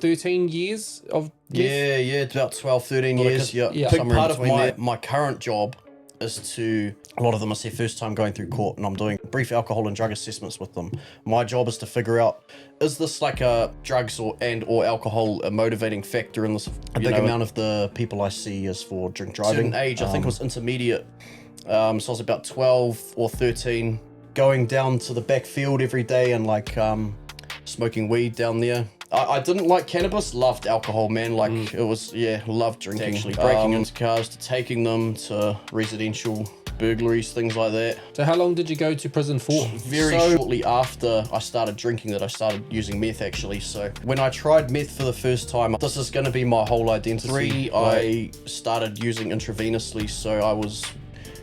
13 years of Yeah, it's about 12, 13 years. Yeah. Big part of my current job is to, a lot of them, it's their first time going through court, and I'm doing brief alcohol and drug assessments with them. My job is to figure out, is this like a drugs or alcohol a motivating factor in this? A big amount of the people I see is for drink driving. Age, I think it was intermediate. So I was about 12 or 13, going down to the backfield every day and like smoking weed down there. I didn't like cannabis, loved alcohol, man. Like it was, loved drinking. Actually breaking into cars, to taking them to residential burglaries, things like that. So how long did you go to prison for? Very shortly after I started drinking that I started using meth, actually. So when I tried meth for the first time, this is going to be my whole identity. I started using intravenously, so I was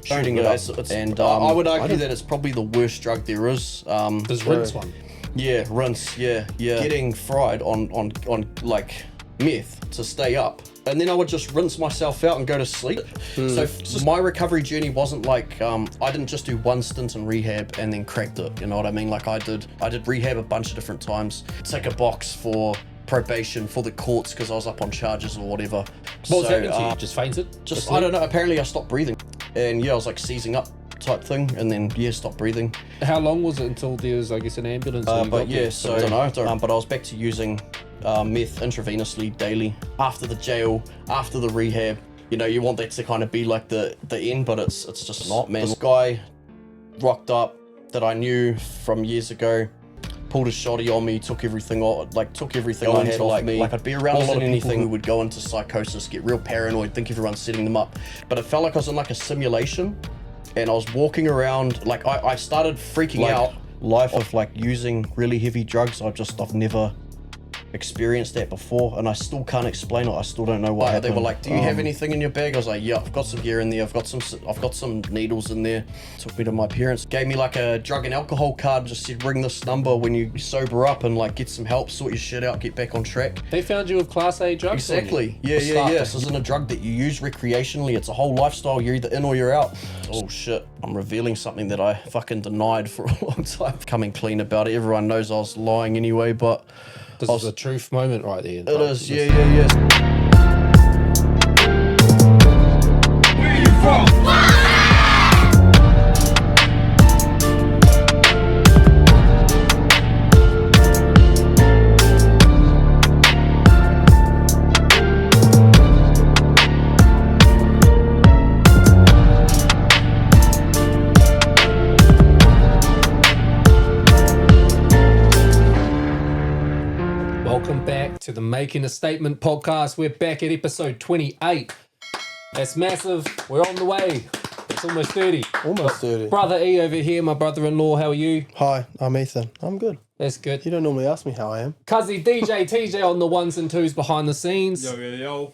shooting it up. And I would argue that it's probably the worst drug there is. There's rinse one. Yeah, rinse, yeah. Getting fried on like meth to stay up. And then I would just rinse myself out and go to sleep. So my recovery journey wasn't like, I didn't just do one stint in rehab and then cracked it, you know what I mean? Like I did rehab a bunch of different times. Tick a box for probation for the courts because I was up on charges or whatever. What was happening to you? Just fainted? Just, I don't know, apparently I stopped breathing. And I was like seizing up type thing, and then stopped breathing. How long was it until there was, I guess, an ambulance? I don't know. But I was back to using meth intravenously daily after the jail, after the rehab. You know, you want that to kind of be like the end, but it's just not, man. This guy rocked up that I knew from years ago, pulled a shotty on me, took everything I had off me. Like I'd be around a lot of anything who would go into psychosis, get real paranoid, think everyone's setting them up. But it felt like I was in like a simulation. And I was walking around, like I started freaking out. Life of like using really heavy drugs, I've never experienced that before, and I still can't explain it. I still don't know what happened. They were like, "Do you have anything in your bag?" I was like, "Yeah, I've got some gear in there. I've got some needles in there." Took me to my parents, gave me like a drug and alcohol card, just said, "Ring this number when you sober up and like get some help, sort your shit out, get back on track." They found you with Class A drugs. Exactly. Yeah. This isn't a drug that you use recreationally. It's a whole lifestyle. You're either in or you're out. Oh shit! I'm revealing something that I fucking denied for a long time. Coming clean about it. Everyone knows I was lying anyway, but. This is a truth moment right there. It is, yeah. Where you from? To the Making a Statement podcast. We're back at episode 28. That's massive. We're on the way. It's almost 30. Almost 30. Brother E over here, my brother-in-law. How are you? Hi, I'm Ethan. I'm good. That's good. You don't normally ask me how I am. Cuzzy DJ TJ on the ones and twos behind the scenes. Yo.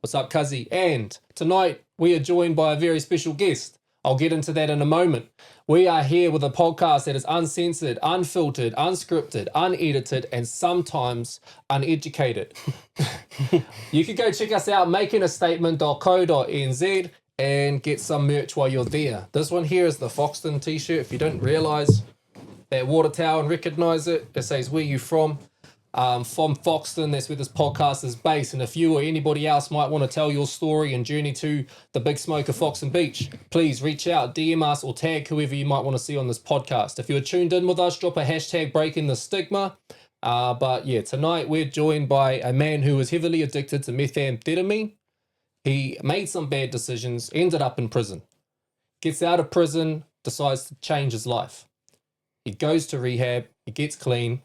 What's up, Cuzzy? And tonight we are joined by a very special guest. I'll get into that in a moment. We are here with a podcast that is uncensored, unfiltered, unscripted, unedited, and sometimes uneducated. You can go check us out, makingastatement.co.nz, and get some merch while you're there. This one here is the Foxton t-shirt. If you don't realise that water tower and recognise it, it says, "Where you from?" From Foxton, that's where this podcast is based. And if you or anybody else might want to tell your story and journey to the Big Smoke of Foxton Beach, please reach out, DM us, or tag whoever you might want to see on this podcast. If you're tuned in with us, drop a hashtag breaking the stigma. But yeah, tonight we're joined by a man who was heavily addicted to methamphetamine. He made some bad decisions, ended up in prison. Gets out of prison, decides to change his life. He goes to rehab, he gets clean.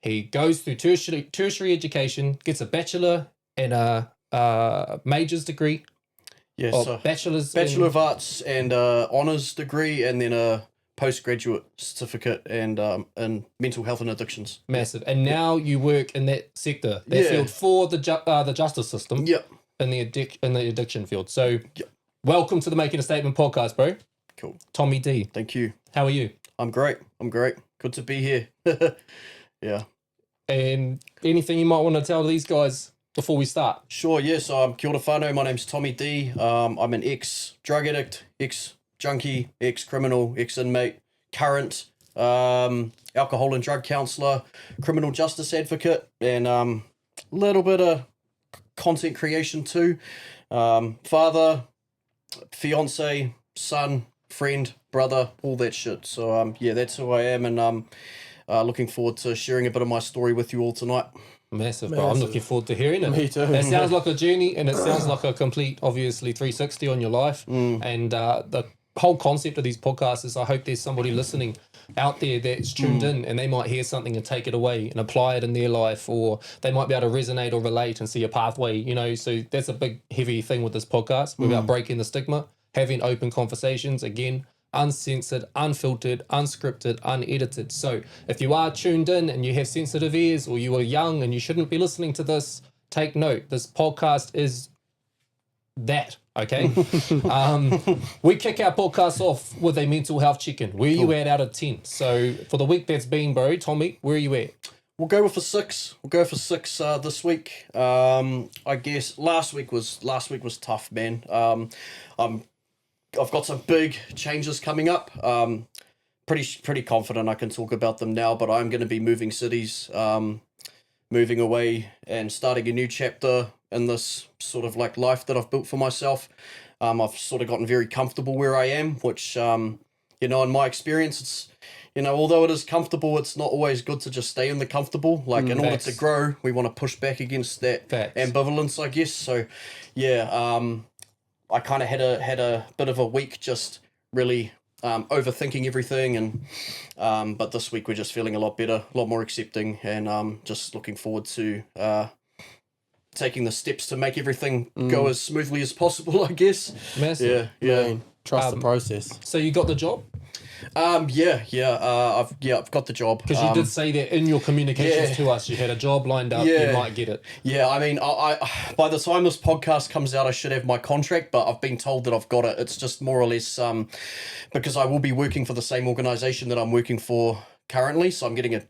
He goes through tertiary education, gets a bachelor and a major's degree. Yeah, so Bachelor of Arts and honours degree, and then a postgraduate certificate and in mental health and addictions. Massive. And now you work in that sector, that field for the justice system. Yep. In the addiction field. So, welcome to the Making a Statement podcast, bro. Cool. Tommy D. Thank you. How are you? I'm great. Good to be here. Yeah. And anything you might want to tell these guys before we start? Sure, yeah. So I'm kia ora whanau. My name's Tommy D. I'm an ex-drug addict, ex-junkie, ex-criminal, ex-inmate, current alcohol and drug counsellor, criminal justice advocate, and a little bit of content creation too. Father, fiance, son, friend, brother, all that shit. So yeah, that's who I am, and looking forward to sharing a bit of my story with you all tonight. Massive, bro. I'm looking forward to hearing it. Me too. It sounds like a journey, and it sounds like a complete, obviously, 360 on your life. And the whole concept of these podcasts is I hope there's somebody listening out there that's tuned in, and they might hear something and take it away and apply it in their life, or they might be able to resonate or relate and see a pathway, you know. So that's a big, heavy thing with this podcast. We're about breaking the stigma, having open conversations, again, uncensored, unfiltered, unscripted, unedited. So if you are tuned in and you have sensitive ears, or you are young and you shouldn't be listening to this, take note. This podcast is that, okay? We kick our podcast off with a mental health check-in. Where are you at out of 10? So for the week that's been, bro, Tommy, where are you at? We'll go with a 6. We'll go for 6 this week. I guess last week was tough, man. I've got some big changes coming up. Pretty confident I can talk about them now, but I'm going to be moving cities, moving away and starting a new chapter in this sort of like life that I've built for myself. I've sort of gotten very comfortable where I am, which, you know, in my experience, it's, you know, although it is comfortable, it's not always good to just stay in the comfortable. Like in order to grow, we want to push back against that ambivalence, I guess. So yeah, I kind of had a bit of a week just really overthinking everything, and but this week we're just feeling a lot better, a lot more accepting, and just looking forward to taking the steps to make everything go as smoothly as possible, I guess. Massive. Yeah. Trust the process. So you got the job? I've got the job. Because you did say that in your communications to us, you had a job lined up, you might get it. Yeah, I mean, I by the time this podcast comes out, I should have my contract, but I've been told that I've got it. It's just more or less because I will be working for the same organisation that I'm working for currently, so I'm getting a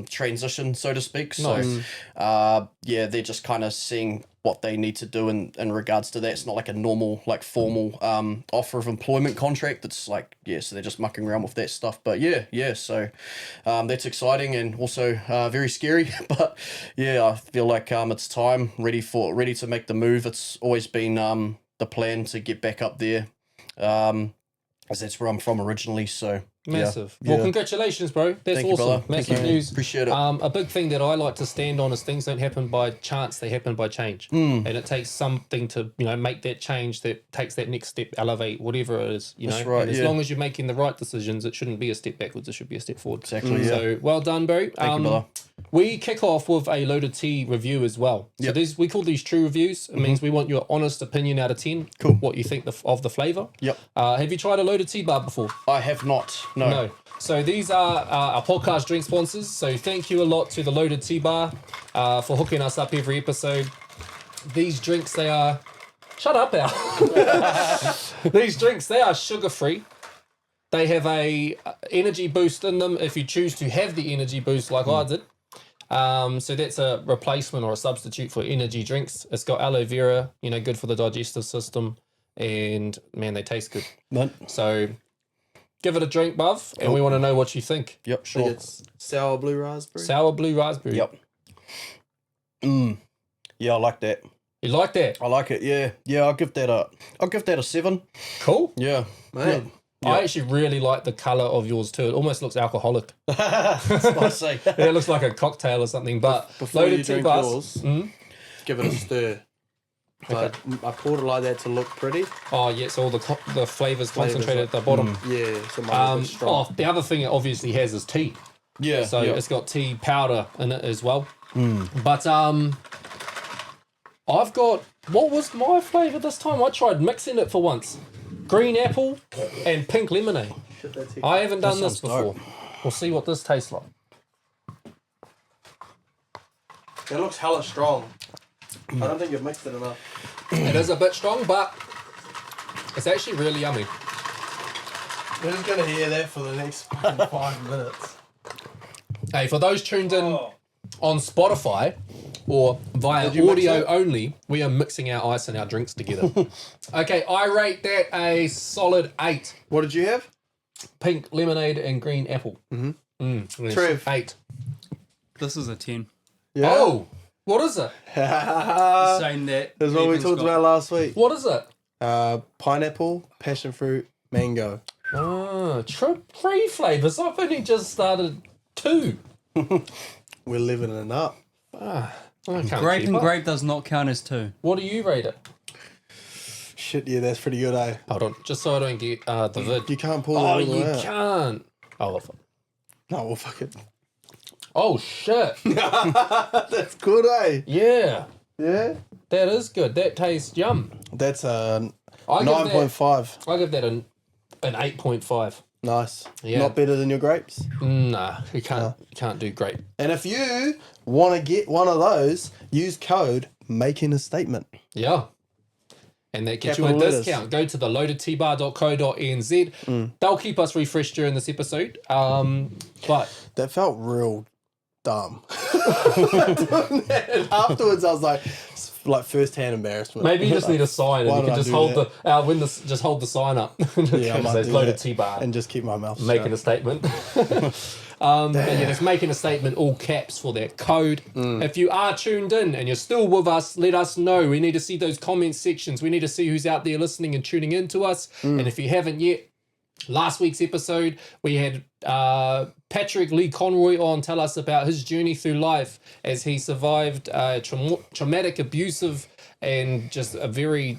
transition, so to speak. So, yeah, they're just kind of seeing what they need to do in regards to that. It's not like a normal, like formal offer of employment contract. It's like, so they're just mucking around with that stuff. But so that's exciting and also very scary. But yeah, I feel like it's time, ready to make the move. It's always been the plan to get back up there, as that's where I'm from originally. So massive. Well, congratulations, bro. That's Thank awesome. You, massive news. Appreciate it. A big thing that I like to stand on is things don't happen by chance; they happen by change. And it takes something to, you know, make that change that takes that next step, elevate whatever it is. You know, right, and as long as you're making the right decisions, it shouldn't be a step backwards. It should be a step forward. Exactly. So well done, bro. Thank you, brother. We kick off with a loaded tea review as well. So we call these true reviews. It means we want your honest opinion out of 10. Cool. What you think of the flavour. Yep. Have you tried a loaded tea bar before? I have not. No. So these are our podcast drink sponsors. So thank you a lot to the Loaded Tea Bar for hooking us up every episode. These drinks, they are... Shut up, Al. These drinks, they are sugar-free. They have a energy boost in them if you choose to have the energy boost like I did. So that's a replacement or a substitute for energy drinks. It's got aloe vera, you know, good for the digestive system. And, man, they taste good. So... give it a drink, Buv, and we want to know what you think. Yep, I sure. think it's sour blue raspberry. Sour blue raspberry. Yep. Yeah, I like that. You like that? I like it. Yeah. I'll give that a 7. Cool. Yeah. Man. I actually really like the colour of yours too. It almost looks alcoholic. That's what I say. It looks like a cocktail or something. But Before loaded you tea drink bars. yours, give it a stir. But I poured it like that to look pretty. Oh yeah, so all the flavours concentrated at the bottom. Yeah, so mine was strong. The other thing it obviously has is tea. Yeah. So it's got tea powder in it as well. But I've got, what was my flavour this time? I tried mixing it for once. Green apple and pink lemonade. I haven't done this before. We'll see what this tastes like. It looks hella strong. I don't think you've mixed it enough. It is a bit strong, but it's actually really yummy. We're just going to hear that for the next 5 minutes. Hey, for those tuned in on Spotify or via audio only, we are mixing our ice and our drinks together. Okay, I rate that a solid 8. What did you have? Pink lemonade and green apple. Trev. 8. This is a 10. Yeah. Oh, what is it? Saying that. That's what we Ethan's talked got- about last week. What is it? Pineapple, passion fruit, mango. Ah, 3 flavors. I've only just started 2. We're living it up. I can't Grape keep and up. grape does not count as 2. What do you rate it? Shit, yeah, that's pretty good, eh? Hold on, just so I don't get the vid. You can't pull Oh, that all you out. can't. Oh, well, fuck. No, well, fuck it. Oh shit. That's good, eh? Yeah, Yeah. that is good. That tastes yum. That's a I give that- 9.5. I give that an 8.5. Nice. Yeah. Not better than your grapes. Nah, you can't do great. And if you want to get one of those, use code making a statement. Yeah. And that gets you a Capital letters. discount. Go to the loadedtbar.co.nz. They'll keep us refreshed during this episode. But That felt real dumb. Afterwards, I was like first-hand embarrassment. maybe you just need a sign and Why you did can I just do hold that? just hold the sign up. Yeah, I might says do loaded that. T-bar. And just keep my mouth Making a shut. statement. And yeah, just making a statement, all caps for that code. If you are tuned in and you're still with us, let us know. We need to see those comment sections. We need to see who's out there listening and tuning in to us. And if you haven't yet, last week's episode, we had Patrick Lee Conroy on tell us about his journey through life as he survived traumatic, abusive, and just a very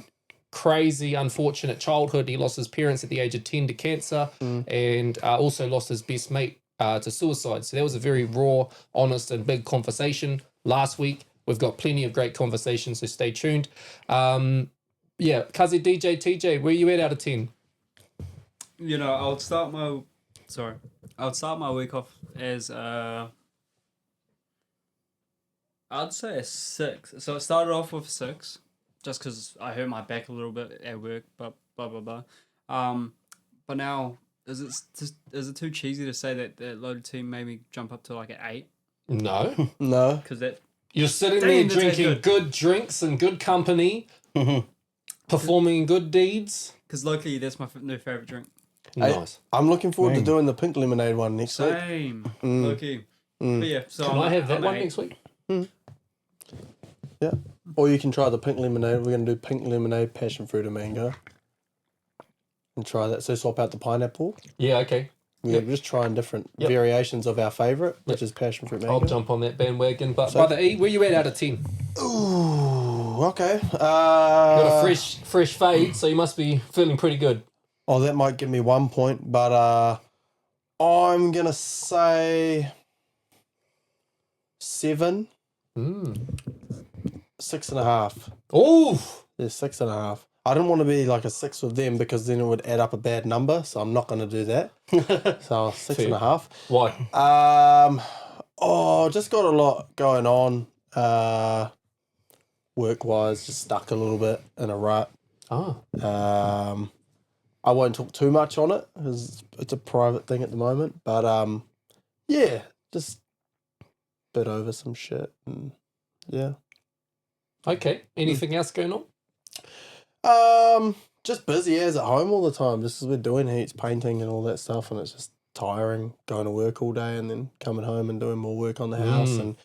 crazy, unfortunate childhood. He lost his parents at the age of 10 to cancer and also lost his best mate to suicide. So that was a very raw, honest, and big conversation last week. We've got plenty of great conversations, so stay tuned. Yeah, Kazi DJ TJ, where you at out of 10? You know, I would start my week off as I'd say a 6. So it started off with 6, just because I hurt my back a little bit at work, but blah blah blah. But now is it too cheesy to say that that loaded team made me jump up to like an 8? No. No. Because that You're sitting Damn, there that tastes drinking good drinks and good company, performing good deeds. because locally that's my new favorite drink. Nice. I'm looking forward to doing the pink lemonade one next week. Same, low key. But yeah, so Can I have that I'm one 8. next week? Yeah. Or you can try the pink lemonade. We're going to do pink lemonade, passion fruit, and mango. And try that. So swap out the pineapple. Yeah, okay. We're just trying different Yep. variations of our favourite, which is passion fruit mango. I'll jump on that bandwagon. But Brother E, where you at out of 10? Ooh, okay. Got a fresh fade, so you must be feeling pretty good. Oh, that might give me 1 point, but I'm going to say 7. 6.5. Oh, Yeah, 6.5. I didn't want to be like a 6 with them because then it would add up a bad number, so I'm not going to do that. So 6.5. why? Just got a lot going on. Work-wise, just stuck a little bit in a rut. Oh, I won't talk too much on it because it's a private thing at the moment. But yeah, just bit over some shit and yeah. okay. Anything else going on? Just busy as at home all the time. Just as we're doing heaps, painting and all that stuff, and it's just tiring going to work all day and then coming home and doing more work on the house and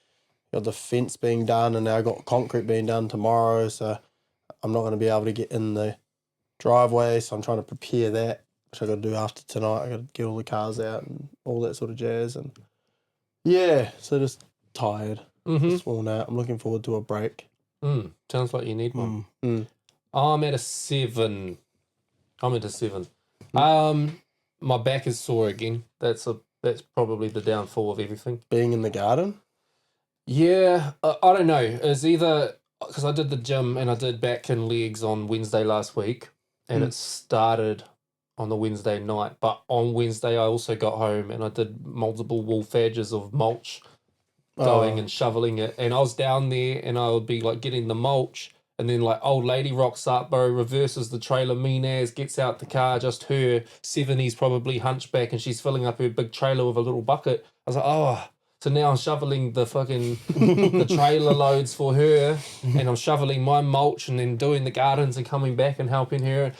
got the fence being done and now I got concrete being done tomorrow, so I'm not going to be able to get in the driveway, so I'm trying to prepare that, which I got to do after tonight. I got to get all the cars out and all that sort of jazz, and yeah, so just tired, just worn out. I'm looking forward to a break. Sounds like you need one. I'm at a 7. My back is sore again. That's probably the downfall of everything. Being in the garden. Yeah, I don't know. It's either because I did the gym and I did back and legs on Wednesday last week, and it started on the Wednesday night. But on Wednesday, I also got home and I did multiple wolf edges of mulch going and shoveling it. And I was down there and I would be like getting the mulch. And then like old lady rocks up, bro, reverses the trailer, mean as, gets out the car, just her, 70s probably, hunchback, and she's filling up her big trailer with a little bucket. I was like, oh. So now I'm shoveling the fucking, the trailer loads for her, and I'm shoveling my mulch and then doing the gardens and coming back and helping her.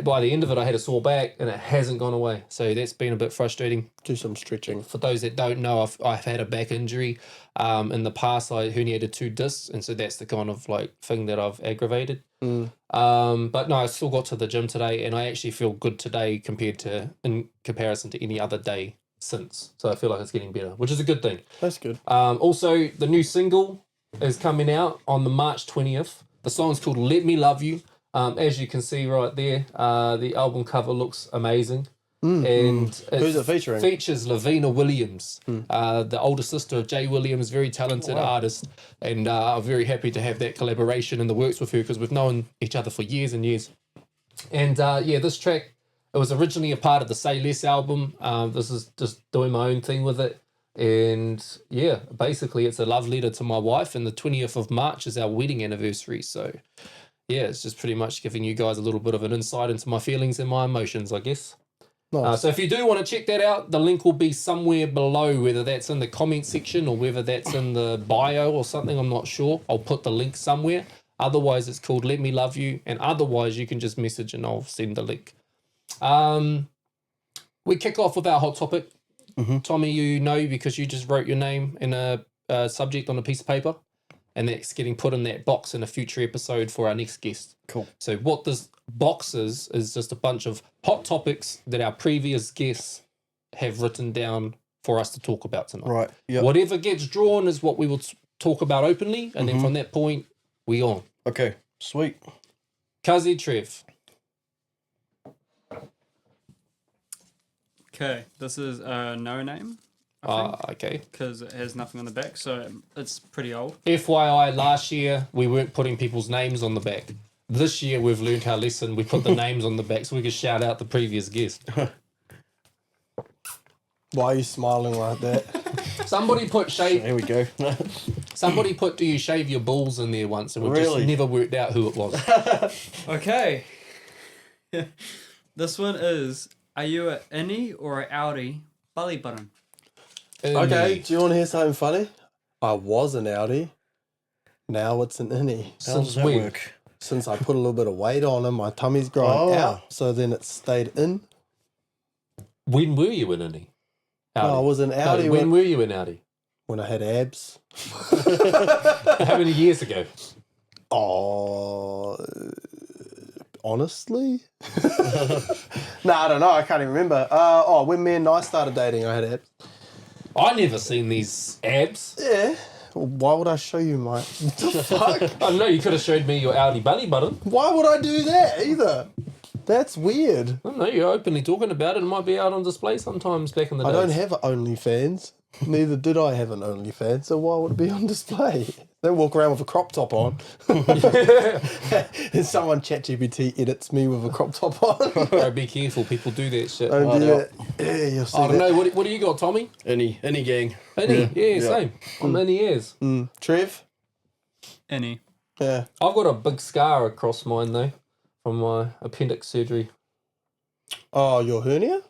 by the end of it, I had a sore back and it hasn't gone away. So that's been a bit frustrating. Do some stretching. For those that don't know, I've had a back injury. In the past, I herniated 2 discs, and so that's the kind of like thing that I've aggravated. But no, I still got to the gym today, and I actually feel good today in comparison to any other day since. So I feel like it's getting better, which is a good thing. That's good. Also, the new single is coming out on the March 20th. The song's called "Let Me Love You." As you can see right there, the album cover looks amazing. And who's it featuring? Features Lavina Williams, the older sister of Jay Williams, very talented artist. And I'm very happy to have that collaboration in the works with her because we've known each other for years and years. And this track, it was originally a part of the Say Less album. This is just doing my own thing with it. And yeah, basically it's a love letter to my wife, and the 20th of March is our wedding anniversary. So yeah, it's just pretty much giving you guys a little bit of an insight into my feelings and my emotions, I guess. Nice. So if you do want to check that out, the link will be somewhere below, whether that's in the comment section or whether that's in the bio or something, I'm not sure. I'll put the link somewhere. Otherwise, it's called Let Me Love You, and otherwise you can just message and I'll send the link. We kick off with our hot topic. Tommy, you know, because you just wrote your name in a subject on a piece of paper, and that's getting put in that box in a future episode for our next guest. Cool. So what this box is just a bunch of hot topics that our previous guests have written down for us to talk about tonight. Right. Yep. Whatever gets drawn is what we will talk about openly, and then from that point, we on. Okay. Sweet. Kazi Trev. Okay, this is a no name. Okay. Because it has nothing on the back, so it's pretty old. FYI, last year we weren't putting people's names on the back. This year we've learned our lesson. We put the names on the back so we can shout out the previous guest. Why are you smiling like that? Somebody put shave. Here we go. Somebody put "Do you shave your balls" in there once, and we just never worked out who it was. Okay. This one is: are you a innie or a outie belly button? Okay, do you want to hear something funny? I was an outie. Now it's an innie. How does that work? Since I put a little bit of weight on and my tummy's growing out, so then it stayed in. When were you in innie? No, I was an outie No, when were you in outie? when I had abs. How many years ago? Oh, honestly? No, I don't know. I can't even remember. When me and I started dating, I had abs. I never seen these abs. Yeah. Well, why would I show you my... What the fuck? I don't know, you could have showed me your outie belly button. Why would I do that either? That's weird. I don't know, you're openly talking about it. It might be out on display sometimes back in the I days. don't have OnlyFans. Neither did I have an OnlyFans, so why would it be on display? Don't walk around with a crop top on. And someone ChatGPT edits me with a crop top on. Bro, be careful, people do that shit. Don't do that. Yeah, you'll see I don't that. know, what do you got, Tommy? Any gang. Any? Yeah, same. I'm any ears. Trev? Innie. Yeah. I've got a big scar across mine though, from my appendix surgery. Oh, your hernia?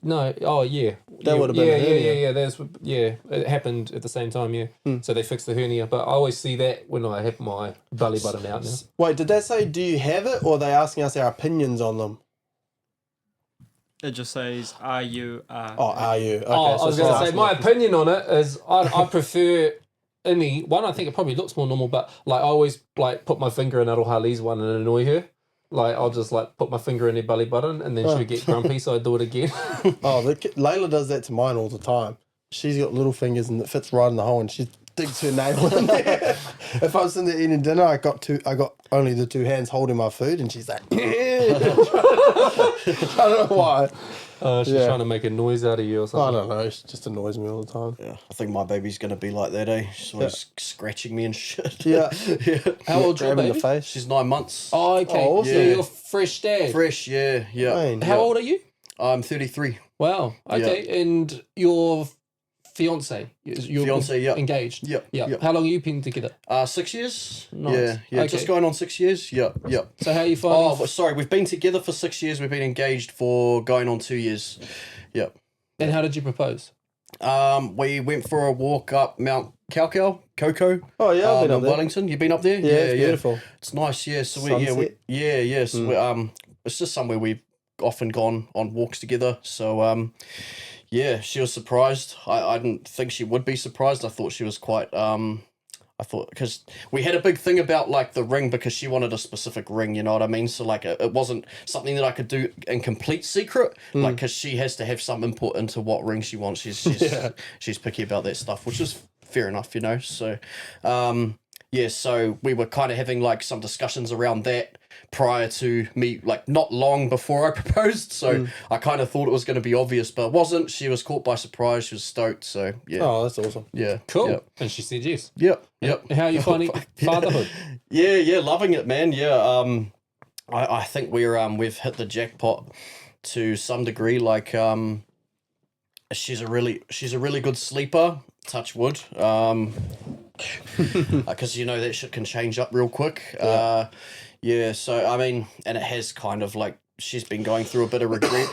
No, oh yeah. That would have been a hernia. It happened at the same time, yeah. So they fixed the hernia, but I always see that when I have my belly button out now. Wait, did that say, do you have it, or are they asking us our opinions on them? It just says, are you Are you? Okay, I so was it's going to say, asking my us- opinion on it is I prefer innie. One, I think it probably looks more normal, but like I always like put my finger in Aroha Lee's one and annoy her. Like I'll just like put my finger in her belly button and then she'll get grumpy, so I do it again. Layla does that to mine all the time. She's got little fingers and it fits right in the hole, and she digs her nail in there. If I was in there eating dinner, I got only the 2 hands holding my food, and she's like, I don't know why. She's trying to make a noise out of you or I something. don't know. She just annoys me all the time. Yeah, I think my baby's gonna be like that, eh? She's always scratching me and shit. Yeah. How old's your Grab in the baby? face. She's 9 months. Oh, okay. Oh, So yeah. you're fresh dad. Fresh, yeah. Fine. How old are you? I'm 33. Wow. Okay. And your fiance? Your Fiance, yeah. Engaged? Yep, Yeah. yep. How long have you been together? 6 years. Nice. Yeah. Okay. Just going on 6 years. Yep. So how are you finding? Oh, sorry. We've been together for 6 years. We've been engaged for going on 2 years. Yep. And how did you propose? We went for a walk up Mount Coco. Oh, yeah, I've been up in there. Wellington. You been up there? Yeah, it's beautiful. It's nice. Yeah. So Sunset. So we it's just somewhere we've often gone on walks together. So yeah, she was surprised. I didn't think she would be surprised. I thought she was quite I thought, because we had a big thing about like the ring, because she wanted a specific ring, you know what I mean? So like it wasn't something that I could do in complete secret, like, because she has to have some input into what ring she wants. She's picky about that stuff, which is fair enough, you know. So yeah, so we were kind of having like some discussions around that prior to me, like not long before I proposed. So I kind of thought it was going to be obvious, but it wasn't. She was caught by surprise. She was stoked. So yeah. Oh, that's awesome. Yeah. Cool. Yep. And she said yes. Yep. How are you finding fatherhood? Yeah, loving it, man. Yeah. I think we've hit the jackpot to some degree. Like she's a really good sleeper. Touch wood. Because you know that shit can change up real quick. Yeah, so I mean, and it has kind of like, she's been going through a bit of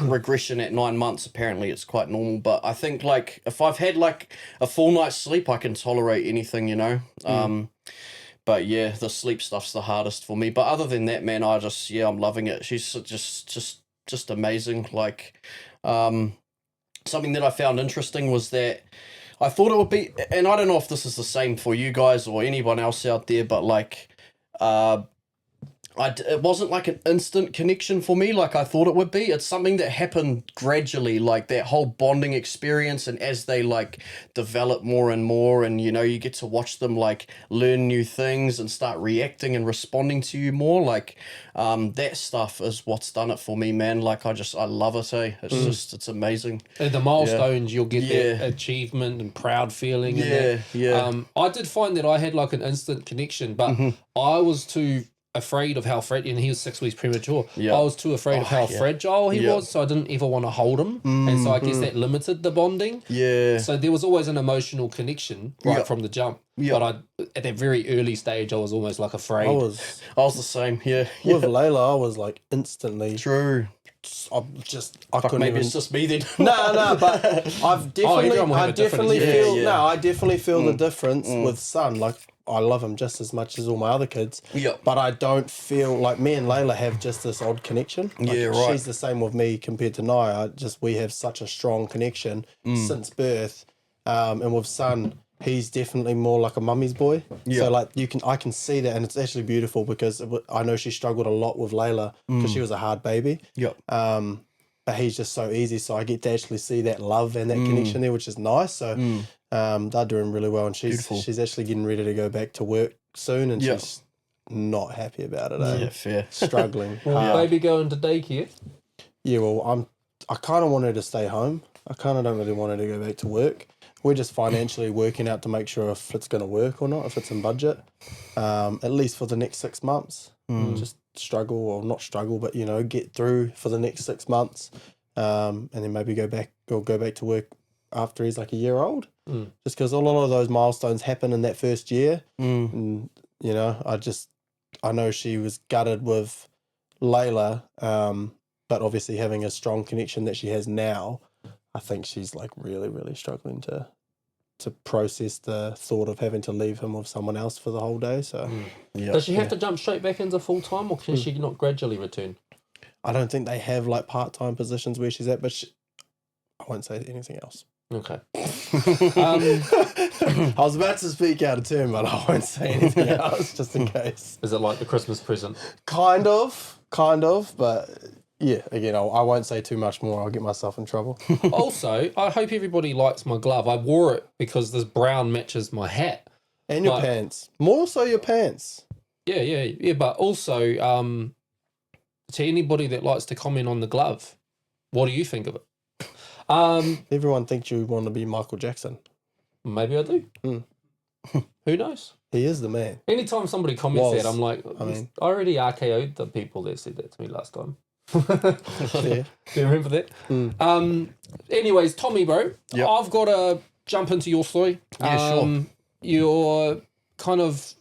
regression at 9 months. Apparently it's quite normal, but I think like if I've had like a full night's sleep, I can tolerate anything, you know. But yeah, the sleep stuff's the hardest for me. But other than that, man, I'm loving it. She's just amazing. Like something that I found interesting was that I thought it would be, and I don't know if this is the same for you guys or anyone else out there, but like it wasn't like an instant connection for me like I thought it would be. It's something that happened gradually, like that whole bonding experience, and as they like develop more and more, and you know, you get to watch them like learn new things and start reacting and responding to you more, like that stuff is what's done it for me, man. Like I love it, eh? It's amazing. And the milestones, you'll get that achievement and proud feeling. I did find that I had like an instant connection, but I was too afraid of how fragile, and he was 6 weeks premature. I was too afraid of how fragile he was, so I didn't ever want to hold him, and so I guess that limited the bonding. So there was always an emotional connection from the jump, but at that very early stage I was almost like afraid. I was the same. With Layla, I was like instantly true. I couldn't maybe even... it's just me then. No, but I definitely feel the difference with Son. Like I love him just as much as all my other kids. But I don't feel like me and Layla have just this odd connection. Like, she's the same with me compared to Naya. We have such a strong connection since birth. And with Son, he's definitely more like a mummy's boy. So like I can see that, and it's actually beautiful because I know she struggled a lot with Layla because she was a hard baby. But he's just so easy, so I get to actually see that love and that connection there, which is nice. So they're doing really well, and she's actually getting ready to go back to work soon, and she's not happy about it. Yeah, fair. Struggling. Baby going to daycare. Yeah, well, I kind of want her to stay home. I kind of don't really want her to go back to work. We're just financially working out to make sure if it's going to work or not, if it's in budget, at least for the next 6 months. Just struggle, or not struggle, but, you know, get through for the next 6 months, and then maybe go back to work after he's like a year old. Just because a lot of those milestones happen in that first year. And, you know, I know she was gutted with Layla, but obviously having a strong connection that she has now, I think she's like really, really struggling to process the thought of having to leave him with someone else for the whole day. So Does she have to jump straight back into full time, or can she not gradually return? I don't think they have like part-time positions where she's at, but I won't say anything else. Okay. I was about to speak out of turn, but I won't say anything else just in case. Is it like the Christmas present? Kind of, but yeah, again, I won't say too much more. I'll get myself in trouble. Also, I hope everybody likes my glove. I wore it because this brown matches my hat. And your pants. More so your pants. Yeah. But also, to anybody that likes to comment on the glove, what do you think of it? Everyone thinks you want to be Michael Jackson. Maybe I do. Who knows? He is the man. Anytime somebody comments that, I'm like, I already RKO'd the people that said that to me last time. Yeah. Do you remember that? Anyways, Tommy, bro, I've got to jump into your story. Yeah, sure. You're kind of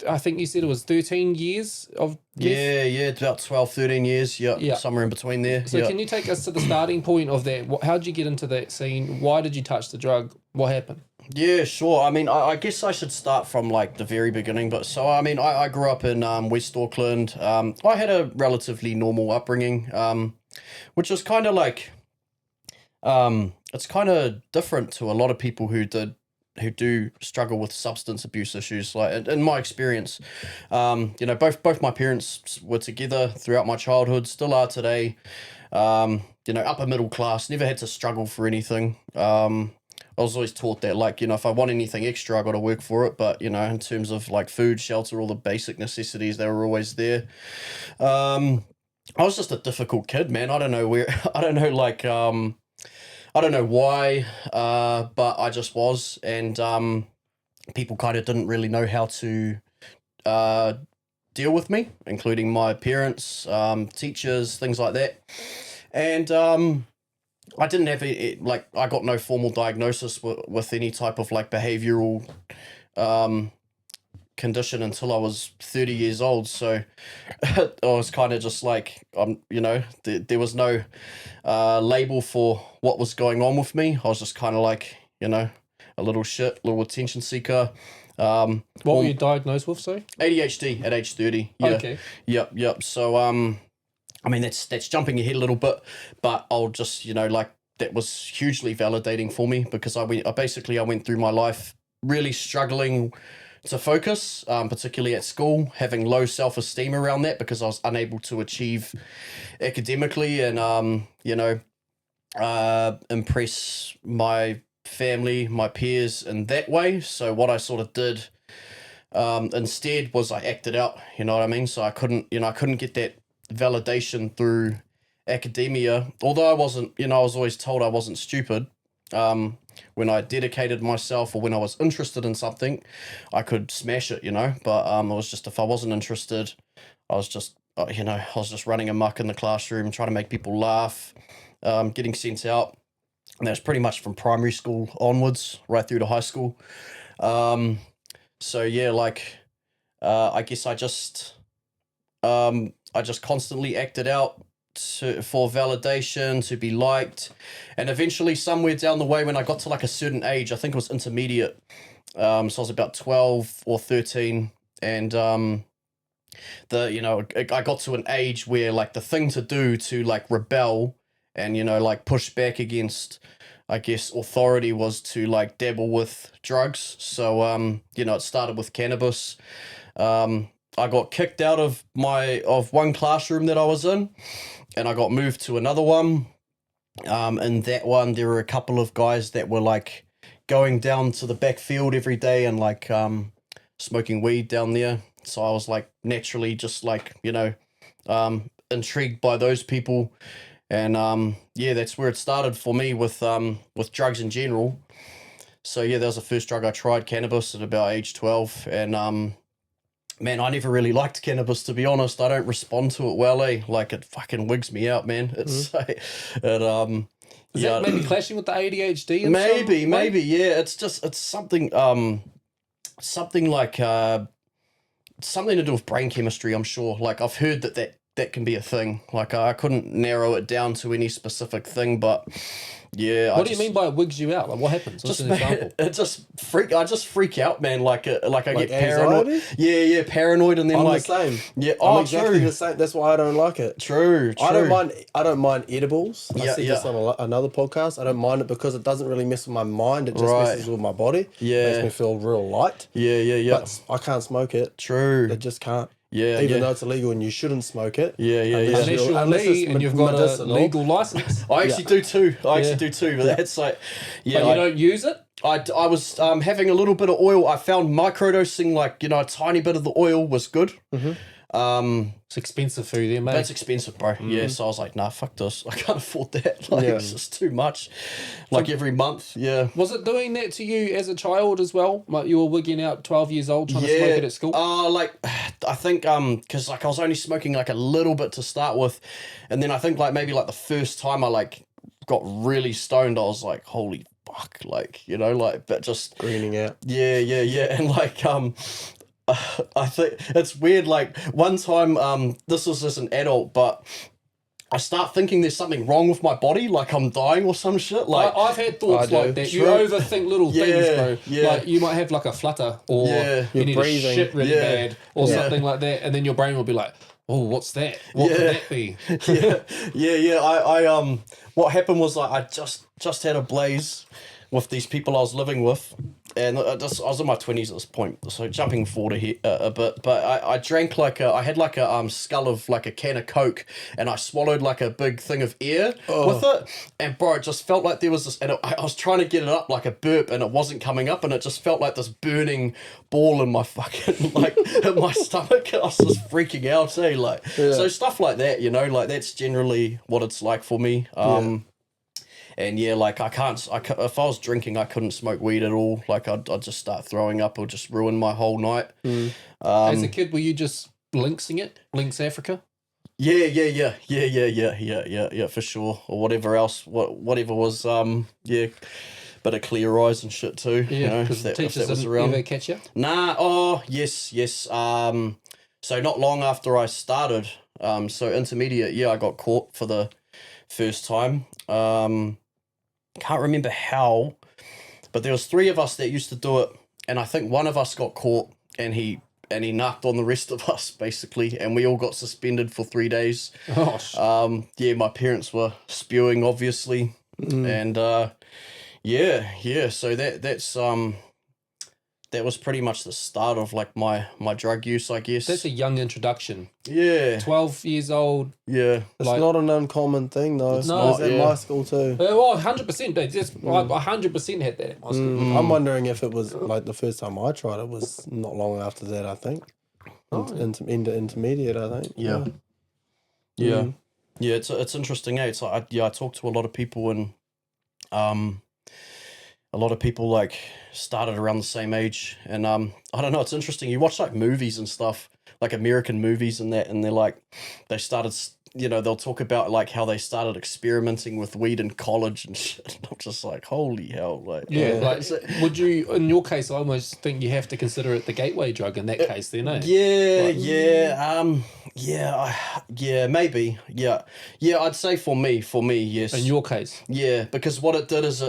I think you said it was 13 years of death. Yeah, it's about 12, 13 years. Yeah, Yeah. somewhere in between there. So can you take us to the starting point of that? How did you get into that scene? Why did you touch the drug? What happened? Yeah, sure. I mean, I guess I should start from like the very beginning. But so, I mean, I grew up in West Auckland. I had a relatively normal upbringing, which is kind of like, it's kind of different to a lot of people who do struggle with substance abuse issues. Like in my experience, you know, both my parents were together throughout my childhood, still are today. You know, upper middle class, never had to struggle for anything. I was always taught that, like, you know, if I want anything extra, I got to work for it. But, you know, in terms of like food, shelter, all the basic necessities, they were always there. I was just a difficult kid, man. I don't know where, I don't know, like, I don't know why, but I just was. And people kind of didn't really know how to deal with me, including my parents, teachers, things like that. And I didn't have like, I got no formal diagnosis with any type of like behavioral condition until I was 30 years old. So I was kind of just like, you know, there was no label for what was going on with me. I was just kind of like, you know, a little attention seeker. What were you diagnosed with, sorry? ADHD at age 30. Yeah. Okay. Yep. So, I mean, that's jumping ahead a little bit, but I'll just, you know, like, that was hugely validating for me because I went through my life really struggling to focus, particularly at school, having low self-esteem around that because I was unable to achieve academically and, you know, impress my family, my peers in that way. So what I sort of did instead was I acted out, you know what I mean? So I couldn't get that validation through academia, although I wasn't, you know, I was always told I wasn't stupid. When I dedicated myself or when I was interested in something, I could smash it, you know, but it was just, if I wasn't interested, I was just, you know, I was just running amok in the classroom, trying to make people laugh, getting sent out. And that's pretty much from primary school onwards, right through to high school. So yeah, like, I guess I just constantly acted out for validation, to be liked, and eventually somewhere down the way when I got to like a certain age, I think it was intermediate, so I was about 12 or 13, and you know, I got to an age where like the thing to do to like rebel and, you know, like push back against, I guess, authority was to like dabble with drugs. So you know, it started with cannabis. I got kicked out of one classroom that I was in, and I got moved to another one. In that one, there were a couple of guys that were like going down to the back field every day and like smoking weed down there. So I was like naturally just like, you know, intrigued by those people. And yeah, that's where it started for me with drugs in general. So yeah, that was the first drug I tried, cannabis, at about age 12. And man, I never really liked cannabis, to be honest. I don't respond to it well, eh? Like, it fucking wigs me out, man. It's like, Is that maybe clashing with the ADHD? In maybe, yeah. It's just, it's something like, something to do with brain chemistry, I'm sure. Like, I've heard that can be a thing. Like, I couldn't narrow it down to any specific thing, but yeah. What do you mean by it wigs you out? Like, what happens? What's an example? I just freak out, man. Like I get anxiety? paranoid. Yeah, paranoid, and then I'm like the same. Yeah, I'm exactly the same. That's why I don't like it. True. I don't mind edibles. I said this on another podcast. I don't mind it because it doesn't really mess with my mind. It just messes with my body. Yeah. It makes me feel real light. Yeah. But I can't smoke it. True. I just can't. Yeah. Even though it's illegal and you shouldn't smoke it. Yeah. Unless you're it's and you've got medicinal. a legal license. I actually do too. But that's like, yeah. But you don't use it? I was having a little bit of oil. I found microdosing, like, you know, a tiny bit of the oil was good. It's expensive for you there, mate. That's expensive, bro. Yeah, so I was like, nah, fuck this. I can't afford that. Like, it's just too much. Like, every month, yeah. Was it doing that to you as a child as well? Like, you were wigging out 12 years old trying to smoke it at school? Like, I think, because, like, I was only smoking, like, a little bit to start with. And then I think, like, maybe, like, the first time I, like, got really stoned, I was like, holy fuck. Like, you know, like, but just... Greening out. Yeah. And, like, I think it's weird. Like one time, this was as an adult, but I start thinking there's something wrong with my body, like I'm dying or some shit. Like I've had thoughts like that. You overthink little things, bro. Yeah. Like you might have like a flutter, or you need breathing. to shit really bad, or something like that, and then your brain will be like, "Oh, what's that? What could that be?" I what happened was like I just had a blaze with these people I was living with, and I was in my 20s at this point, so jumping forward a bit, but I drank I had like a skull of like a can of Coke, and I swallowed like a big thing of air with it, and bro, it just felt like there was this, and I was trying to get it up like a burp, and it wasn't coming up, and it just felt like this burning ball in my fucking, like, in my stomach. I was just freaking out, like, so stuff like that, you know, like that's generally what it's like for me. And yeah, like I can't, if I was drinking, I couldn't smoke weed at all. Like I'd just start throwing up or just ruin my whole night. As a kid, were you just Lynxing it? Lynx Africa? Yeah, for sure. Or whatever else, whatever was, bit of Clear Eyes and shit too. Yeah, you know, because the if teachers that was didn't around. ever catch you? Nah, oh, yes. So not long after I started, so intermediate, I got caught for the first time. Can't remember how, but there was 3 of us that used to do it, and I think one of us got caught, and he knocked on the rest of us basically, and we all got suspended for 3 days. My parents were spewing obviously, and so that was pretty much the start of like my drug use, I guess. That's a young introduction. Yeah. 12 years old. Yeah. It's not an uncommon thing though. It's not at my school too. Well, 100%. They just, I 100% had that at my school. I'm wondering if it was like the first time I tried it was not long after that, I think. Into intermediate, I think. Yeah. It's interesting, eh? It's like I talk to a lot of people, and a lot of people like started around the same age, and I don't know, it's interesting. You watch like movies and stuff, like American movies and that, and they're like, they started, you know, they'll talk about like how they started experimenting with weed in college and shit. And I'm just like, holy hell, like like, would you, in your case, I almost think you have to consider it the gateway drug in that case, then, eh? Maybe, I'd say for me, yes. In your case, because what it did is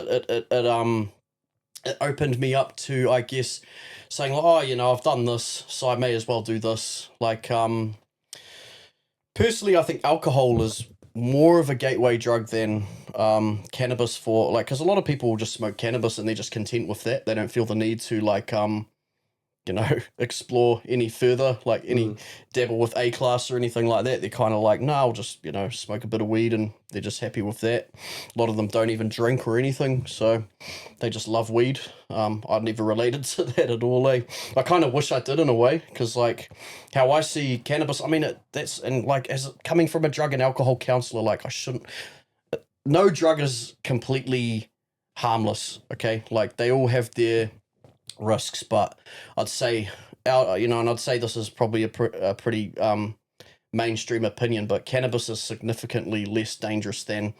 it opened me up to, I guess, saying, oh, you know, I've done this, so I may as well do this. Like, personally, I think alcohol is more of a gateway drug than cannabis, for like, because a lot of people just smoke cannabis and they're just content with that. They don't feel the need to like you know, explore any further, like any dabble with A-class or anything like that. They're kind of like, no, I'll just, you know, smoke a bit of weed, and they're just happy with that. A lot of them don't even drink or anything, so they just love weed. I've never related to that at all, eh? I kind of wish I did in a way, because like how I see cannabis, I mean, and like as coming from a drug and alcohol counsellor, like no drug is completely harmless, okay? Like they all have their risks, but I'd say, you know, and I'd say this is probably a pretty mainstream opinion, but cannabis is significantly less dangerous than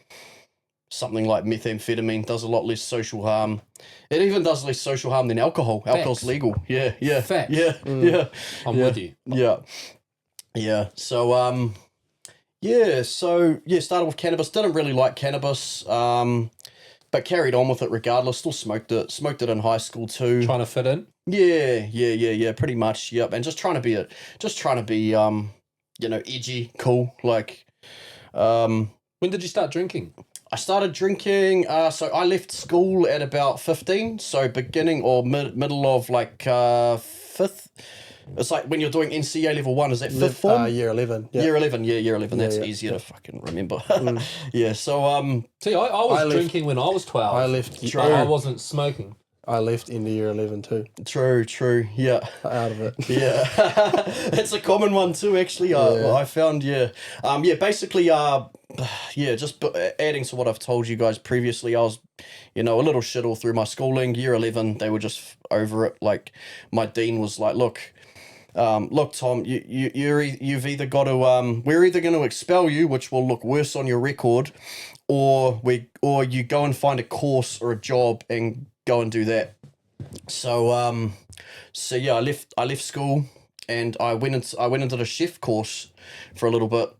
something like methamphetamine. Does a lot less social harm. It even does less social harm than alcohol. Facts. Alcohol's legal. Yeah. Facts. I'm with you. Yeah. So started with cannabis. Didn't really like cannabis. But carried on with it regardless. Still smoked it in high school too. Trying to fit in. Yeah. Pretty much. Yep. And just trying to be you know, edgy, cool. Like, when did you start drinking? I started drinking. So I left school at about 15. So beginning or middle of like fifth. It's like when you're doing NCA level 1, is that fifth form? Year 11. Yeah. Year 11. That's easier to fucking remember. Yeah. So see, I was drinking when I was 12. I left. I wasn't smoking. I left into year 11 too. True. Yeah. Out of it. Yeah. It's a common one too, actually. I found. Basically. Just adding to what I've told you guys previously, I was, you know, a little shit all through my schooling. Year 11, they were just over it. Like, my dean was like, look, Tom, you've either got to, we're either going to expel you, which will look worse on your record, or you go and find a course or a job and go and do that. So so yeah, I left school and I went into the chef course for a little bit.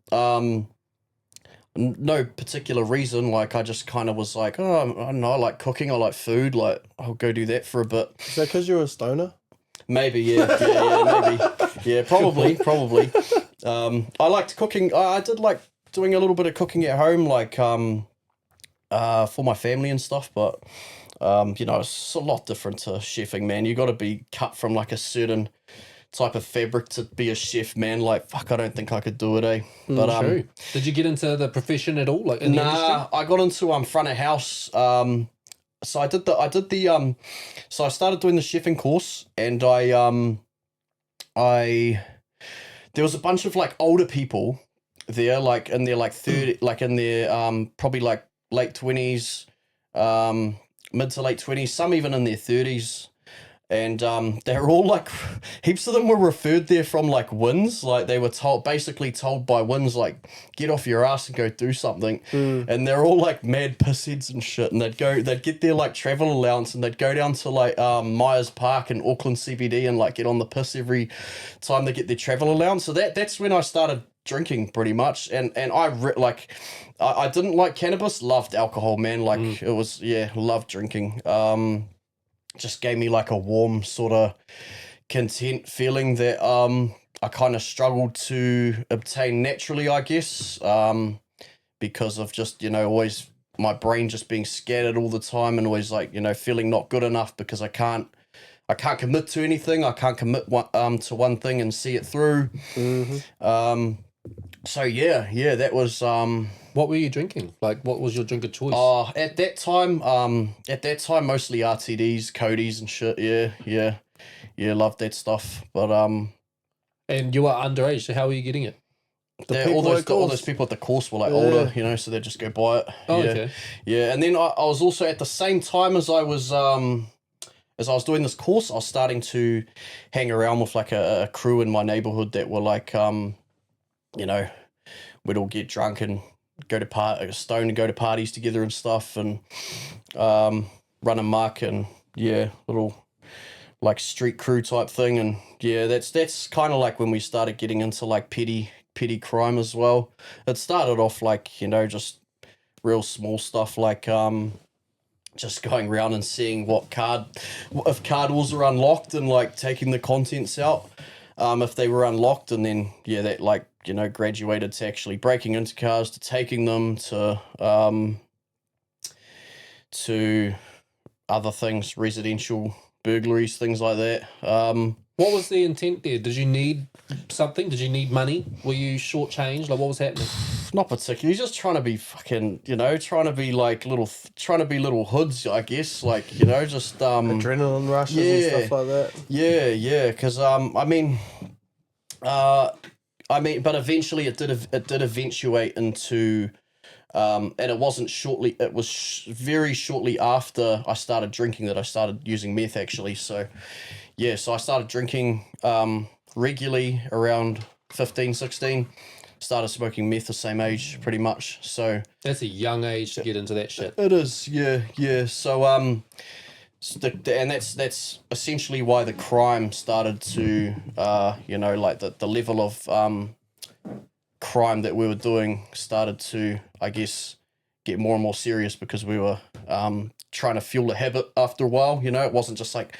No particular reason. Like I just kind of was like, oh, I don't know, I like cooking, I like food. Like I'll go do that for a bit. Is that because you're a stoner? Maybe, yeah, maybe, yeah, probably. I liked cooking. I did like doing a little bit of cooking at home, like for my family and stuff. But you know, it's a lot different to chefing, man. You got to be cut from like a certain type of fabric to be a chef, man. Like, fuck, I don't think I could do it, eh? But True. Did you get into the profession at all, like in the industry? I got into front of house. So I did the so I started doing the chefing course, and I there was a bunch of like older people there, like in their like 30, like in their probably like late 20s, mid to late 20s, some even in their 30s. And they were all like, heaps of them were referred there from like WINS, like they were basically told by WINS, like, get off your ass and go do something. And they're all like mad pissheads and shit, and they'd get their like travel allowance, and they'd go down to like Myers Park in Auckland CBD and like get on the piss every time they get their travel allowance. So that's when I started drinking pretty much, and I didn't like cannabis, loved alcohol, man. Like it was, yeah, loved drinking. Just gave me like a warm sort of content feeling that I kind of struggled to obtain naturally, I guess, because of just, you know, always my brain just being scattered all the time, and always like, you know, feeling not good enough because I can't commit to anything. I can't commit to one thing and see it through. So yeah, that was What were you drinking? Like, what was your drink of choice? at that time mostly RTDs, Cody's and shit. Yeah, loved that stuff. But And you were underage, so how were you getting it? all those people at the course were like older, you know, so they'd just go buy it. Oh, yeah. okay. Yeah, and then I was also at the same time as I was doing this course, I was starting to hang around with like a crew in my neighborhood that were like you know, we'd all get drunk and go to parties together and stuff, and run amok, and yeah, little like street crew type thing. And yeah, that's kind of like when we started getting into like petty crime as well. It started off like, you know, just real small stuff, like just going around and seeing if card doors are unlocked and like taking the contents out if they were unlocked, and then yeah, that like, you know, graduated to actually breaking into cars, to taking them, to other things, residential burglaries, things like that. What was the intent there? Did you need something? Did you need money? Were you shortchanged? Like, what was happening? Not particularly, just trying to be fucking, you know, trying to be little hoods, I guess, like, you know, just Adrenaline rushes and stuff like that. Yeah, because but eventually it did eventuate into, and it wasn't shortly. It was very shortly after I started drinking that I started using meth, actually. So, yeah, so I started drinking regularly around 15, 16. Started smoking meth the same age, pretty much. So That's a young age to get into that shit. it is, yeah. So and that's essentially why the crime started to, you know, like the level of crime that we were doing started to, I guess, get more and more serious, because we were trying to fuel the habit after a while. You know, it wasn't just like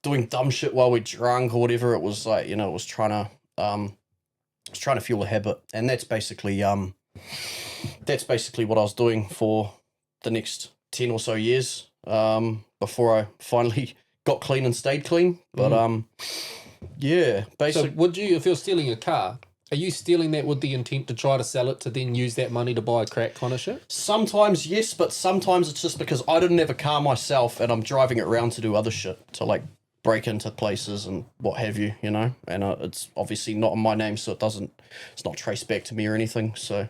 doing dumb shit while we're drunk or whatever. It was like, you know, it was trying to fuel the habit, and that's basically what I was doing for the next 10 or so years before I finally got clean and stayed clean. But yeah, basically. So would you, if you're stealing a car, are you stealing that with the intent to try to sell it to then use that money to buy crack kind of shit? Sometimes yes, but sometimes it's just because I didn't have a car myself and I'm driving it around to do other shit, to like break into places and what have you, you know. And it's obviously not in my name, so it's not traced back to me or anything. So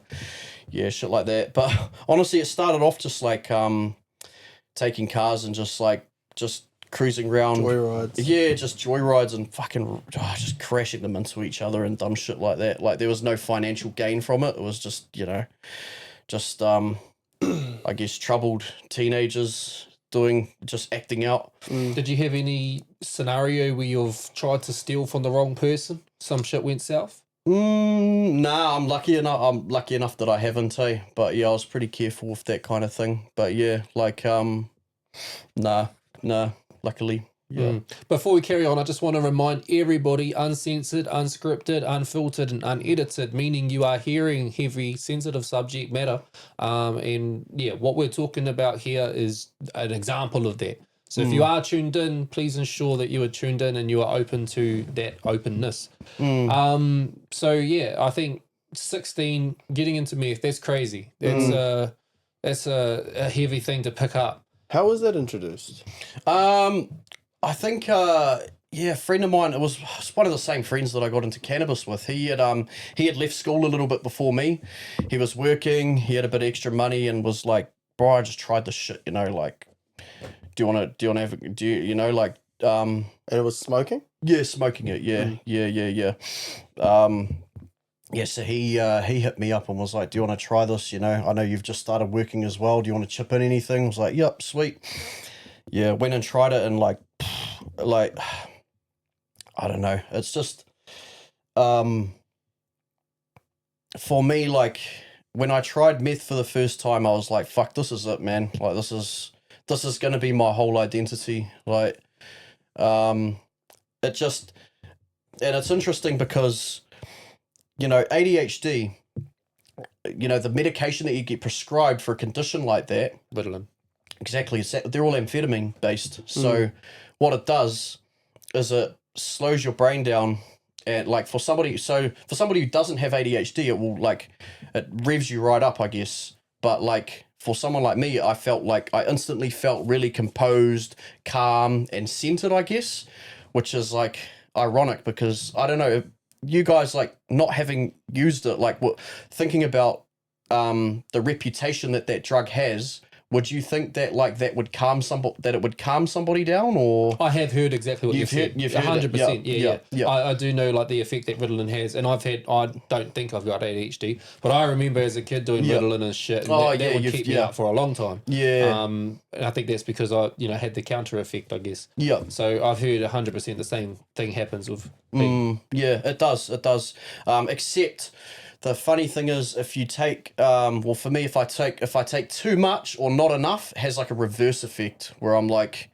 yeah, shit like that. But honestly, it started off just like taking cars and just cruising around. Joyrides. Yeah, just joyrides and fucking just crashing them into each other and dumb shit like that. Like there was no financial gain from it. It was just, you know, just I guess troubled teenagers just acting out. Did you have any scenario where you've tried to steal from the wrong person? Some shit went south? Nah, I'm lucky enough that I haven't, but yeah, I was pretty careful with that kind of thing. But yeah, like nah, luckily. Yeah. Before we carry on, I just want to remind everybody, uncensored, unscripted, unfiltered, and unedited, meaning you are hearing heavy, sensitive subject matter. And yeah, what we're talking about here is an example of that. So if you are tuned in, please ensure that you are tuned in and you are open to that openness. So yeah, I think 16, getting into meth, that's crazy. That's a heavy thing to pick up. How was that introduced? I think, a friend of mine, it was one of the same friends that I got into cannabis with. He had left school a little bit before me. He was working, he had a bit of extra money and was like, bro, I just tried this shit, like, do you want to have, And it was smoking? yeah, smoking it. Yeah. So he hit me up and was like, do you want to try this? I know you've just started working as well. Do you want to chip in anything? I was like, yep, sweet. Yeah, went and tried it and like, I don't know. It's just, for me, like when I tried meth for the first time, I was like, fuck, this is it, man. Like, this is going to be my whole identity. Like, and it's interesting because, ADHD, the medication that you get prescribed for a condition like that, Ritalin. exactly, they're all amphetamine based. So what it does is it slows your brain down, and like for somebody who doesn't have ADHD, it will it revs you right up, I guess. But like for someone like me, I instantly felt really composed, calm, and centered, I guess, which is like ironic because I don't know, you guys like not having used it, like thinking about the reputation that drug has. Would you think that that would calm somebody down, or I have heard exactly what you've said. You've heard 100%. it. Yeah. I do know the effect that Ritalin has, and I don't think I've got ADHD, but I remember as a kid doing Ritalin and shit, and that would keep me up for a long time. Yeah. And I think that's because I had the counter effect, I guess. Yeah. So I've heard 100% the same thing happens with me. Yeah, it does. Except the funny thing is, if you take, for me, if I take too much or not enough, it has like a reverse effect where I'm like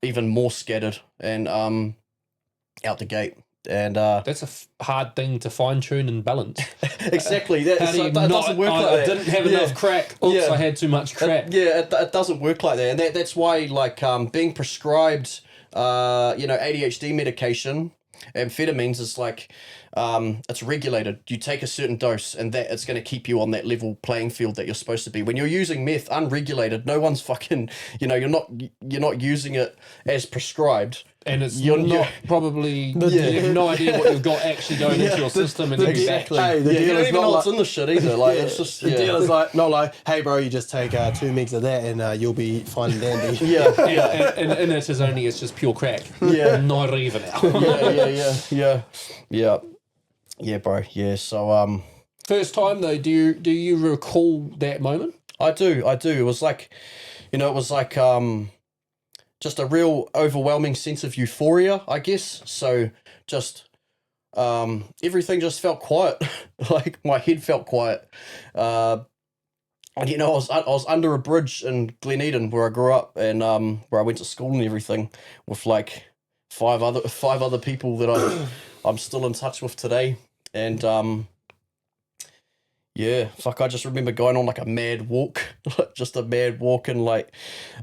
even more scattered and out the gate. And That's a hard thing to fine tune and balance. exactly. It doesn't work like I that. didn't have enough crack. Oops, I had too much crack. It doesn't work like that, and that's why being prescribed ADHD medication, amphetamines, is like it's regulated. You take a certain dose and that it's going to keep you on that level playing field that you're supposed to be. When you're using meth unregulated, no one's fucking, you're not using it as prescribed. And you have no idea what you've got actually going into your system. And Exactly. Hey, the you deal don't is even know not what's in the shit either. Like, it's just, The deal is not like, hey bro, you just take 2 megs of that and you'll be fine and dandy. and it is only, it's just pure crack. Yeah. Not even. Yeah, bro. Yeah. So First time though, do you recall that moment? I do. It was like, just a real overwhelming sense of euphoria, I guess. So just everything just felt quiet. Like my head felt quiet. And I was under a bridge in Glen Eden where I grew up and where I went to school and everything with like five other people that I'm still in touch with today. And I just remember going on like a mad walk, just a mad walk, and like,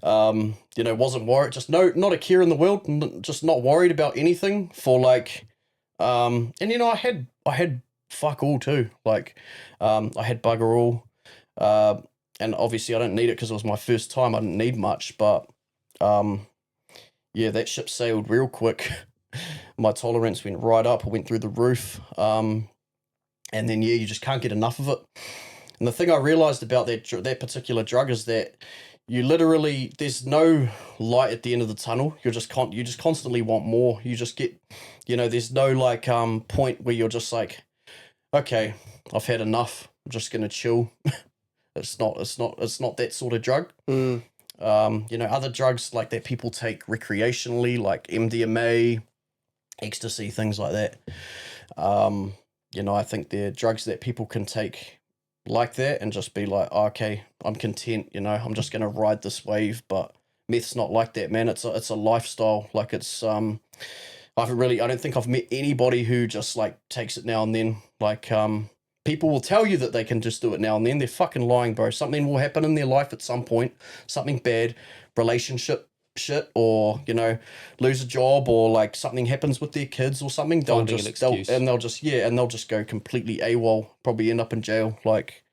wasn't worried, just not a care in the world, just not worried about anything for like, and I had fuck all too, like, I had bugger all, and obviously I didn't need it because it was my first time, I didn't need much, but, that ship sailed real quick. My tolerance went right up, I went through the roof, and then, you just can't get enough of it. And the thing I realized about that particular drug is that you literally, there's no light at the end of the tunnel. You just constantly want more. You just get, there's no like point where you're just like, okay, I've had enough. I'm just gonna chill. It's not that sort of drug. Other drugs like that people take recreationally, like MDMA, ecstasy, things like that. I think they're drugs that people can take like that and just be like, oh, okay, I'm content, I'm just going to ride this wave. But meth's not like that, man. It's a lifestyle. Like I don't think I've met anybody who just like takes it now and then. Like, people will tell you that they can just do it now and then. They're fucking lying, bro. Something will happen in their life at some point, something bad, relationship shit, or lose a job, or like something happens with their kids or something. They'll just go completely AWOL, probably end up in jail. Like,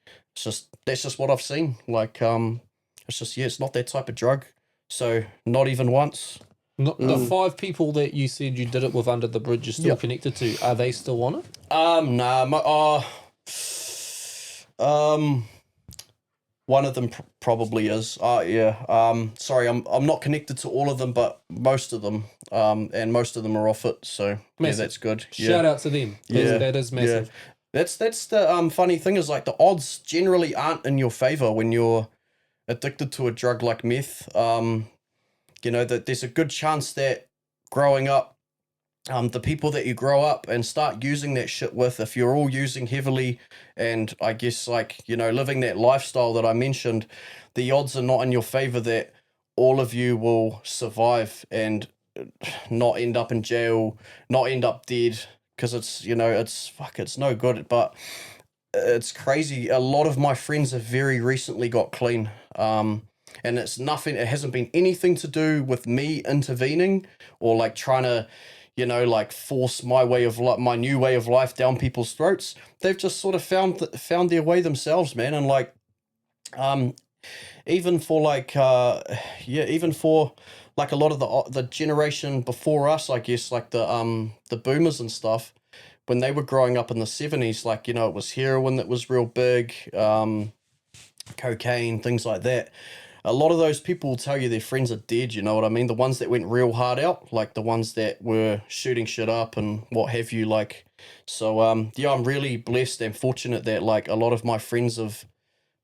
that's just what I've seen. Like, it's not that type of drug. So not even once. Not the 5 people that you said you did it with under the bridge you're still connected to, are they still on it? Nah, one of them probably is. Sorry, I'm not connected to all of them, but most of them. And most of them are off it. So massive. Yeah, that's good. Shout out to them. That is massive. Yeah. That's the funny thing is, like, the odds generally aren't in your favor when you're addicted to a drug like meth. That there's a good chance that growing up, the people that you grow up and start using that shit with, if you're all using heavily and I guess living that lifestyle that I mentioned, the odds are not in your favor that all of you will survive and not end up in jail, not end up dead, because it's no good. But it's crazy. A lot of my friends have very recently got clean. And it hasn't been anything to do with me intervening or like trying to, force my new way of life down people's throats. They've just sort of found their way themselves, man. And like, even for a lot of the generation before us, I guess, like the boomers and stuff, when they were growing up in the 70s, like, it was heroin that was real big, cocaine, things like that. A lot of those people will tell you their friends are dead, you know what I mean? The ones that went real hard out, like the ones that were shooting shit up and what have you, like. So, I'm really blessed and fortunate that, like, a lot of my friends have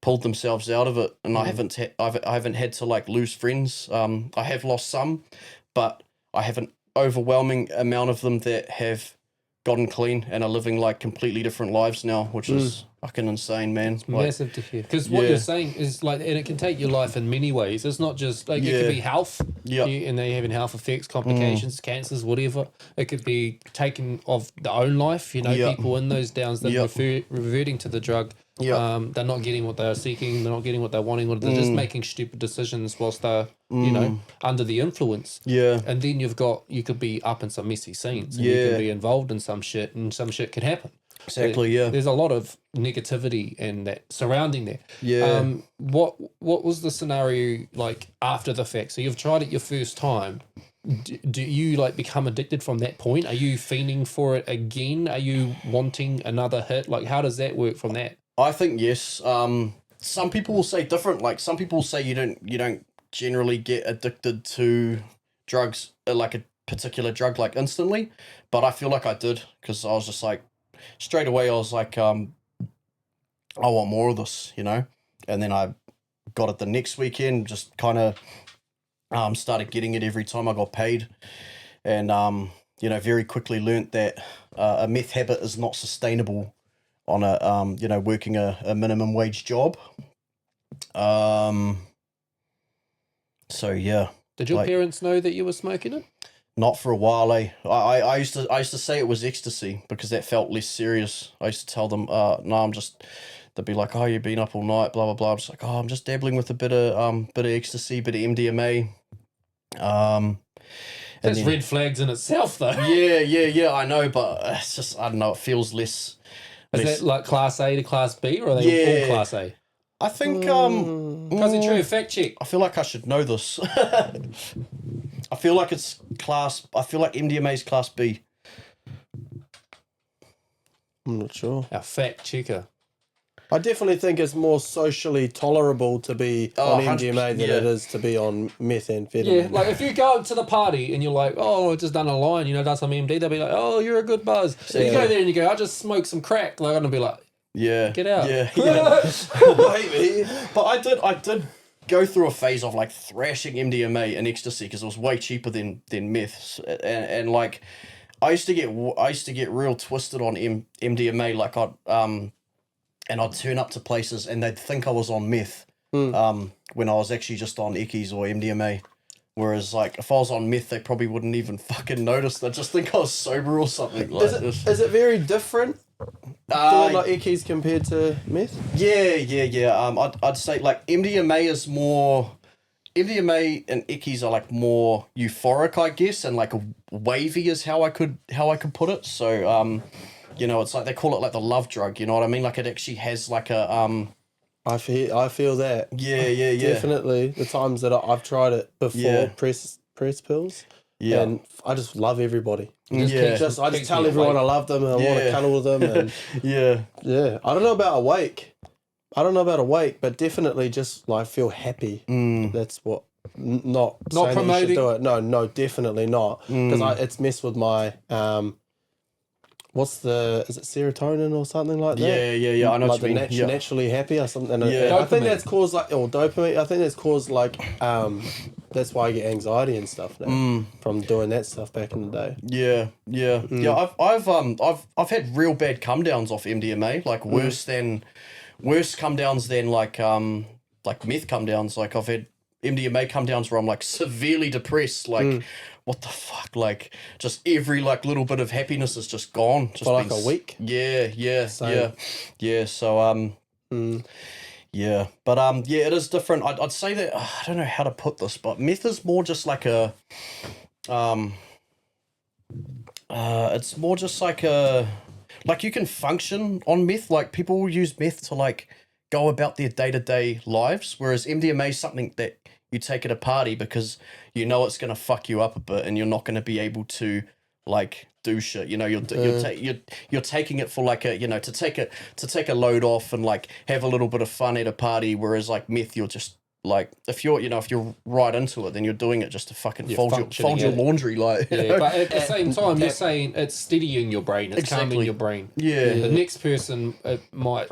pulled themselves out of it, and I haven't had to, like, lose friends. I have lost some, but I have an overwhelming amount of them that have gotten clean and are living, like, completely different lives now, which is fucking insane, man. It's massive to hear. Because what you're saying is, like, and it can take your life in many ways. It's not just, like, it could be health, and they're having health effects, complications, cancers, whatever. It could be taking of their own life, people in those downs that reverting to the drug. They're not getting what they're seeking, they're not getting what they're wanting, or they're just making stupid decisions whilst they're, under the influence. Yeah. And then you could be up in some messy scenes, and you can be involved in some shit, and some shit can happen. Exactly, There's a lot of negativity and that surrounding that. Yeah. What was the scenario like after the fact? So you've tried it your first time. Do you like become addicted from that point? Are you fiending for it again? Are you wanting another hit? Like, how does that work from that? I think yes. Some people will say different. Like, some people say you don't generally get addicted to drugs, like a particular drug, like instantly. But I feel like I did, because I was just like, straight away I was like, I want more of this, and then I got it the next weekend. Just kind of started getting it every time I got paid, and very quickly learnt that a meth habit is not sustainable on a working a minimum wage job. So yeah. Did your parents know that you were smoking it? Not for a while, eh? I used to say it was ecstasy because that felt less serious. I used to tell them, no, they'd be like, oh, you've been up all night, blah blah blah. I'm just like, oh, I'm just dabbling with a bit of ecstasy, bit of MDMA. That's red flags in itself, though. Yeah, I know, but it's just, I don't know, it feels less. Is that like class A to class B, or are they all class A? I think Cousin True, fact check. I feel like I should know this. I feel like MDMA is class B. I'm not sure. Our fact checker. I definitely think it's more socially tolerable to be on MDMA than it is to be on methamphetamine. Yeah, like if you go to the party and you're like, oh, I just done a line, done some MD, they'll be like, oh, you're a good buzz. So you go there and you go, I just smoked some crack. Like, I'm going to be like, get out. Yeah. But I did go through a phase of like thrashing MDMA and ecstasy because it was way cheaper than meth, and like I used to get real twisted on MDMA. Like and I'd turn up to places and they'd think I was on meth, when I was actually just on eckies or MDMA. Whereas, like, if I was on meth, they probably wouldn't even fucking notice. They'd just think I was sober or something. Like, is it very different doing like eckies compared to meth? Yeah. I'd say like MDMA and eckies are like more euphoric, I guess, and like wavy is how I could put it. So you know, it's like they call it like the love drug. You know what I mean? Like it actually has like a I feel that. Yeah. Definitely. The times that I've tried it before, press pills. Yeah. And I just love everybody. I just tell everyone I love them and I want to cuddle with them. And yeah. I don't know about awake, but definitely just like feel happy. That's what. Not promoting. Do it. No, definitely not. Because it's messed with my is it serotonin or something like that? Yeah. I know like what you mean. Naturally happy or something. I think that's caused like, or dopamine. I think that's caused like, that's why I get anxiety and stuff now from doing that stuff back in the day. Yeah. I've had real bad come downs off MDMA, like worse come downs than like meth come downs. Like I've had MDMA come downs where I'm like severely depressed, like. What the fuck? Like, just every like little bit of happiness is just gone. Just for like a week. Yeah. So yeah, but it is different. I'd say that I don't know how to put this, but meth is more just like a it's more just like you can function on meth. Like people will use meth to like go about their day-to-day lives, whereas MDMA is something that you take at a party because you know it's going to fuck you up a bit and you're not going to be able to like do shit. You know, you're taking it for like a, you know, to take a load off and like have a little bit of fun at a party, whereas like meth you're just like if you're right into it, then you're doing it just to fucking fold your laundry, like. Yeah, but at the same time, you're saying it's steadying your brain, it's calming your brain. Yeah. The next person it might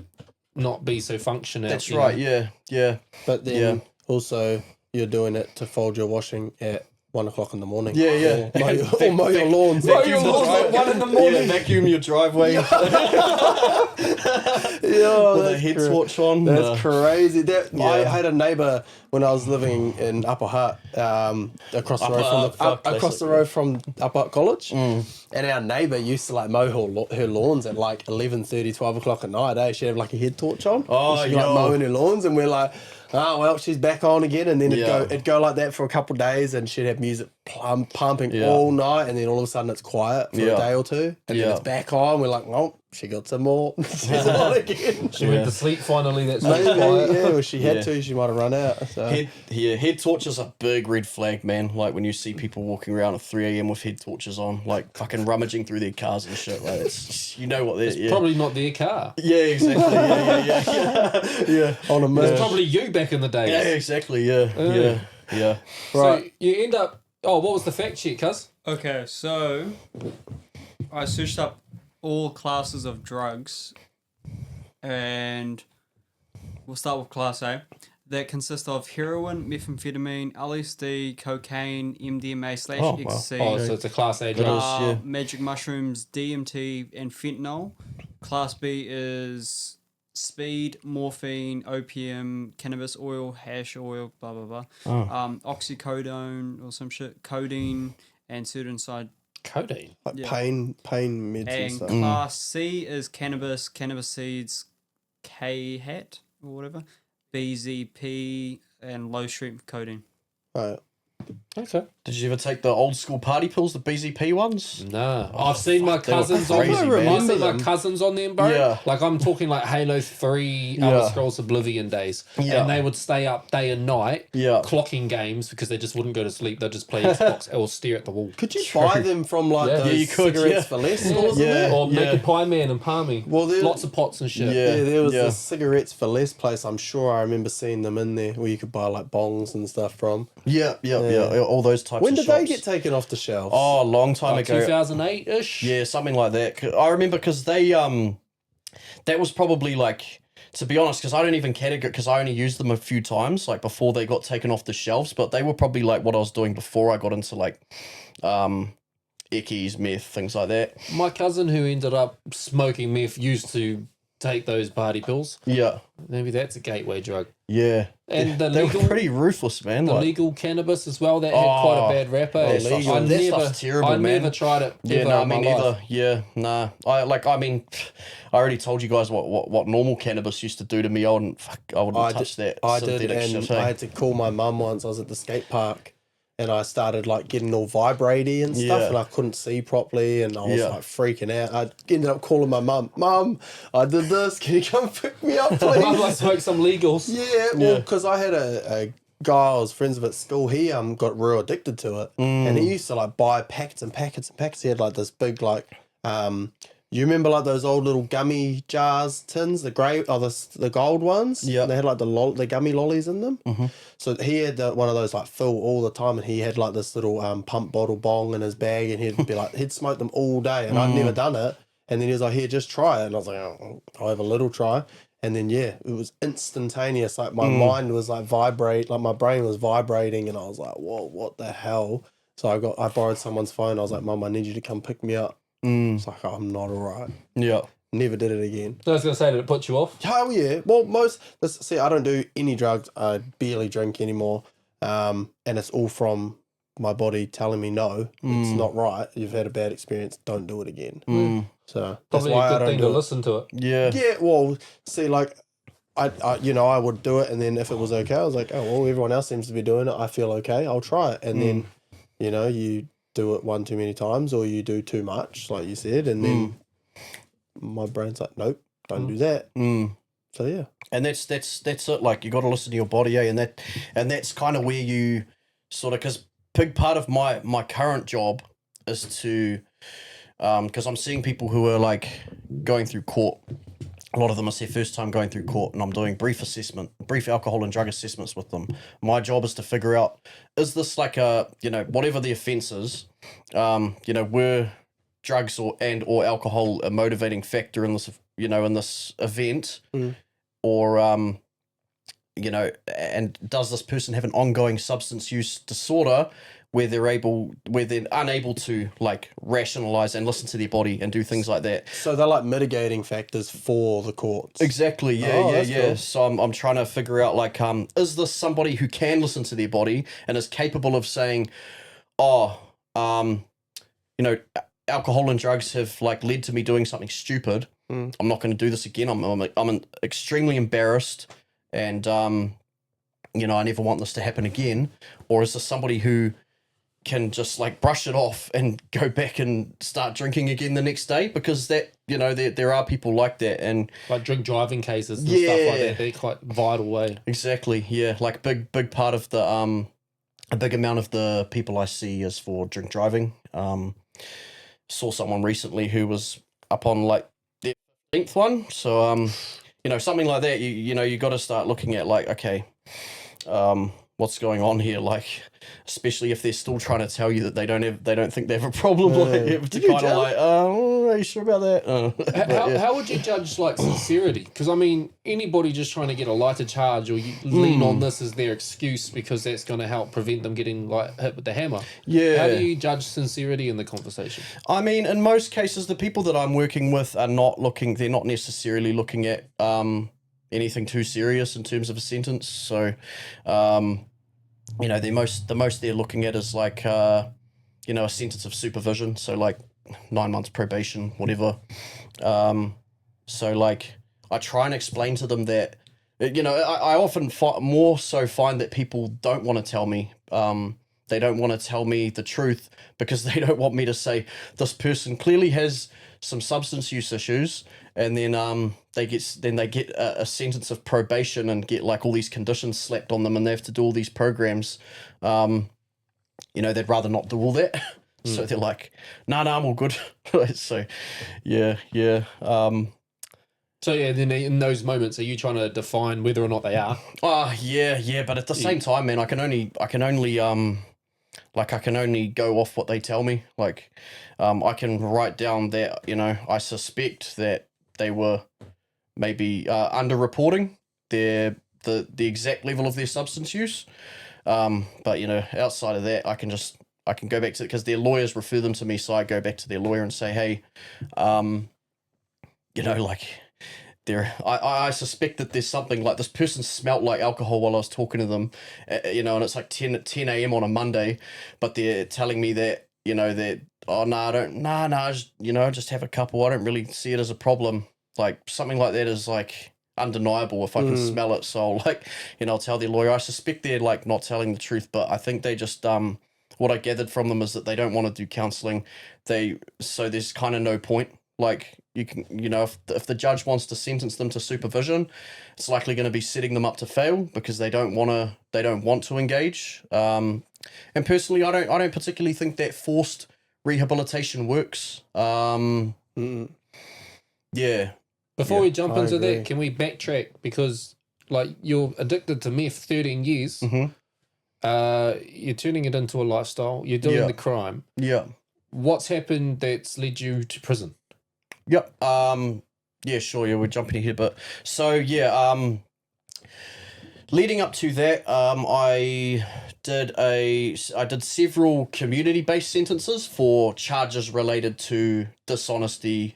not be so functional. That's right. Know? Yeah. But then also you're doing it to fold your washing at 1 o'clock in the morning. Yeah. Or mow your lawns. Vacuum your lawns at 1 in the morning. Yeah, vacuum your driveway. With a head torch on. That's crazy. I had a neighbour when I was living in Upper Hutt, across the road from Upper Hutt College. And our neighbour used to like mow her lawns at like 11:30, 12 o'clock at night. She'd have like a head torch on. She'd like mowing her lawns, and we're like, oh well, she's back on again. And then it'd go like that for a couple of days, and she'd have music pumping all night, and then all of a sudden it's quiet for a day or two, and then it's back on. We're like, oh, she got some more. She's on again. She went to sleep finally. That's maybe, well, she had to. She might have run out. So. Head torches are a big red flag, man. Like when you see people walking around at 3 a.m. with head torches on, like fucking rummaging through their cars and shit. Like it's, you know what they're. It's probably not their car. Yeah, exactly. Yeah. On a It's probably you back in the day. Yeah, exactly. Yeah. Right. So you end up. Oh, what was the fact sheet, cuz? Okay, so I searched up all classes of drugs, and we'll start with class A. That consists of heroin, methamphetamine, LSD, cocaine, MDMA / ecstasy. Oh, so it's a class A drug. Magic mushrooms, DMT, and fentanyl. Class B is speed, morphine, opium, cannabis oil, hash oil, blah blah blah. Oxycodone or some shit, codeine, and certain side. Codeine, like pain meds and stuff. And class C is cannabis seeds, K-hat or whatever, BZP, and low strength codeine. Right. Okay. Did you ever take the old school party pills, the BZP ones? Nah. I've seen my cousins on them. I've seen my cousins on them, bro. Yeah. Like I'm talking like Halo 3, Elder Scrolls Oblivion days. Yeah. And they would stay up day and night clocking games because they just wouldn't go to sleep. They'd just play Xbox or stare at the wall. Could you buy them from like those cigarettes for less? Or Naked Pie Man and Palmy. Well, lots of pots and shit. Yeah, there was the cigarettes for less place. I'm sure I remember seeing them in there where you could buy like bongs and stuff from. Yeah. All those types when of did shops. they get taken off the shelves? Oh, a long time ago. 2008-ish? Yeah, something like that. I remember because they, that was probably like, to be honest, because I don't even categorize, because I only used them a few times, like before they got taken off the shelves, but they were probably like what I was doing before I got into like eckies, meth, things like that. My cousin who ended up smoking meth used to take those party pills. Yeah. Maybe that's a gateway drug. Yeah. And the they legal, were pretty ruthless, man. the like, legal cannabis as well, that had quite a bad rap. that stuff's terrible, I man. never tried it. Yeah, ever no, in me my neither. life. Yeah, nah. I already told you guys what normal cannabis used to do to me. I wouldn't touch that. I did, synthetic and shit, hey? I had to call my mum once. I was at the skate park, and I started like getting all vibraty and stuff, Yeah. and I couldn't see properly, and I was Yeah. like freaking out. I ended up calling my mum. Mum, I did this. Can you come pick me up, please? I smoked some legals. Yeah, well, because I had a guy I was friends with at school. He got real addicted to it, and he used to like buy packets and packets and packets. He had like this big like you remember like those old little gummy jars tins, the gold ones? Yeah. They had like the gummy lollies in them. Mm-hmm. So he had one of those like full all the time, and he had like this little pump bottle bong in his bag, and he'd be like, he'd smoke them all day, and I'd never done it. And then he was like, here, just try it. And I was like, oh, I'll have a little try. And then, yeah, it was instantaneous. Like my mind was like like my brain was vibrating, and I was like, whoa, what the hell? So I borrowed someone's phone. I was like, Mum, I need you to come pick me up. It's like, oh, I'm not all right. Yeah. Never did it again. I was going to say, did it put you off? Hell yeah. Well, see, I don't do any drugs. I barely drink anymore. And it's all from my body telling me, no, it's not right. You've had a bad experience. Don't do it again. So that's Probably why a I good don't thing do to it. listen to it. Yeah. Yeah, well, see, like, I would do it, and then if it was okay, I was like, oh, well, everyone else seems to be doing it. I feel okay. I'll try it. And then, you do it one too many times, or you do too much, like you said, and then my brain's like, nope, don't do that. So yeah. And that's it. Like, you got to listen to your body, and that's kind of where you sort of, because big part of my current job is to, because I'm seeing people who are like going through court. A lot of them, it's their first time going through court, and I'm doing brief alcohol and drug assessments with them. My job is to figure out, is this like whatever the offence is, were drugs or alcohol a motivating factor in this, in this event, or, and does this person have an ongoing substance use disorder where they're unable to like rationalize and listen to their body and do things like that. So they're like mitigating factors for the courts. Exactly. Yeah. Oh, that's cool. So I'm trying to figure out like, is this somebody who can listen to their body and is capable of saying, alcohol and drugs have like led to me doing something stupid. I'm not going to do this again. I'm extremely embarrassed, and I never want this to happen again. Or is this somebody who can just like brush it off and go back and start drinking again the next day? Because that, there are people like that, and Like drink driving cases and stuff like that. They're quite vital way. exactly, yeah, like big part of the a big amount of the people I see is for drink driving. Saw someone recently who was up on like their 15th one, so something like that. You got to start looking at like, okay, what's going on here, like, especially if they're still trying to tell you that they don't think they have a problem, like, you have to kind of like, are you sure about that? How would you judge like sincerity? Because I mean, anybody just trying to get a lighter charge, or you lean on this as their excuse because that's going to help prevent them getting like hit with the hammer. Yeah. How do you judge sincerity in the conversation? I mean, in most cases, the people that I'm working with are not looking. They're not necessarily looking at anything too serious in terms of a sentence. So, the most they're looking at is like, a sentence of supervision. So like 9 months probation, whatever. So like, I try and explain to them that, I often more so find that people don't want to tell me. They don't want to tell me the truth because they don't want me to say this person clearly has some substance use issues, and then they get a sentence of probation and get like all these conditions slapped on them, and they have to do all these programs. They'd rather not do all that. So they're like, nah, I'm all good. So yeah. So yeah, then in those moments, are you trying to define whether or not they are? Yeah, but at the same time, man, I can only go off what they tell me. Like, I can write down that, I suspect that they were maybe underreporting the exact level of their substance use. But you know, outside of that, I can go back to it because their lawyers refer them to me, so I go back to their lawyer and say, hey, you know, like I suspect that there's something like this person smelt like alcohol while I was talking to them, you know, and it's like 10 a.m. on a Monday, but they're telling me that, you know, that, oh, no, you know, just have a couple. I don't really see it as a problem. Like something like that is like undeniable if I can smell it. So like, you know, I'll tell their lawyer, I suspect they're like not telling the truth, but I think they just, what I gathered from them is that they don't want to do counseling. So there's kind of no point. Like you can, you know, if the judge wants to sentence them to supervision, it's likely going to be setting them up to fail because they don't want to engage. And personally, I don't particularly think that forced rehabilitation works. Yeah. Before we jump into agree. that, can we backtrack? Because like you're addicted to meth 13 years. You're turning it into a lifestyle. You're doing the crime. Yeah. What's happened that's led you to prison? Yep. Yeah, sure. Yeah, we're jumping here, but so yeah. Leading up to that, I did several community-based sentences for charges related to dishonesty,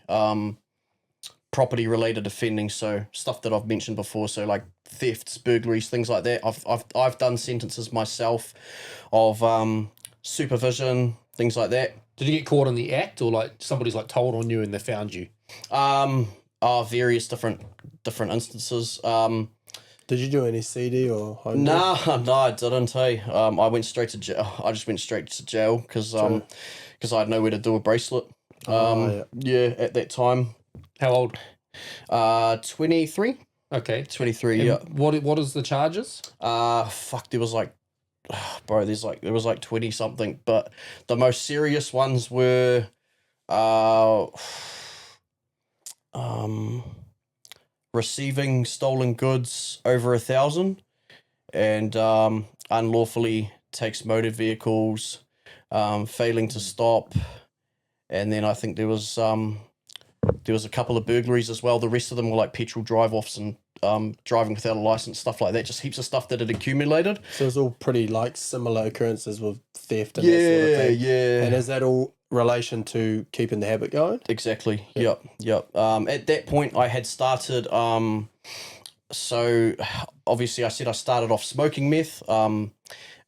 property-related offending. So stuff that I've mentioned before. So like thefts, burglaries, things like that. I've done sentences myself of supervision, things like that. Did you get caught in the act, or like somebody's like told on you and they found you? Various different instances. Did you do any CD or home? No, I didn't. Hey, I went straight to jail. I just went straight to jail because I had nowhere to do a bracelet. Yeah, at that time. How old? 23. Okay, 23. And yeah. What is the charges? Fuck. There was like, bro. There was like 20 something, but the most serious ones were, receiving stolen goods over 1,000, and unlawfully takes motor vehicles, failing to stop, and then I think there was a couple of burglaries as well. The rest of them were like petrol drive-offs and driving without a license, stuff like that. Just heaps of stuff that had accumulated. So it's all pretty like similar occurrences with theft and that sort of thing. Yeah. And is that all relation to keeping the habit going? Exactly. Yep. At that point, I had started. So obviously, I said I started off smoking meth.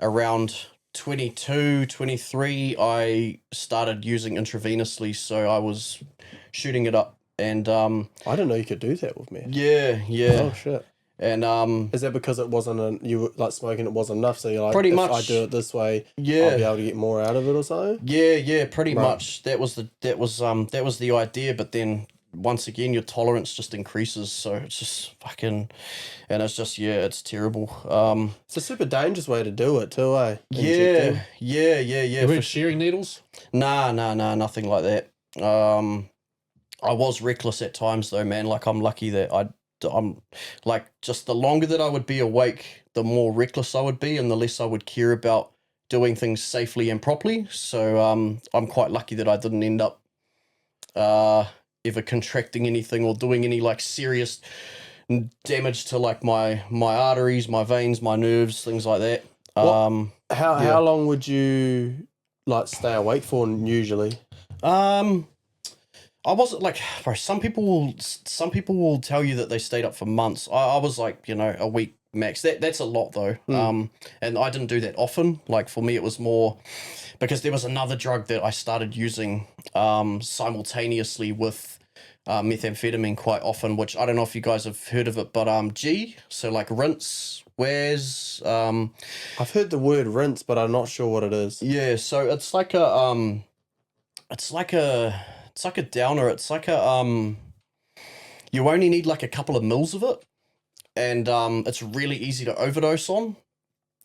Around 22, 23, I started using intravenously. So I was shooting it up, and I didn't know you could do that with meth. yeah. Oh shit. And is that because it wasn't you were like smoking it wasn't enough, so you're like, pretty if much I do it this way, yeah, I'll be able to get more out of it or something? Yeah, pretty Right. much. That was the idea, but then once again your tolerance just increases, so it's just fucking, and it's just, yeah, it's terrible. It's a super dangerous way to do it too, eh? Yeah. You weren't sharing needles? Nah, nothing like that. I was reckless at times though, man. Like I'm lucky that I'm like, just the longer that I would be awake, the more reckless I would be, and the less I would care about doing things safely and properly. So I'm quite lucky that I didn't end up ever contracting anything or doing any like serious damage to like my arteries, my veins, my nerves, things like that. How long would you like stay awake for usually? I wasn't like, bro, some people will tell you that they stayed up for months. I was like, you know, a week max. That's a lot though. And I didn't do that often. Like for me, it was more because there was another drug that I started using simultaneously with methamphetamine quite often, which I don't know if you guys have heard of it, but G, so like rinse, wears. I've heard the word rinse, but I'm not sure what it is. Yeah, so it's like a downer. It's like a you only need like a couple of mils of it, and it's really easy to overdose on.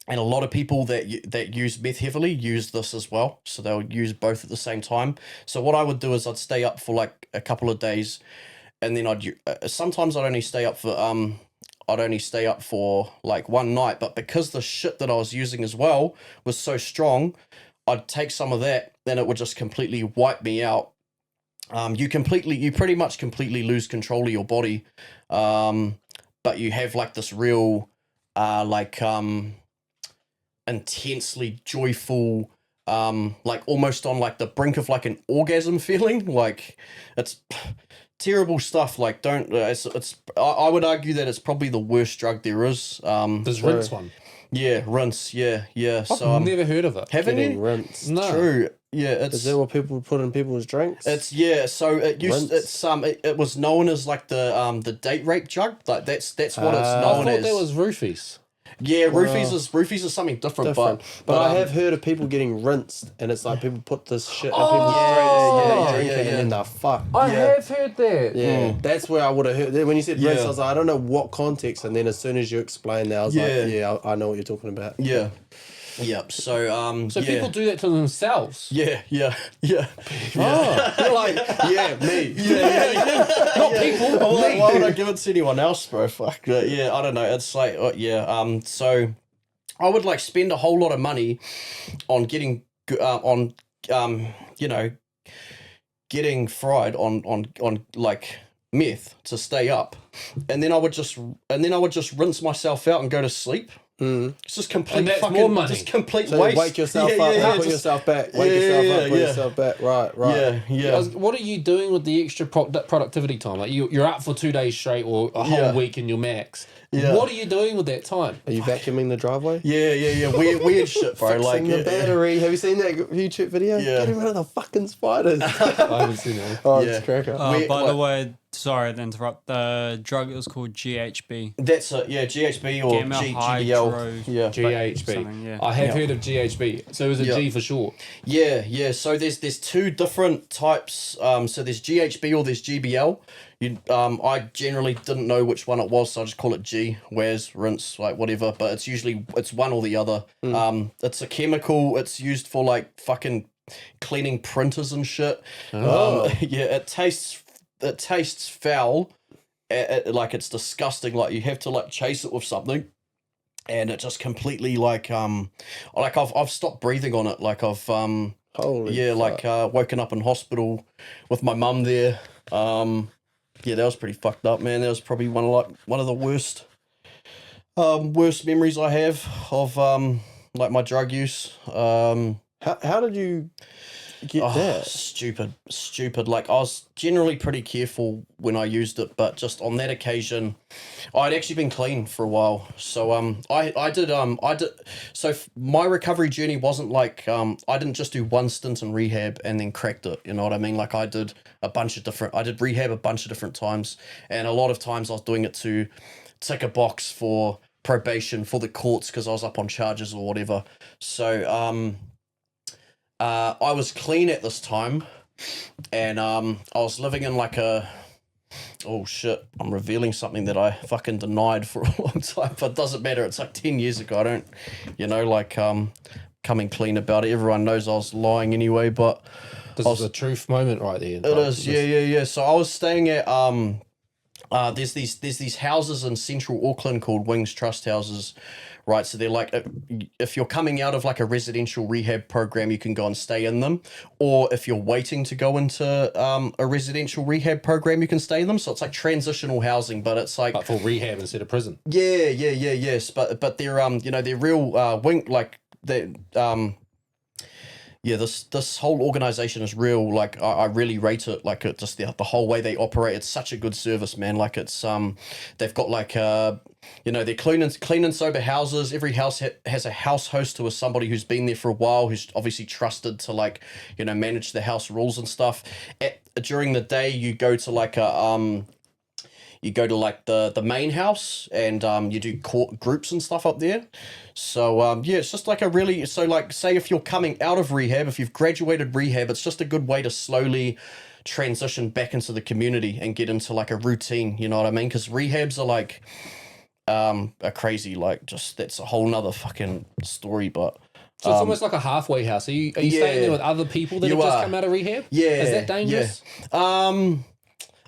And a lot of people that use meth heavily use this as well, so they'll use both at the same time. So what I would do is I'd stay up for like a couple of days, and then sometimes I'd only stay up for like one night. But because the shit that I was using as well was so strong, I'd take some of that, then it would just completely wipe me out. you pretty much completely lose control of your body, but you have like this real intensely joyful, like almost on like the brink of like an orgasm feeling. Like it's terrible stuff. Like don't I would argue that it's probably the worst drug there is. There's rinse one. Yeah, rinse. Yeah. I've So never heard of it. haven't Getting you? rinsed. No. True. Yeah, Is that what people put in people's drinks? It's so it used Rinse. it was known as like the date rape drug. Like that's what it's I known thought as. that was roofies. Yeah, roofies is something different, different. But I um, have heard of people getting rinsed, and it's like people put this shit in Oh, people's drinks, yeah, drink it, yeah. and then they're fucked. I Yeah. have heard that. Yeah, that's where I would have heard. When you said rinse, Yeah. I was like, I don't know what context, and then as soon as you explained that, I was Yeah. like, yeah, I know what you're talking about. Yeah. Yep. So So yeah. people do that to themselves. Yeah. Oh, you're like, yeah, me. Not people. Why would I give it to anyone else, bro? Fuck. Yeah, I don't know. It's like, so I would like spend a whole lot of money on getting getting fried on like meth to stay up, and then I would just rinse myself out and go to sleep. It's just complete And that's fucking more money. just complete So waste. wake yourself up, put just- yourself back, wake Yeah, yourself up, put yeah. yourself back. Right. Yeah. What are you doing with the extra productivity time? Like you're up for 2 days straight or a whole Yeah. week in your max. Yeah. What are you doing with that time? Are you vacuuming the driveway? Yeah. Weird shit, bro. Like Fixing the battery. Have you seen that YouTube video? Yeah. Getting rid of the fucking spiders. I haven't seen that. Oh, Yeah. it's cracker. By the way, sorry to interrupt. The drug is called GHB. That's it. Yeah, GHB or Gamma GBL. hydro- Yeah. GHB. Something, yeah. I have heard of GHB. So is it Yeah. G for short? Yeah. So there's two different types. So there's GHB or there's GBL. I generally didn't know which one it was, so I just call it G. Where's rinse, like whatever. But it's one or the other. It's a chemical. It's used for like fucking cleaning printers and shit. Oh. Yeah, it tastes foul. Like it's disgusting. Like you have to like chase it with something. And it just completely like I've stopped breathing on it. Like I've Holy fuck. like woken up in hospital with my mum there. Yeah, that was pretty fucked up, man. That was probably one of the worst memories I have of like my drug use. How did you get that? Stupid. Like I was generally pretty careful when I used it, but just on that occasion, I'd actually been clean for a while. So I did. So my recovery journey wasn't like I didn't just do one stint in rehab and then cracked it. You know what I mean? Like I did rehab a bunch of different times, and a lot of times I was doing it to tick a box for probation for the courts because I was up on charges or whatever. So I was clean at this time, and I was living in like oh shit, I'm revealing something that I fucking denied for a long time, but it doesn't matter. It's like 10 years ago. I don't, coming clean about it. Everyone knows I was lying anyway, but This is a truth moment right there. it is. Yeah. So I was staying at, there's these houses in central Auckland called Wings Trust Houses, right? So they're like, if you're coming out of like a residential rehab program, you can go and stay in them. Or if you're waiting to go into a residential rehab program, you can stay in them. So it's like transitional housing, but it's like... But for rehab instead of prison. Yes. But they're, they're real wing, like, they yeah, this whole organization is real. Like I really rate it. Like it just the whole way they operate. It's such a good service, man. Like it's they've got like they're clean and sober houses. Every house has a house host who is somebody who's been there for a while, who's obviously trusted to like manage the house rules and stuff. During the day, you go to like the main house and you do court groups and stuff up there. So it's just like say if you're coming out of rehab, if you've graduated rehab, it's just a good way to slowly transition back into the community and get into like a routine, you know what I mean? Because rehabs are like are crazy, like just that's a whole nother fucking story. But so it's almost like a halfway house. Are you staying there with other people that have just come out of rehab? Yeah. Is that dangerous? Yeah.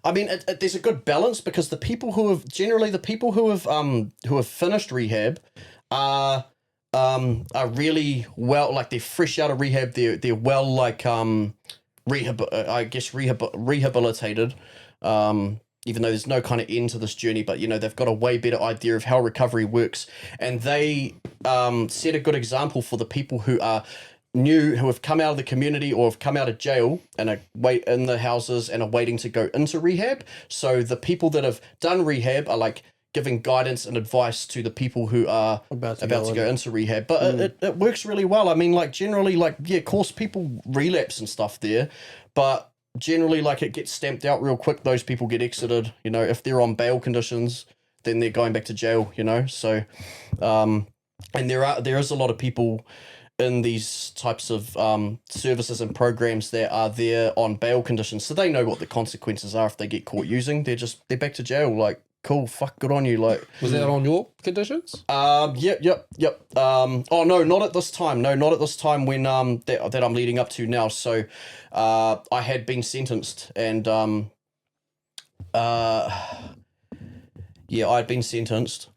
I mean, there's a good balance because the people who have finished rehab are really well, like they're fresh out of rehab. They're well, like rehabilitated, even though there's no kind of end to this journey, but they've got a way better idea of how recovery works, and they set a good example for the people who are new, who have come out of the community or have come out of jail and are in the houses and are waiting to go into rehab. So the people that have done rehab are like giving guidance and advice to the people who are about to go into rehab. But it works really well. I mean, like generally, like, yeah, of course people relapse and stuff there, but generally, like, it gets stamped out real quick. Those people get exited. If they're on bail conditions, then they're going back to jail. So, and there is a lot of people in these types of services and programs that are there on bail conditions, so they know what the consequences are if they get caught using. They're back to jail. Like, cool, fuck, good on you. Like, was that on your conditions? Yep. Oh no, not at this time. No, not at this time when that I'm leading up to now. So, I had been sentenced, and I had been sentenced,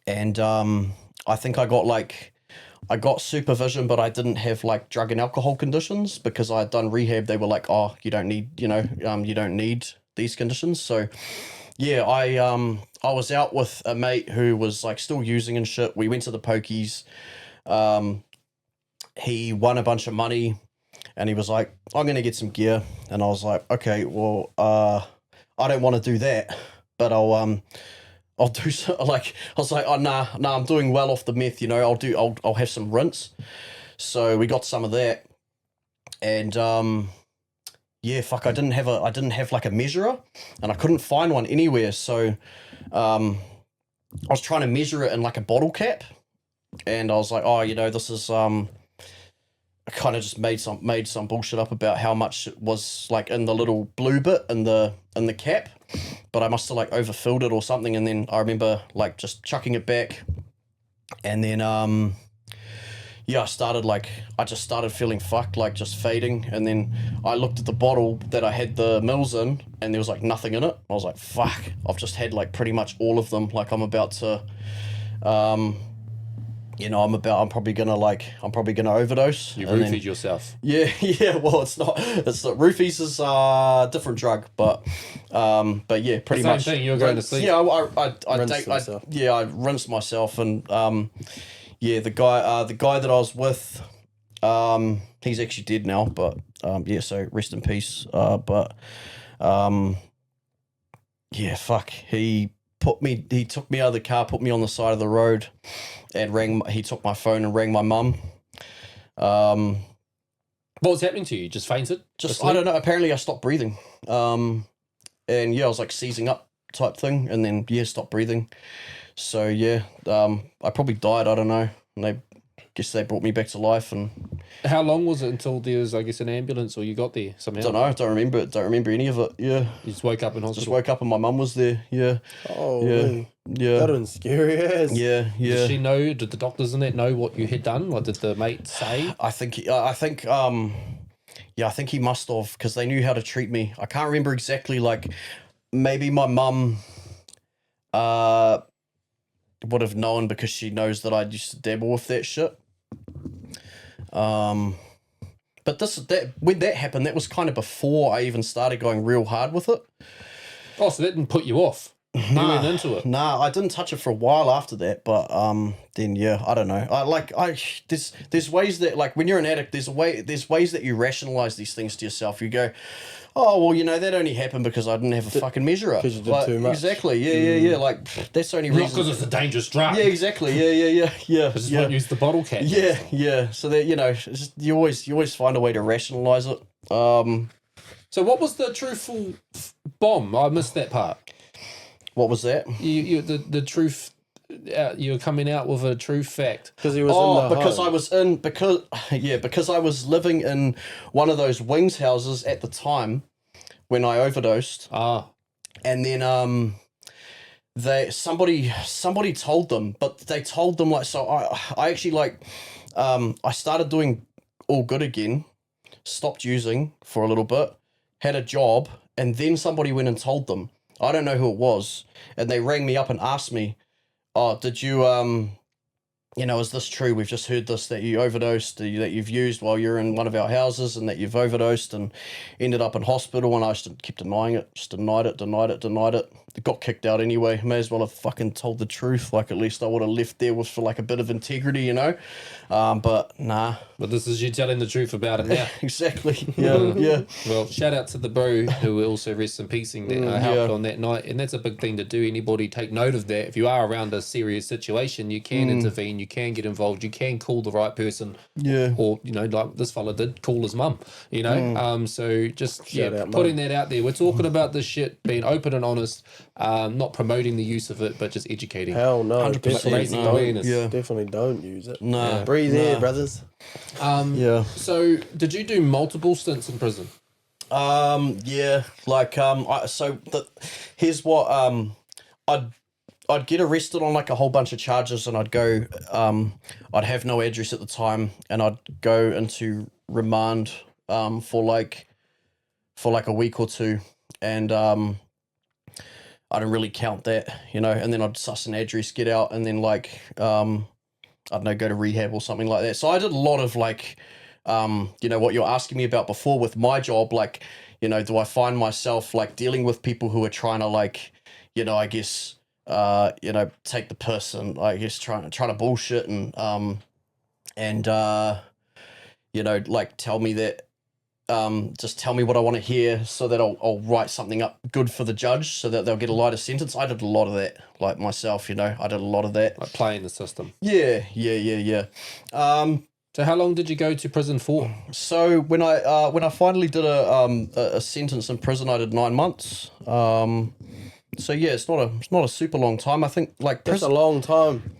and I think I got supervision, but I didn't have like drug and alcohol conditions because I had done rehab. They were like, oh, you don't need, you don't need these conditions. So yeah, I was out with a mate who was like still using and shit. We went to the pokies. He won a bunch of money and he was like, I'm going to get some gear. And I was like, okay, well, I don't want to do that, but I'll do so, like, I was like, oh, nah, I'm doing well off the meth, I'll have some rinse. So we got some of that, and fuck, I didn't have like a measurer, and I couldn't find one anywhere. So I was trying to measure it in like a bottle cap, and I was like, oh, this is I kind of just made some bullshit up about how much it was like in the little blue bit in the cap, but I must have like overfilled it or something. And then I remember like just chucking it back, and then I just started feeling fucked, like just fading. And then I looked at the bottle that I had the mills in, and there was like nothing in it. I was like, fuck, I've just had like pretty much all of them. Like I'm about to I'm probably gonna overdose. You roofied yourself. Yeah. Well, it's not roofies is a different drug, but yeah, pretty much. Same thing. You're going to sleep. Yeah, I rinsed myself, and the guy that I was with, he's actually dead now, but so rest in peace. Fuck, he took me out of the car, put me on the side of the road, and he took my phone and rang my mum. What was happening to you? Just fainted? I don't know. Apparently I stopped breathing. And I was like seizing up type thing, and then stopped breathing. So I probably died. I don't know. And they brought me back to life. And how long was it until there was, I guess, an ambulance or you got there somehow? Don't know. Don't remember it. Don't remember any of it. Yeah. You just woke up in hospital? Just woke up and my mum was there. Yeah. Oh, yeah. Man. Yeah. That was scary as. Yeah. Did she know? Did the doctors and that know what you had done? Like, did the mate say? I think he must have, because they knew how to treat me. I can't remember exactly. Like, maybe my mum would have known because she knows that I used to dabble with that shit. But when that happened, that was kind of before I even started going real hard with it. Oh, so that didn't put you off? You went into it? Nah, I didn't touch it for a while after that, but then I don't know. There's ways that, like, when you're an addict, there's ways that you rationalize these things to yourself. You go, oh, well, that only happened because I didn't have a fucking measure up. Because you did too much. Exactly, yeah. Like, that's the only reason. Not because it's a dangerous drug. Yeah, exactly, yeah. Just won't use the bottle cap. Yeah. So that, it's just, you always find a way to rationalize it. So what was the truthful bomb? I missed that part. What was that? The truth. You were coming out with a true fact because he was because I was living in one of those wings houses at the time when I overdosed. And then somebody told them, but they told them like, so I actually like I started doing all good again, stopped using for a little bit, had a job, and then somebody went and told them. I don't know who it was, and they rang me up and asked me, oh, did you you know, is this true? We've just heard this, that you overdosed, that you've used while you're in one of our houses, and that you've overdosed and ended up in hospital. And I just kept denying it, just denied it. It got kicked out anyway. May as well have fucking told the truth. Like, at least I would have left there with, for like a bit of integrity, you know? But nah. But this is you telling the truth about it now. Exactly. Yeah. Well, shout out to the bro who also rests in peacing that helped on that night. And that's a big thing to do. Anybody take note of that. If you are around a serious situation, you can intervene, you can get involved, you can call the right person. Yeah. Or, you know, like this fella did, call his mum, you know? So just Shout out, putting that out there. We're talking about this shit, being open and honest, not promoting the use of it, but just educating. Hell no, 100%, definitely raising don't. awareness. Yeah. Definitely don't use it. Nah. Breathe air, brothers. Yeah. So did you do multiple stints in prison? Yeah, like here's what I'd get arrested on like a whole bunch of charges, and I'd go I'd have no address at the time, and I'd go into remand for like a week or two, and I don't really count that, you know, and then I'd suss an address, get out, and then like I don't know, go to rehab or something like that. So I did a lot of like you know, what you're asking me about before with my job, like, you know, do I find myself like dealing with people who are trying to like, you know, I guess, you know, take the person, I guess, trying to bullshit and you know, like tell me that, just tell me what I want to hear so that I'll write something up good for the judge so that they'll get a lighter sentence. I did a lot of that, like myself, you know, I did a lot of that. Like playing the system. Yeah. So how long did you go to prison for? So when I finally did a sentence in prison, I did 9 months. So yeah, it's not a super long time. I think like That's a prison. long time.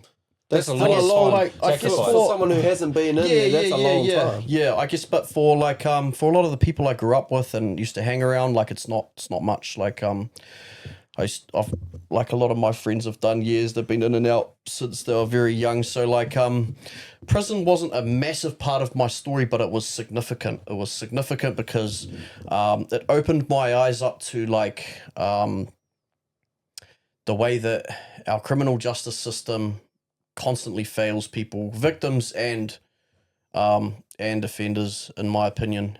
That's a For long time. like I guess Sacrifice. For someone who hasn't been in there, that's a long time. Yeah, I guess, but for like for a lot of the people I grew up with and used to hang around, like it's not much. Like I've like a lot of my friends have done years. They've been in and out since they were very young. So like prison wasn't a massive part of my story, but it was significant. It was significant because it opened my eyes up to like the way that our criminal justice system constantly fails people, victims and offenders, in my opinion.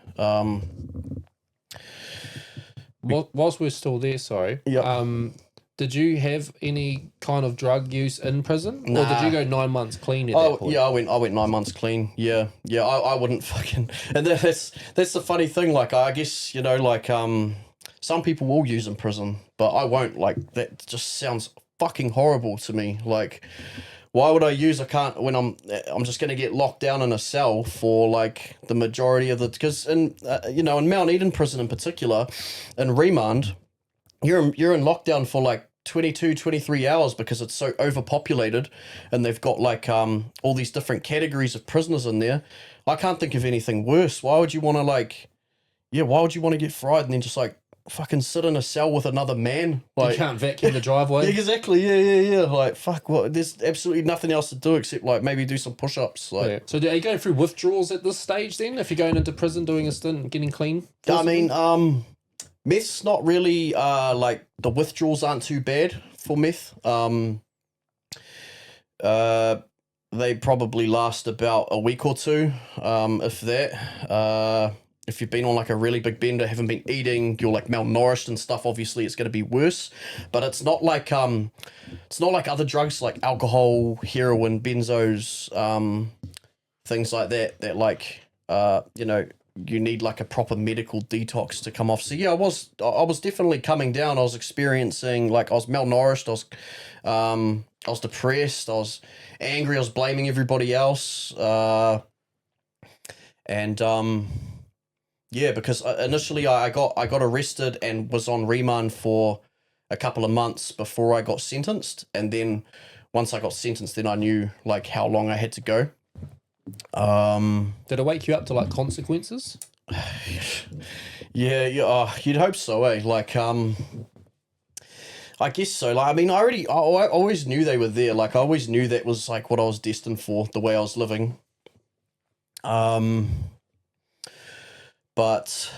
Whilst we're still there, sorry. Yep. Did you have any kind of drug use in prison, or did Nah. you go 9 months clean at that point? Yeah, I went 9 months clean. Yeah. I wouldn't fucking. And that's the funny thing. Like I guess, you know, like some people will use in prison, but I won't. Like that just sounds fucking horrible to me. Like, why would I use? I can't when I'm just gonna get locked down in a cell for like the majority of the, because in you know, in Mount Eden prison in particular, in remand, you're in lockdown for like 22, 23 hours because it's so overpopulated, and they've got like all these different categories of prisoners in there. I can't think of anything worse. Why would you want to like, why would you want to get fried and then just like fucking sit in a cell with another man? Like, You can't vacuum the driveway. exactly. Yeah. Like, fuck, what? There's absolutely nothing else to do except like maybe do some push-ups. Like, Yeah. So are you going through withdrawals at this stage then? If you're going into prison, doing a stint, and getting clean? I mean, meth's not really like the withdrawals aren't too bad for meth. They probably last about a week or two, if that. If you've been on like a really big bender, haven't been eating, you're like malnourished and stuff, obviously it's going to be worse. But it's not like other drugs like alcohol, heroin, benzos, things like that like you know, you need like a proper medical detox to come off. So yeah, I was definitely coming down. I was experiencing like I was malnourished, I was depressed, I was angry, I was blaming everybody else, and yeah, because initially I got arrested and was on remand for a couple of months before I got sentenced, and then once I got sentenced, then I knew like how long I had to go. Did it wake you up to like consequences? Yeah, you'd hope so, eh? Like, I guess so. Like, I mean, I always knew they were there. Like, I always knew that was like what I was destined for, the way I was living. But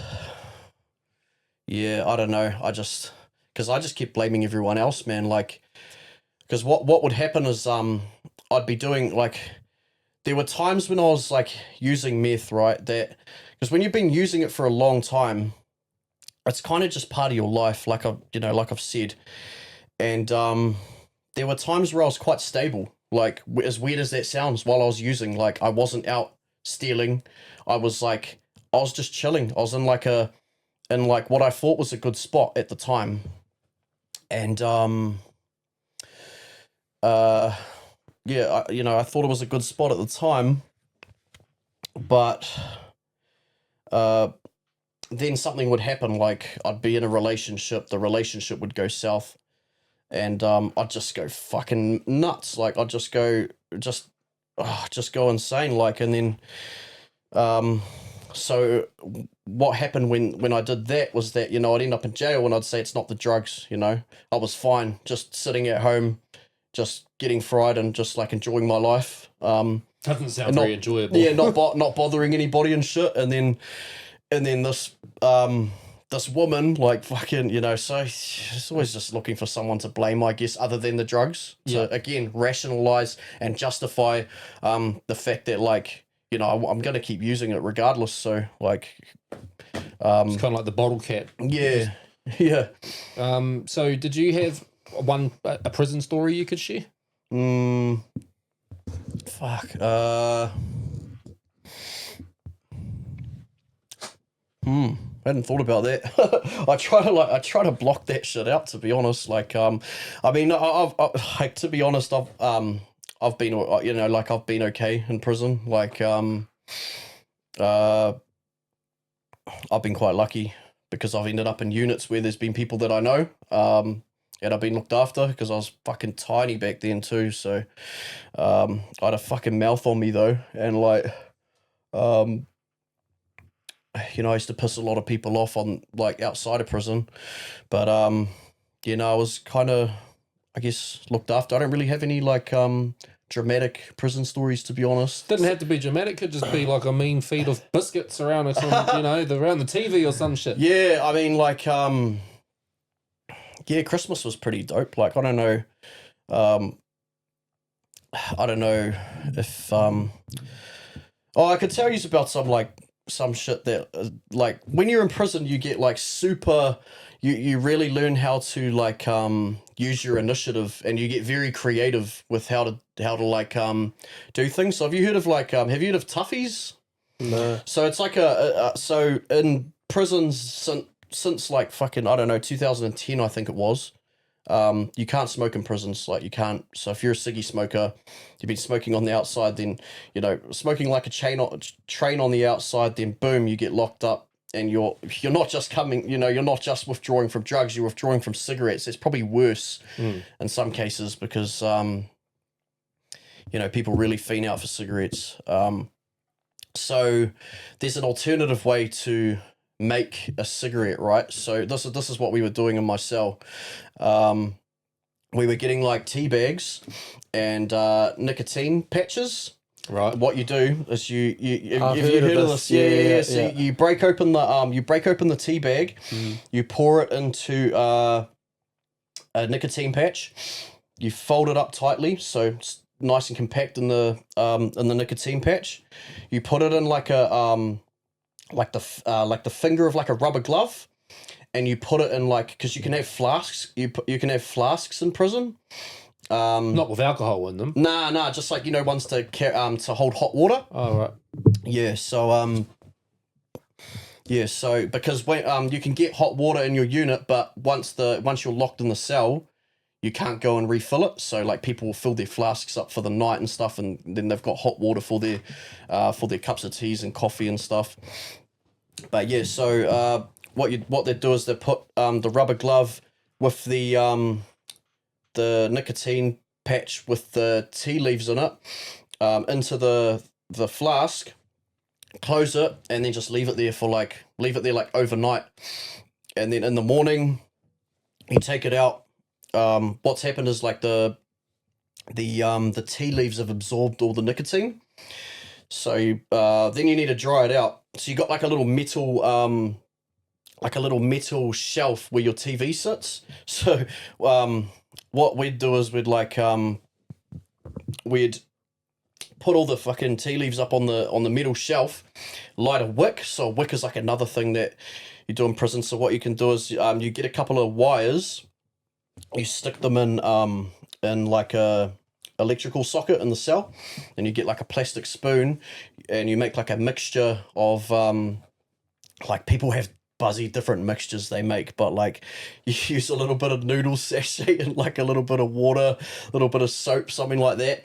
yeah, I don't know. Because I just kept blaming everyone else, man. Like, because what would happen is, I'd be doing like, there were times when I was like using meth, right? That, because when you've been using it for a long time, it's kind of just part of your life, like I've said. And there were times where I was quite stable, like as weird as that sounds, while I was using. Like I wasn't out stealing. I was just chilling. I was in like what I thought was a good spot at the time. And I thought it was a good spot at the time, but then something would happen. Like I'd be in a relationship, the relationship would go south, and I'd just go fucking nuts. Like I'd just go insane. Like, and then so what happened when I did that was that, I'd end up in jail and I'd say it's not the drugs. I was fine, just sitting at home, just getting fried and just like enjoying my life. Doesn't sound very enjoyable. Yeah, not bothering anybody and shit. And then this woman, like fucking, so it's always just looking for someone to blame, I guess, other than the drugs. To again rationalize and justify the fact that like, I'm gonna keep using it regardless. So like, it's kind of like the bottle cap. Yeah, yeah. So did you have a prison story you could share? Fuck. I hadn't thought about that. I try to block that shit out, to be honest. Like, I mean, I've to be honest, I've been, I've been okay in prison. Like, I've been quite lucky because I've ended up in units where there's been people that I know, and I've been looked after because I was fucking tiny back then too. So, I had a fucking mouth on me though, and like, I used to piss a lot of people off on like outside of prison, but I was kind of, I guess, looked after. I don't really have any like dramatic prison stories, to be honest. Didn't have to be dramatic. Could just be like a mean feed of biscuits around or some, around the TV or some shit. Yeah, I mean, like, yeah, Christmas was pretty dope. Like, I don't know if I could tell you about some shit that like when you're in prison you get like super, you really learn how to like use your initiative, and you get very creative with how to like do things. So have you heard of toughies? No. So it's like so in prisons since like fucking, I don't know, 2010 I think it was, you can't smoke in prisons. Like you can't. So if you're a ciggy smoker, you've been smoking on the outside, then smoking like a train on the outside, then boom, you get locked up, and you're not just coming, you're not just withdrawing from drugs, you're withdrawing from cigarettes. It's probably worse in some cases because people really fiend out for cigarettes. So there's an alternative way to make a cigarette, right? So this is what we were doing in my cell. We were getting like tea bags and nicotine patches. Right. What you do is you if you heard of this, yeah. So you break open the tea bag, you pour it into a nicotine patch, you fold it up tightly so it's nice and compact in the nicotine patch. You put it in like a like the finger of like a rubber glove, and you put it in like, because you can have flasks. You can have flasks in prison. Not with alcohol in them. Nah, just like ones to hold hot water. Oh right. Yeah, so because when you can get hot water in your unit, but once you're locked in the cell, you can't go and refill it. So like people will fill their flasks up for the night and stuff, and then they've got hot water for their cups of teas and coffee and stuff. But yeah, so what they do is they put the rubber glove with the nicotine patch with the tea leaves in it into the flask, close it, and then just leave it there overnight, and then in the morning you take it out. What's happened is like the tea leaves have absorbed all the nicotine, so then you need to dry it out. So you got like a little metal shelf where your TV sits. So what we'd do is we'd like we'd put all the fucking tea leaves up on the metal shelf, light a wick. So a wick is like another thing that you do in prison. So what you can do is you get a couple of wires, you stick them in like a electrical socket in the cell, and you get like a plastic spoon, and you make like a mixture of like people have buzzy different mixtures they make, but like you use a little bit of noodle sachet and like a little bit of water, a little bit of soap, something like that.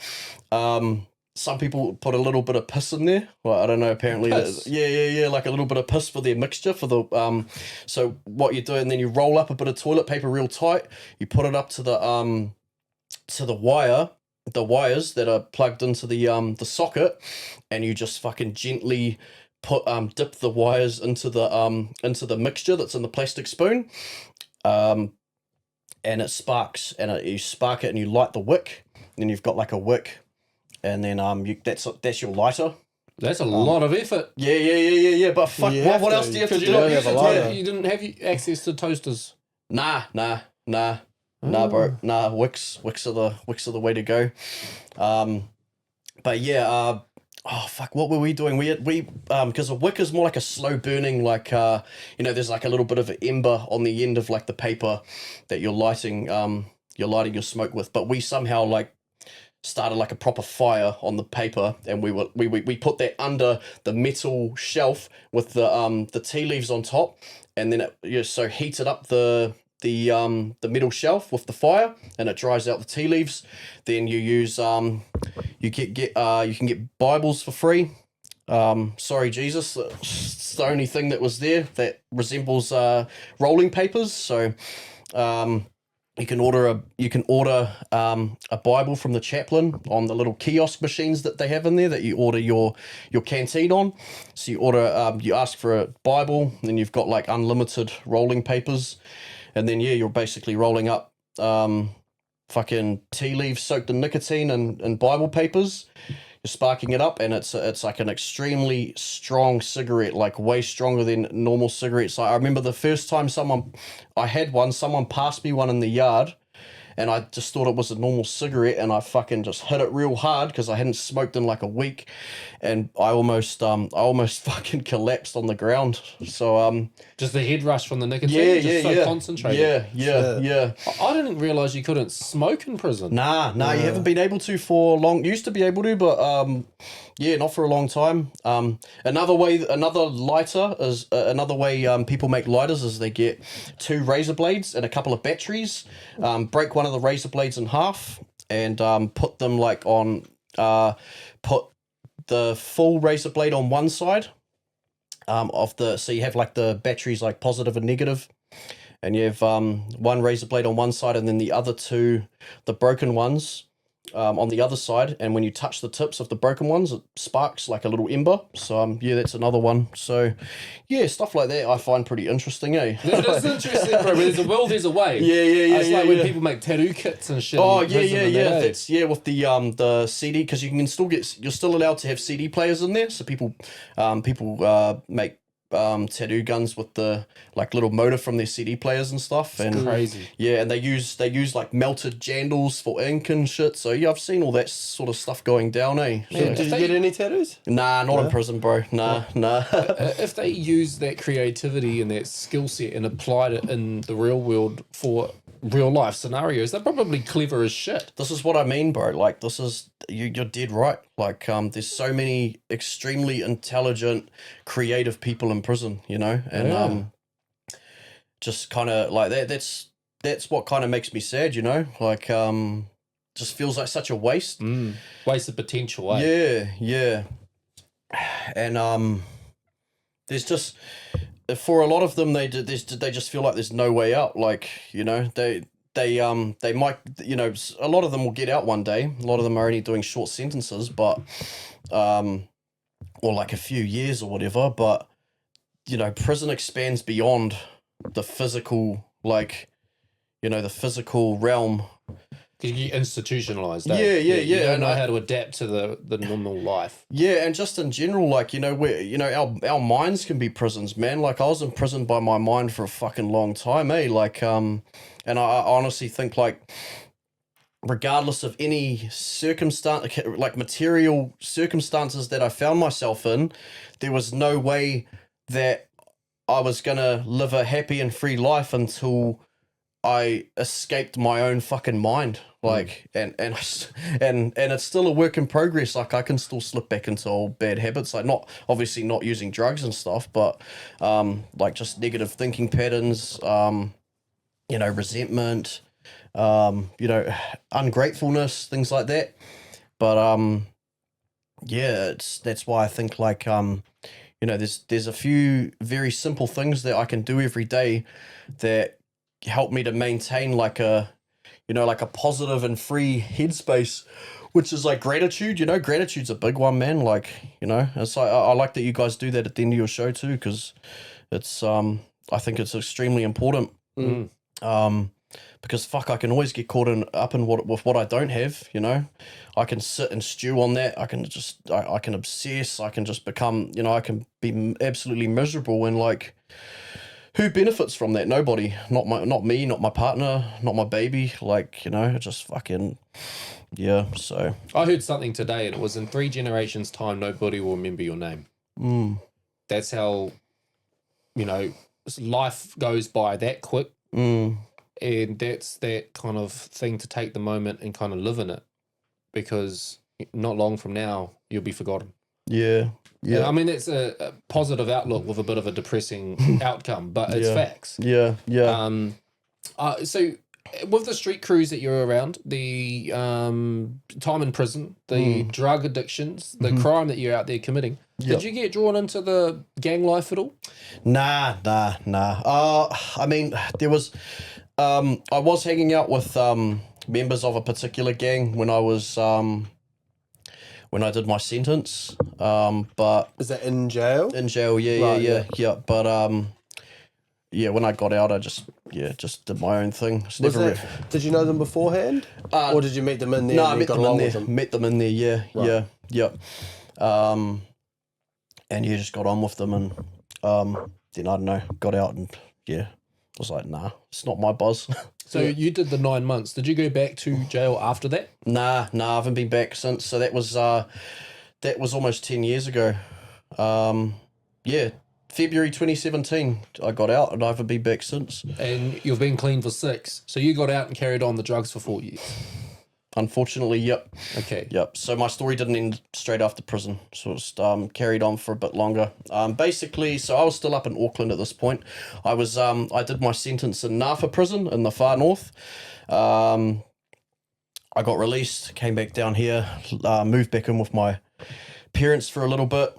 Some people put a little bit of piss in there. Well, I don't know, apparently yeah, like a little bit of piss for their mixture for the so what you do, and then you roll up a bit of toilet paper real tight, you put it up to the wires that are plugged into the socket, and you just fucking gently dip the wires into the mixture that's in the plastic spoon, and it sparks, and you spark it and you light the wick, and then you've got like a wick, and then that's your lighter. That's a lot of effort. Yeah. But fuck, what else do you have to do? You didn't have access to toasters. Nah, bro. Nah, wicks are the way to go. But yeah, oh fuck, what were we doing? We because a wick is more like a slow burning, like there's like a little bit of an ember on the end of like the paper that you're lighting your smoke with. But we somehow like started like a proper fire on the paper, and we put that under the metal shelf with the tea leaves on top, and then it heated up the middle shelf with the fire, and it dries out the tea leaves. Then you use you can get Bibles for free. Sorry Jesus, it's the only thing that was there that resembles rolling papers. So you can order a Bible from the chaplain on the little kiosk machines that they have in there that you order your canteen on. So you ask for a Bible, and then you've got like unlimited rolling papers. And then, you're basically rolling up fucking tea leaves soaked in nicotine and Bible papers. You're sparking it up, and it's like an extremely strong cigarette, like way stronger than normal cigarettes. I remember the first time someone passed me one in the yard, and I just thought it was a normal cigarette, and I fucking just hit it real hard because I hadn't smoked in like a week, and I almost fucking collapsed on the ground. So just the head rush from the nicotine, so concentrated. Yeah. I didn't realize you couldn't smoke in prison. Nah, you haven't been able to for long. Used to be able to, but not for a long time. Another way people make lighters is they get 2 razor blades and a couple of batteries, break one of the razor blades in half, and put them like on put the full razor blade on one side so you have like the batteries like positive and negative, and you have one razor blade on one side, and then the other 2, the broken ones, on the other side, and when you touch the tips of the broken ones, it sparks like a little ember. So that's another one. So stuff like that I find pretty interesting, eh? That's interesting, bro. There's a will, there's a way. It's like when people make tattoo kits and shit. Oh yeah. That's with the CD, because you're still allowed to have CD players in there. So people make tattoo guns with the like little motor from their CD players and stuff. It's crazy. Yeah, and they use like melted jandals for ink and shit. So I've seen all that sort of stuff going down, eh? Man, did you get any tattoos? Nah, not in prison, bro. Nah. If they use that creativity and that skill set and applied it in the real world for real life scenarios, they're probably clever as shit. This is what I mean, bro. Like, this is you're dead right. Like, there's so many extremely intelligent, creative people in prison, and just kind of like that. That's what kind of makes me sad, Like, just feels like such a waste. Waste of potential, eh? Yeah. And there's just, for a lot of them, they just feel like there's no way out. Like, they might, a lot of them will get out one day. A lot of them are only doing short sentences, but or like a few years or whatever. But prison expands beyond the physical, like, the physical realm. Because you get institutionalized. You don't know how to adapt to the normal life. Yeah, and just in general, like, our minds can be prisons, man. Like, I was imprisoned by my mind for a fucking long time, eh? Like, and I honestly think, like, regardless of any circumstance, like material circumstances that I found myself in, there was no way that I was gonna live a happy and free life until I escaped my own fucking mind. Like, and it's still a work in progress. Like, I can still slip back into old bad habits. Like, not obviously not using drugs and stuff, but like just negative thinking patterns. You know, resentment. You know, ungratefulness, things like that. But yeah, that's why I think like you know, there's a few very simple things that I can do every day that help me to maintain like a, you know, like a positive and free headspace, which is like gratitude. You know, gratitude's a big one, man. Like, you know, it's like I like that you guys do that at the end of your show too, because it's I think it's extremely important. Because fuck, I can always get caught up in what I don't have. You know, I can sit and stew on that. I can just I can obsess. I can just become, you know, I can be absolutely miserable, and like, who benefits from that? Nobody. Not me, not my partner, not my baby. Like, you know, just fucking, yeah. So I heard something today, and it was in 3 generations' time, nobody will remember your name. That's how, you know, life goes by that quick. And that's that kind of thing to take the moment and kind of live in it, because not long from now, you'll be forgotten. yeah. Yeah, I mean, it's a positive outlook with a bit of a depressing outcome, but it's facts. Yeah. So with the street crews that you're around, the time in prison, the drug addictions, the crime that you're out there committing, did you get drawn into the gang life at all? Nah. I mean, there was, I was hanging out with members of a particular gang when I was when I did my sentence. But Is that in jail? in jail, yeah. But yeah, when I got out, I just did my own thing. It's Was never that, did you know them beforehand? Or did you meet them in there? No, and I you met got them in along there. with them? Met them in there, yeah. And yeah, just got on with them, and then I don't know, got out, and yeah, I was like, nah, it's not my buzz. So you did the 9 months. Did you go back to jail after that? Nah, I haven't been back since. So that was almost 10 years ago. Yeah, February 2017, I got out, and I haven't been back since. And you've been clean for 6. So you got out and carried on the drugs for 4 years. Unfortunately, yep. Okay. Yep. So my story didn't end straight after prison. So it's carried on for a bit longer. Basically, so I was still up in Auckland at this point. I was I did my sentence in Nafa prison in the far north. I got released, came back down here, moved back in with my parents for a little bit.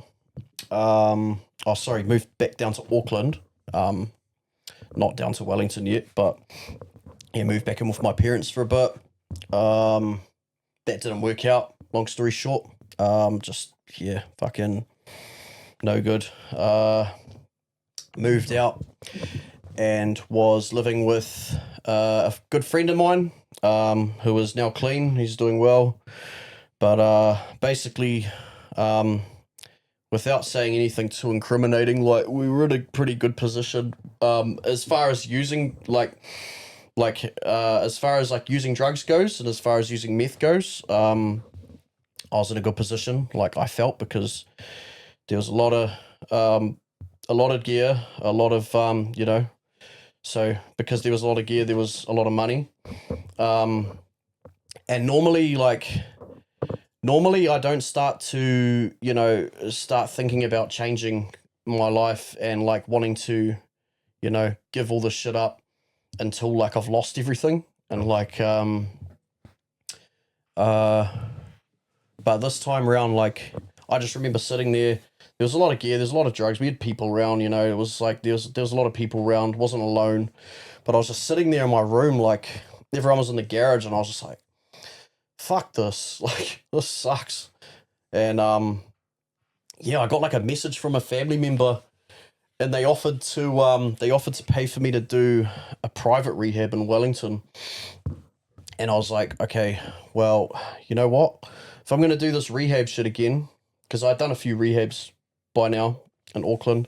Moved back down to Auckland. Not down to Wellington yet, but yeah, moved back in with my parents for a bit. That didn't work out, long story short. Fucking no good. Moved out and was living with a good friend of mine, who is now clean. He's doing well, but basically, without saying anything too incriminating, like, we were in a pretty good position as far as using as far as like using drugs goes, and as far as using meth goes. I was in a good position, like, I felt, because there was a lot of gear, a lot of you know, so because there was a lot of gear, there was a lot of money. And normally I don't start to, you know, start thinking about changing my life and like wanting to, you know, give all this shit up until like I've lost everything. And like but this time around, like, I just remember sitting there. There was a lot of gear, there's a lot of drugs, we had people around, you know, it was like there was a lot of people around, wasn't alone. But I was just sitting there in my room, like, everyone was in the garage, and I was just like, fuck this, like, this sucks. And yeah, I got like a message from a family member, and they offered to pay for me to do a private rehab in Wellington. And I was like, okay, well, you know what? If I'm going to do this rehab shit again, because I'd done a few rehabs by now in Auckland,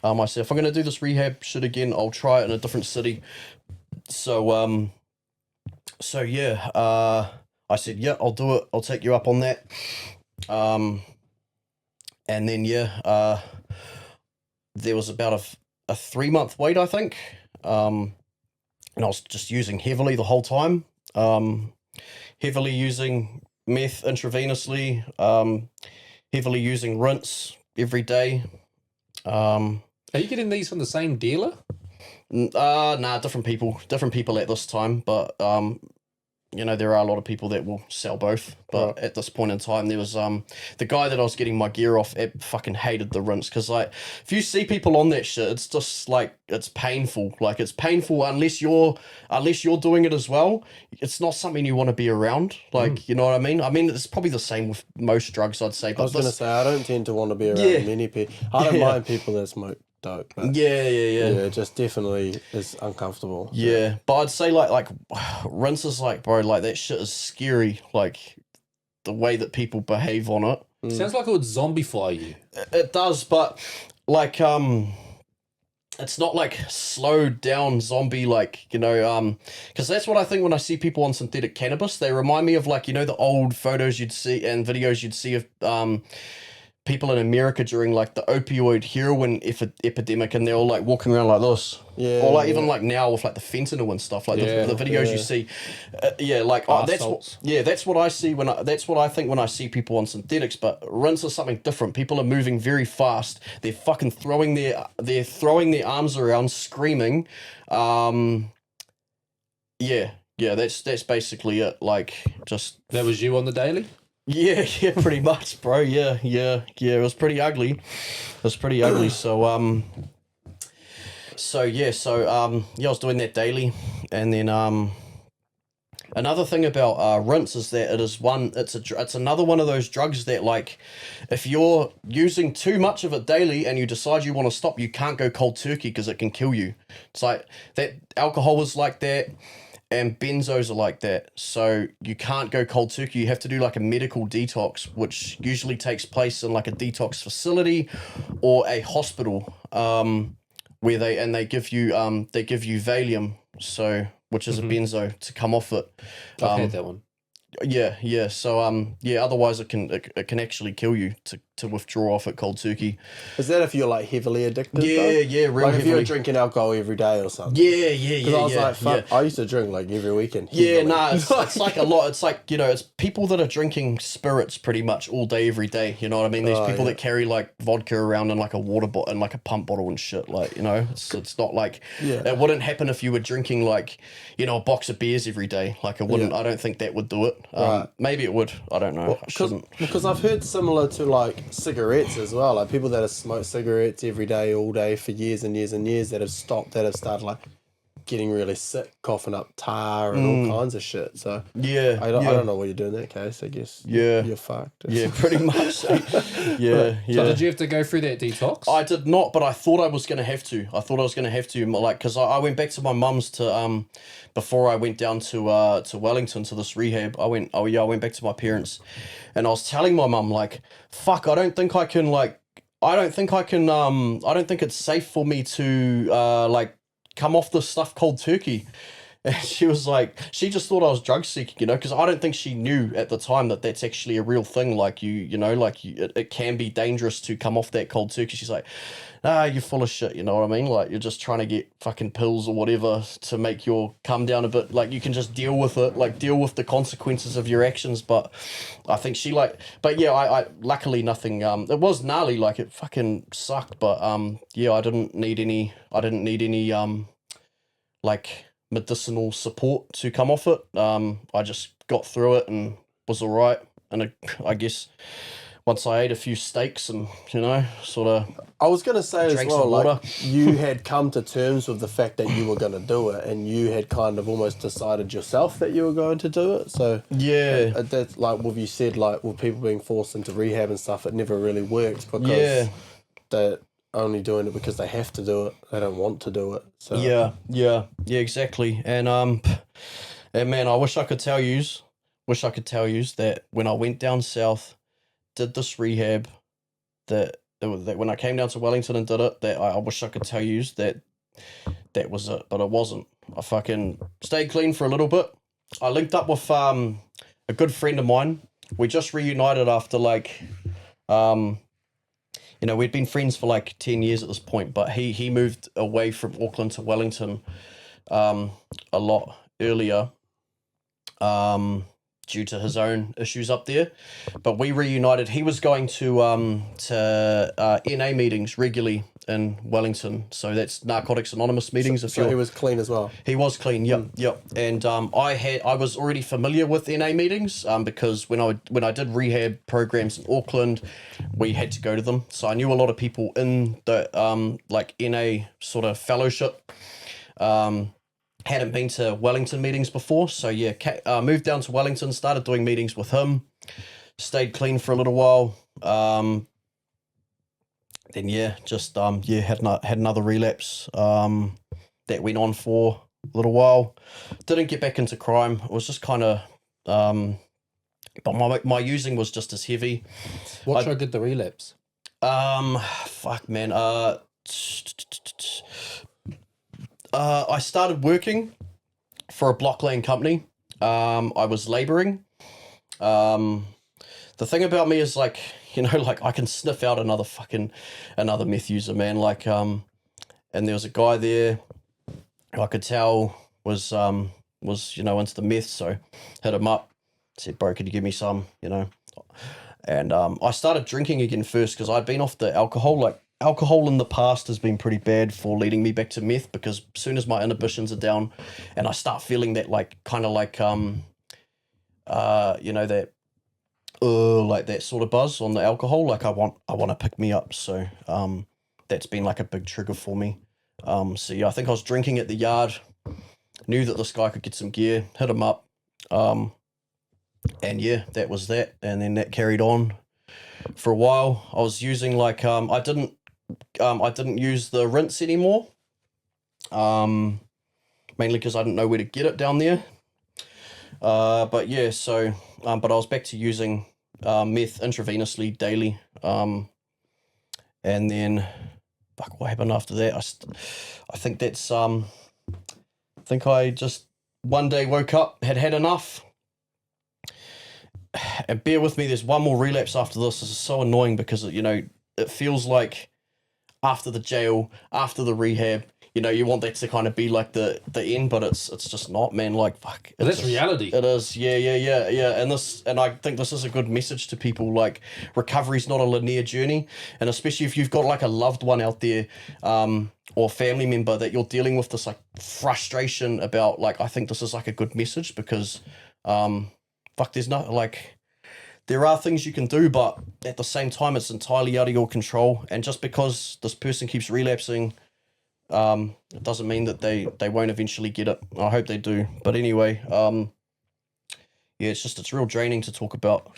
I said, if I'm going to do this rehab shit again, I'll try it in a different city. So So yeah, I said, yeah, I'll do it. I'll take you up on that. And then yeah, there was about a 3-month wait, I think. And I was just using heavily the whole time. Heavily using meth intravenously. Heavily using rinse every day. Are you getting these from the same dealer? Nah, different people at this time, but you know, there are a lot of people that will sell both, but at this point in time, there was the guy that I was getting my gear off fucking hated the rinse, because like if you see people on that shit, it's just like it's painful. Like it's painful unless you're doing it as well. It's not something you want to be around. Like you know what I mean? I mean it's probably the same with most drugs, I'd say. But I was gonna say I don't tend to want to be around many people. I don't mind people that smoke dope. But yeah, it just definitely is uncomfortable. Yeah, but I'd say like rinse is like, bro, like that shit is scary. Like the way that people behave on it. Sounds like it would zombify you. It does, but like it's not like slowed down zombie, like, you know, because that's what I think when I see people on synthetic cannabis. They remind me of, like, you know, the old photos you'd see and videos you'd see of people in America during like the opioid heroin epidemic, and they're all like walking around like this. Yeah. Or like even like now with like the fentanyl and stuff, like the videos you see. That's what I see that's what I think when I see people on synthetics. But rinse is something different. People are moving very fast. They're fucking throwing their arms around, screaming. That's basically it. Like, just that was you on the daily. Yeah, pretty much, bro. Yeah. It was pretty ugly. So, I was doing that daily, and then another thing about rinse is that it's another one of those drugs that, like, if you're using too much of it daily and you decide you want to stop, you can't go cold turkey because it can kill you. It's like that. Alcohol is like that. And benzos are like that, so you can't go cold turkey. You have to do like a medical detox, which usually takes place in like a detox facility or a hospital, where they give you Valium, which is a benzo, to come off it. I've had that one. Yeah. So otherwise it can actually kill you to withdraw off it cold turkey. Is that if you're like heavily addicted? Real like heavily. If you're drinking alcohol every day or something. Because I was like, fuck, I used to drink like every weekend. It's like a lot. It's like, you know, it's people that are drinking spirits pretty much all day, every day. You know what I mean? These people that carry like vodka around in like a water bottle and like a pump bottle and shit. Like, you know, it's not like it wouldn't happen if you were drinking like, you know, a box of beers every day. Like, it wouldn't. I don't think that would do it. Maybe it would. I don't know. Because I've heard similar to like cigarettes as well. Like people that have smoked cigarettes every day, all day for years and years and years that have stopped, that have started like getting really sick, coughing up tar and all kinds of shit. So I don't know what you do in that case. I guess you're fucked. Yeah, pretty much. So did you have to go through that detox? I did not, but I thought I was going to have to. Like, because I went back to my mum's to before I went down to Wellington to this rehab. I went back to my parents, and I was telling my mum, like, fuck, I don't think it's safe for me to like come off this stuff cold turkey. And she was like, she just thought I was drug seeking, you know, because I don't think she knew at the time that that's actually a real thing. Like, it can be dangerous to come off that cold turkey. She's like, you're full of shit, you know what I mean? Like, you're just trying to get fucking pills or whatever to make your come down a bit. Like, you can just deal with it, like, deal with the consequences of your actions. But I think she I luckily nothing, it was gnarly, like, it fucking sucked. But I didn't need any like medicinal support to come off it. I just got through it and was all right. And I guess once I ate a few steaks and, you know, sort of I was going to say as well, water. like, you had come to terms with the fact that you were going to do it, and you had kind of almost decided yourself that you were going to do it. So that's like what you said, like with people being forced into rehab and stuff, it never really worked because they're only doing it because they have to do it. They don't want to do it. So yeah, exactly. And man, I wish I could tell yous that when I went down south, did this rehab, that when I came down to Wellington and did it, that I wish I could tell yous that was it, but it wasn't. I fucking stayed clean for a little bit, I linked up with a good friend of mine. We just reunited after like, you know, we'd been friends for like 10 years at this point, but he moved away from Auckland to Wellington a lot earlier due to his own issues up there. But we reunited. He was going to NA meetings regularly in Wellington. So that's Narcotics Anonymous meetings. So he was clean as well. He was clean, yep. And I was already familiar with NA meetings because when I did rehab programs in Auckland, we had to go to them. So I knew a lot of people in the like NA sort of fellowship. Hadn't been to Wellington meetings before, so yeah, moved down to Wellington, started doing meetings with him, stayed clean for a little while. Then yeah, just had another relapse that went on for a little while. Didn't get back into crime. It was just kind of but my using was just as heavy. What triggered the relapse? Fuck man. I started working for a blockland company. I was labouring. The thing about me is like, you know, like I can sniff out another meth user, man. Like, and there was a guy there who I could tell was, you know, into the meth. So hit him up, said, bro, could you give me some, you know? And, I started drinking again first because I'd been off the alcohol. Like, alcohol in the past has been pretty bad for leading me back to meth because as soon as my inhibitions are down and I start feeling that like kind of like you know, that like that sort of buzz on the alcohol, like I want to pick me up. So that's been like a big trigger for me. So yeah, I think I was drinking at the yard, knew that this guy could get some gear, hit him up, and yeah, that was that. And then that carried on for a while. I was using like I didn't use the rinse anymore, mainly because I didn't know where to get it down there. But yeah, so but I was back to using meth intravenously daily. And then fuck, what happened after that? I think that's I think I just one day woke up, had enough. And bear with me, there's one more relapse after this. This is so annoying because, you know, it feels like after the jail, after the rehab, you know, you want that to kind of be like the end, but it's just not, man. Like, fuck. But that's reality. It is, yeah. And I think this is a good message to people. Like, recovery's not a linear journey, and especially if you've got like a loved one out there, or family member that you're dealing with this like frustration about. Like, I think this is like a good message because, fuck, there's not like. There are things you can do, but at the same time, it's entirely out of your control. And just because this person keeps relapsing, it doesn't mean that they won't eventually get it. I hope they do. But anyway, yeah, it's real draining to talk about.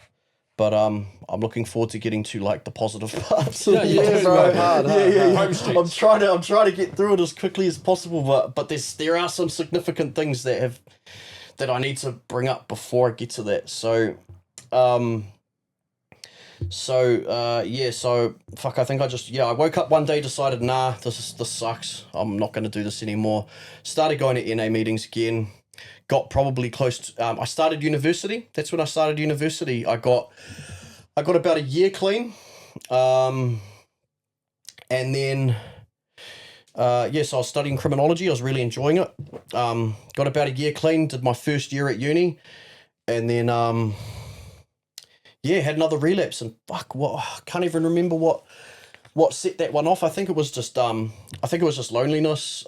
But I'm looking forward to getting to like the positive parts. Yeah, bro. Hard. I'm trying to get through it as quickly as possible. But there are some significant things that I need to bring up before I get to that. So fuck, I think I woke up one day, decided, nah, this sucks. I'm not going to do this anymore. Started going to NA meetings again. Got probably close to, I started university. That's when I started university. I got about a year clean. And then, so I was studying criminology. I was really enjoying it. Got about a year clean, did my first year at uni. And then, had another relapse, and fuck, I can't even remember what set that one off. I think it was just loneliness.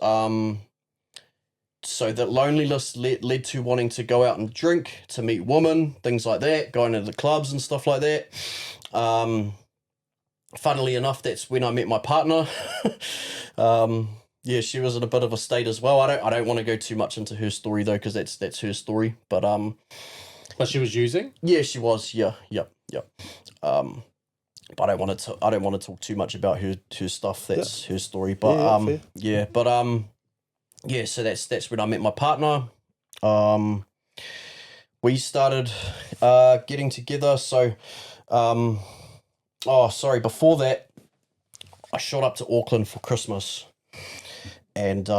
So that loneliness led to wanting to go out and drink, to meet women, things like that, going to the clubs and stuff like that. Funnily enough, that's when I met my partner. She was in a bit of a state as well. I don't want to go too much into her story though, because that's her story. But she was using? Yeah, she was. Yeah. But I don't want to talk too much about her stuff. That's her story. But so that's when I met my partner. We started getting together. So before that, I shot up to Auckland for Christmas, and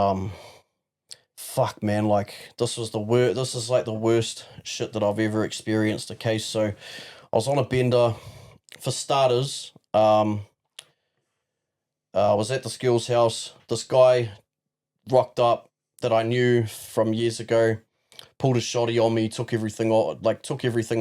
fuck, man, like, this was the worst, this is like the worst shit that I've ever experienced. Okay, so I was on a bender. For starters, I was at this girl's house. This guy rocked up that I knew from years ago, pulled a shotty on me, took everything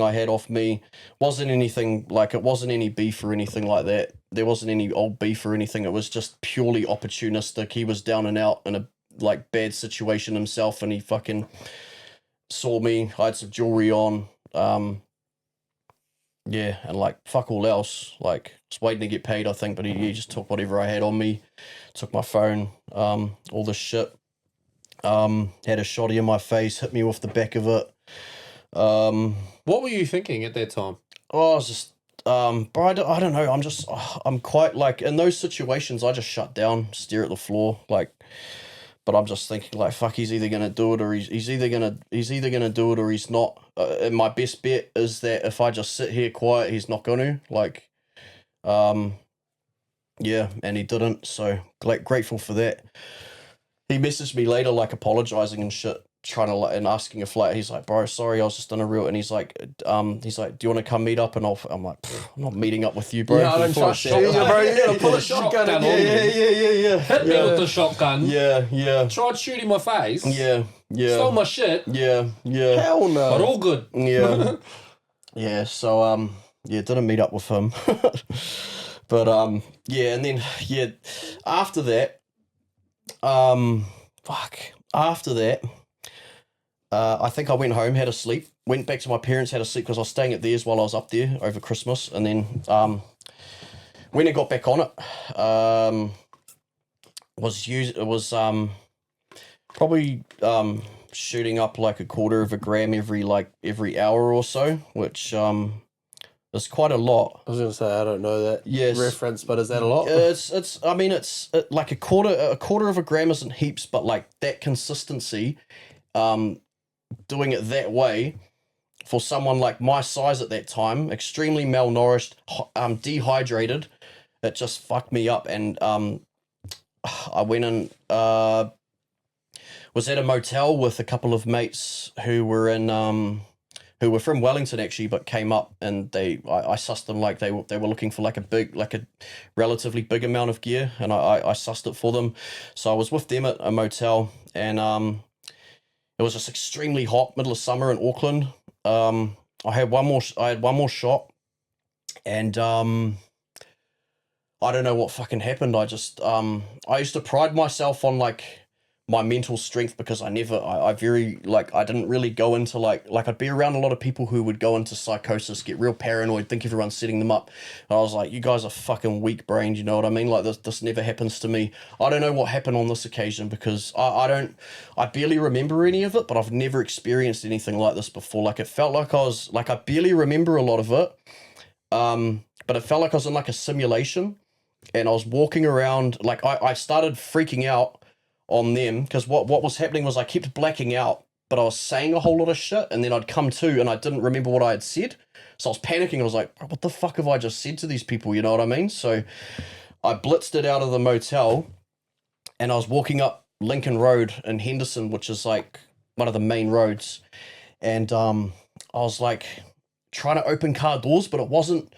I had off me. Wasn't anything, like, it wasn't any beef or anything like that. There wasn't any old beef or anything. It was just purely opportunistic. He was down and out in a, like, bad situation himself, and he fucking saw me. I had some jewelry on. Yeah, and, like, fuck all else. Like, just waiting to get paid, I think, but he just took whatever I had on me, took my phone, all this shit. Had a shotty in my face, hit me with the back of it. What were you thinking at that time? Oh, I was just, but I don't know. I'm quite, like, in those situations, I just shut down, stare at the floor, like, but I'm just thinking, like, fuck, he's either gonna do it or he's either gonna do it or he's not. And my best bet is that if I just sit here quiet, he's not gonna, like, yeah, and he didn't. So, like, grateful for that. He messaged me later, like, apologizing and shit, trying to, like, and asking if, like, he's like, bro, sorry, I was just in a real, and he's like, do you want to come meet up? And I'm like, I'm not meeting up with you, bro. Yeah, I don't trust you, bro. You gotta pull a shotgun on me. Yeah. Hit me with the shotgun. Yeah. Tried shooting my face. Yeah. Stole my shit. Yeah. Hell no. But all good. Yeah. Yeah, so, didn't meet up with him. But, yeah, and then, yeah, after that, I think I went home, had a sleep, went back to my parents, had a sleep because I was staying at theirs while I was up there over Christmas, and then when I got back on it, was probably shooting up like a quarter of a gram every hour or so, which is quite a lot. I was gonna say I don't know that reference, but is that a lot? It's like a quarter of a gram isn't heaps, but like that consistency, doing it that way for someone like my size at that time, extremely malnourished, dehydrated, it just fucked me up. And I went and was at a motel with a couple of mates who were who were from Wellington actually, but came up, and I sussed them, like they were looking for like a relatively big amount of gear, and I sussed it for them. So I was with them at a motel, and it was just extremely hot, middle of summer in Auckland. I had one more shot, and I don't know what fucking happened. I just I used to pride myself on like my mental strength, because I didn't really go into like I'd be around a lot of people who would go into psychosis, get real paranoid, think everyone's setting them up. And I was like, you guys are fucking weak brained, you know what I mean? Like this never happens to me. I don't know what happened on this occasion, because I barely remember any of it, but I've never experienced anything like this before. Like, it felt like I barely remember a lot of it. But it felt like I was in like a simulation, and I was walking around, like I started freaking out on them, because what was happening was I kept blacking out, but I was saying a whole lot of shit, and then I'd come to and I didn't remember what I had said, so I was panicking. I was like, what the fuck have I just said to these people, you know what I mean? So I blitzed it out of the motel, and I was walking up Lincoln Road in Henderson, which is like one of the main roads, and I was like trying to open car doors, but I wasn't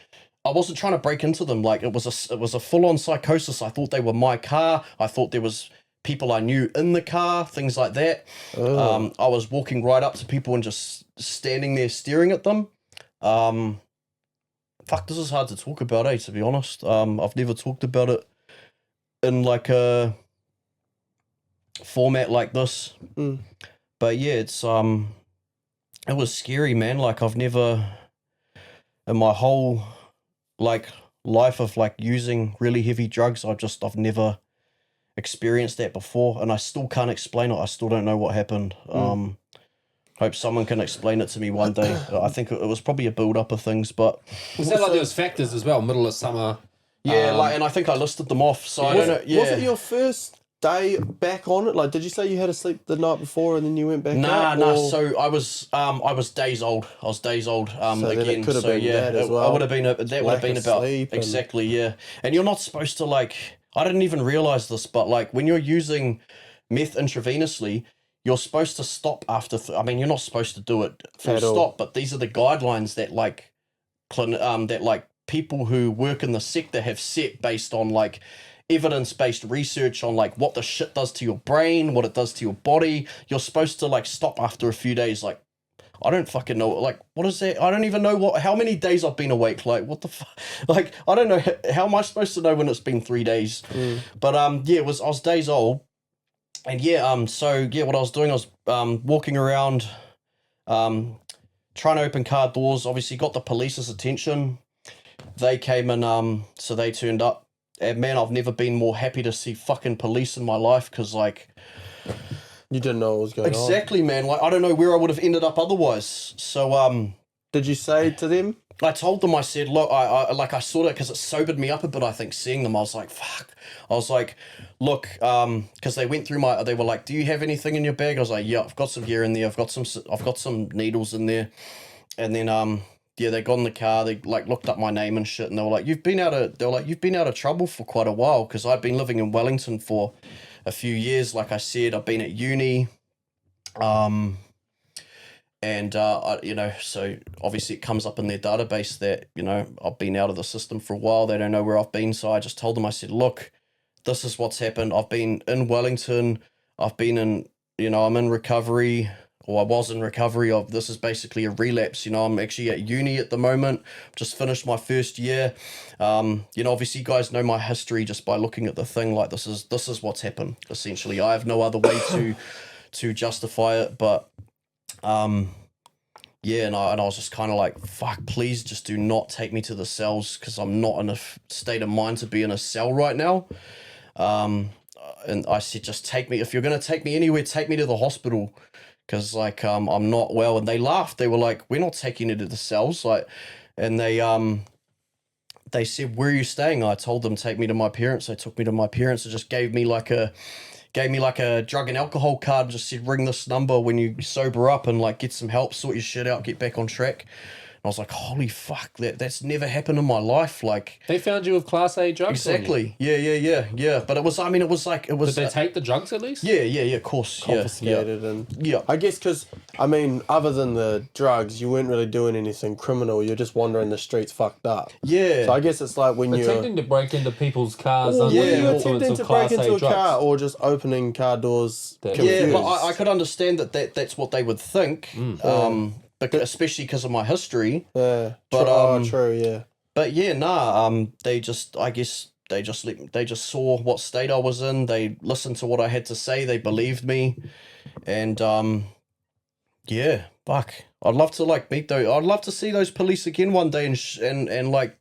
trying to break into them. Like, it was a full-on psychosis. I thought they were my car. I thought there was people I knew in the car, things like that. I was walking right up to people and just standing there staring at them. Fuck, this is hard to talk about, to be honest. I've never talked about it in like a format like this. But yeah, it was scary, man. Like, I've never, in my whole like life of like using really heavy drugs, I've never experienced that before, and I still can't explain it. I still don't know what happened. Hope someone can explain it to me one day. I think it was probably a build up of things, but it sounded like there was factors as well, middle of summer. Yeah, and I think I listed them off. So I don't know. Yeah. Was it your first day back on it? Like, did you say you had to sleep the night before and then you went back? Nah. So I was days old. I was days old. So again. It could have so been yeah, that as well. That would have been about exactly. Yeah, and you're not supposed to, like. I didn't even realize this, but like when you're using meth intravenously, you're supposed to stop after. I mean, you're not supposed to do it full At all. stop, but these are the guidelines that like, that like people who work in the sector have set based on like evidence-based research on like what the shit does to your brain, what it does to your body. You're supposed to like stop after a few days. Like, I don't fucking know. Like, what is that? I don't even know how many days I've been awake. Like, what the fuck? Like, I don't know. How am I supposed to know when it's been 3 days? But yeah, I was days old. And yeah, so yeah, what I was doing, I was walking around, trying to open car doors. Obviously got the police's attention. They came and so they turned up. And man, I've never been more happy to see fucking police in my life, because like, You didn't know what was going on. exactly, man. Like, I don't know where I would have ended up otherwise. So Did you say to them? I told them, I said, look, I sort of, because it sobered me up a bit, I think, seeing them. I was like, fuck. I was like, look, because they went through they were like, do you have anything in your bag? I was like, yeah, I've got some gear in there. I've got some needles in there. And then, yeah, they got in the car. They like looked up my name and shit. And they were like, you've been out of trouble for quite a while. Because I'd been living in Wellington for a few years. Like I said, I've been at uni. And, you know, so obviously it comes up in their database that, you know, I've been out of the system for a while. They don't know where I've been. So I just told them, I said, look, this is what's happened. I've been in Wellington. I've been in, you know, I'm in recovery, or I was in recovery. This is basically a relapse. You know, I'm actually at uni at the moment. Just finished my first year. You know, obviously you guys know my history just by looking at the thing. Like, this is what's happened, essentially. I have no other way to justify it, but yeah, and I was just kind of like, fuck, please just do not take me to the cells, because I'm not in a state of mind to be in a cell right now. And I said, just take me, if you're going to take me anywhere, take me to the hospital, because like I'm not well. And they laughed. They were like, we're not taking you to the cells. Like, and they said, where are you staying? I told them, take me to my parents. They took me to my parents and just gave me like a drug and alcohol card, just said, ring this number when you sober up and like get some help, sort your shit out, get back on track. And I was like, holy fuck, that's never happened in my life. Like, They found you with Class A drugs. on you. exactly. Yeah. But it was Did they take the drugs at least? yeah, of course. Confiscated and Yeah. I guess because I mean, other than the drugs, you weren't really doing anything criminal. You're just wandering the streets, fucked up. Yeah. So I guess it's like when you're Attempting to break into people's cars or under when the you're influence attempting of to Class break into A a drugs. car or just opening car doors. Yeah, Yeah, but confused. I could understand that's what they would think, especially because of my history. Yeah, But, true, yeah. But yeah, they just saw what state I was in. They listened to what I had to say. They believed me, and yeah, fuck. I'd love to like meet those. I'd love to see those police again one day and like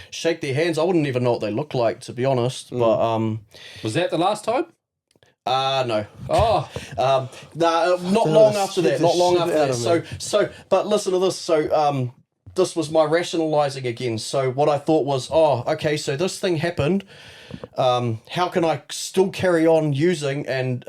shake their hands. I wouldn't even know what they look like, to be honest. But Was that the last time? no. Oh, Not long after that. Not long shit after out that. of me. So, but listen to this. So, this was my rationalizing again. So, what I thought was, oh, okay, so this thing happened. How can I still carry on using and,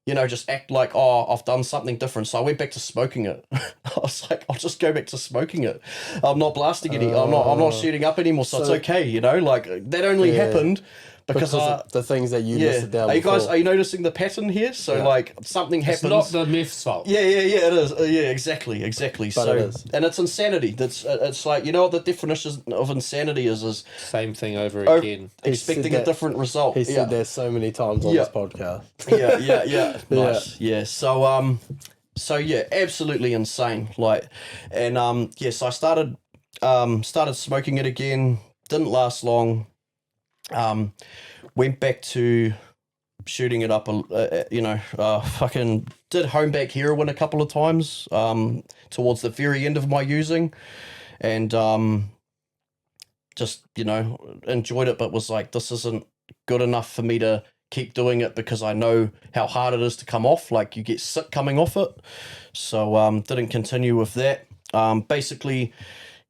you know, just act like, oh, I've done something different. So I went back to smoking it. I was like, I'll just go back to smoking it. I'm not blasting any. I'm not shooting up anymore. So it's okay, you know. Like, that only happened because of the things that you listed down Are you guys? before. Are you noticing the pattern here? So like something it's happens. not the meth's fault. Yeah, it is. Yeah, exactly. But So, it is. and it's insanity. It's like, you know what the definition of insanity is Same thing over again. expecting said a that- different result. He said that so many times on Yeah. this podcast. Yeah. Nice. Yeah. So yeah, absolutely insane. Like, and so I started smoking it again. Didn't last long. Went back to shooting it up. Fucking did home back heroin a couple of times. Towards the very end of my using, and just, you know, enjoyed it, but was like, this isn't good enough for me to keep doing it because I know how hard it is to come off. Like, you get sick coming off it. So didn't continue with that. Basically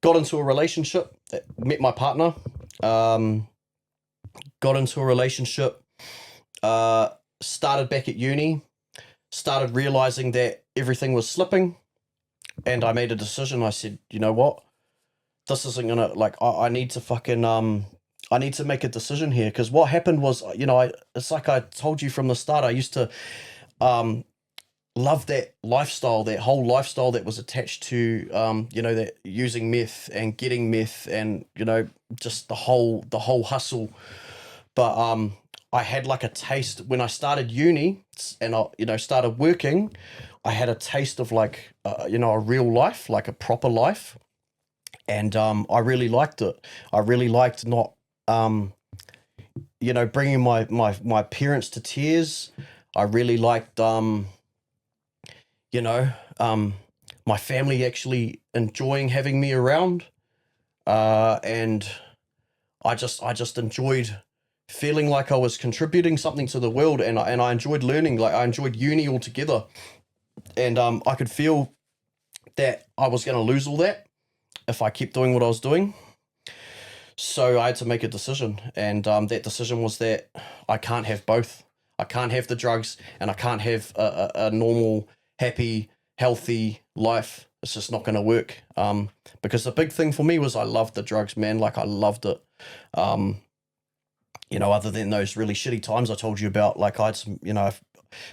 got into a relationship, met my partner, got into a relationship, started back at uni, started realizing that everything was slipping, and I made a decision. I said, you know what? This isn't gonna, like, I need to fucking, I need to make a decision here, because what happened was, you know, it's like I told you from the start, I used to loved that lifestyle, that whole lifestyle that was attached to, that using meth and getting meth and, just the whole hustle. But I had like a taste when I started uni and I, started working. I had a taste of like, a real life, like a proper life. And I really liked it. I really liked not, bringing my parents to tears. I really liked, my family actually enjoying having me around. And I just enjoyed feeling like I was contributing something to the world, and I enjoyed learning. Like I enjoyed uni altogether, and I could feel that I was going to lose all that if I kept doing what I was doing. So I had to make a decision, and that decision was that I can't have both. I can't have the drugs, and I can't have a normal, happy, healthy life. It's just not going to work. Because the big thing for me was I loved the drugs, man. Like I loved it. Other than those really shitty times I told you about, like I had some, I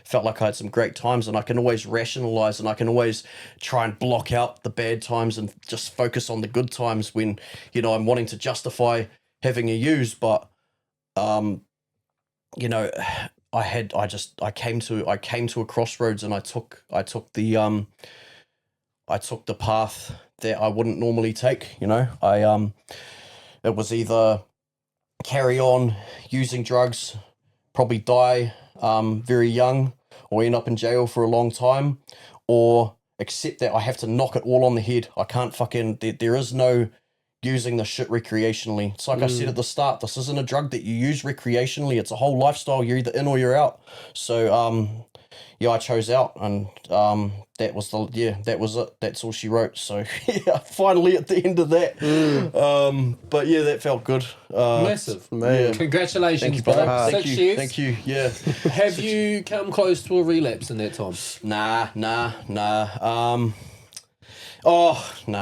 felt like I had some great times, and I can always rationalize and I can always try and block out the bad times and just focus on the good times when, I'm wanting to justify having a use. But, I came to a crossroads, and I took the path that I wouldn't normally take. It was either carry on using drugs, probably die very young, or end up in jail for a long time, or accept that I have to knock it all on the head. I can't there is no using the shit recreationally. It's like I said at the start, this isn't a drug that you use recreationally. It's a whole lifestyle. You're either in or you're out. So, I chose out, and that was it. That's all she wrote. So finally at the end of that. But yeah, that felt good. Massive, man. Yeah. Congratulations, Thank you, brother. brother. 6 years. Thank you. Yeah. Have you come close to a relapse in that time? Nah.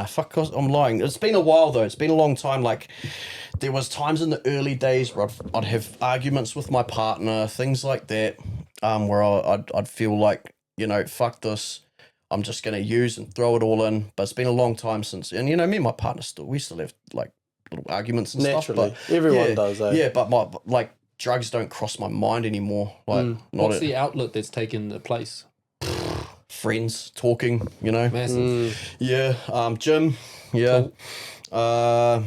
Fuck, I'm lying. It's been a while though. It's been a long time. Like, there was times in the early days where I'd have arguments with my partner, things like that, where I'd feel like, fuck this. I'm just gonna use and throw it all in. But it's been a long time since, and me and my partner we still have like little arguments and Naturally. stuff. But Everyone does, eh? Yeah, but like drugs don't cross my mind anymore. Like, What's the outlet that's taken the place? friends talking, Massive. Yeah, gym, yeah. Cool.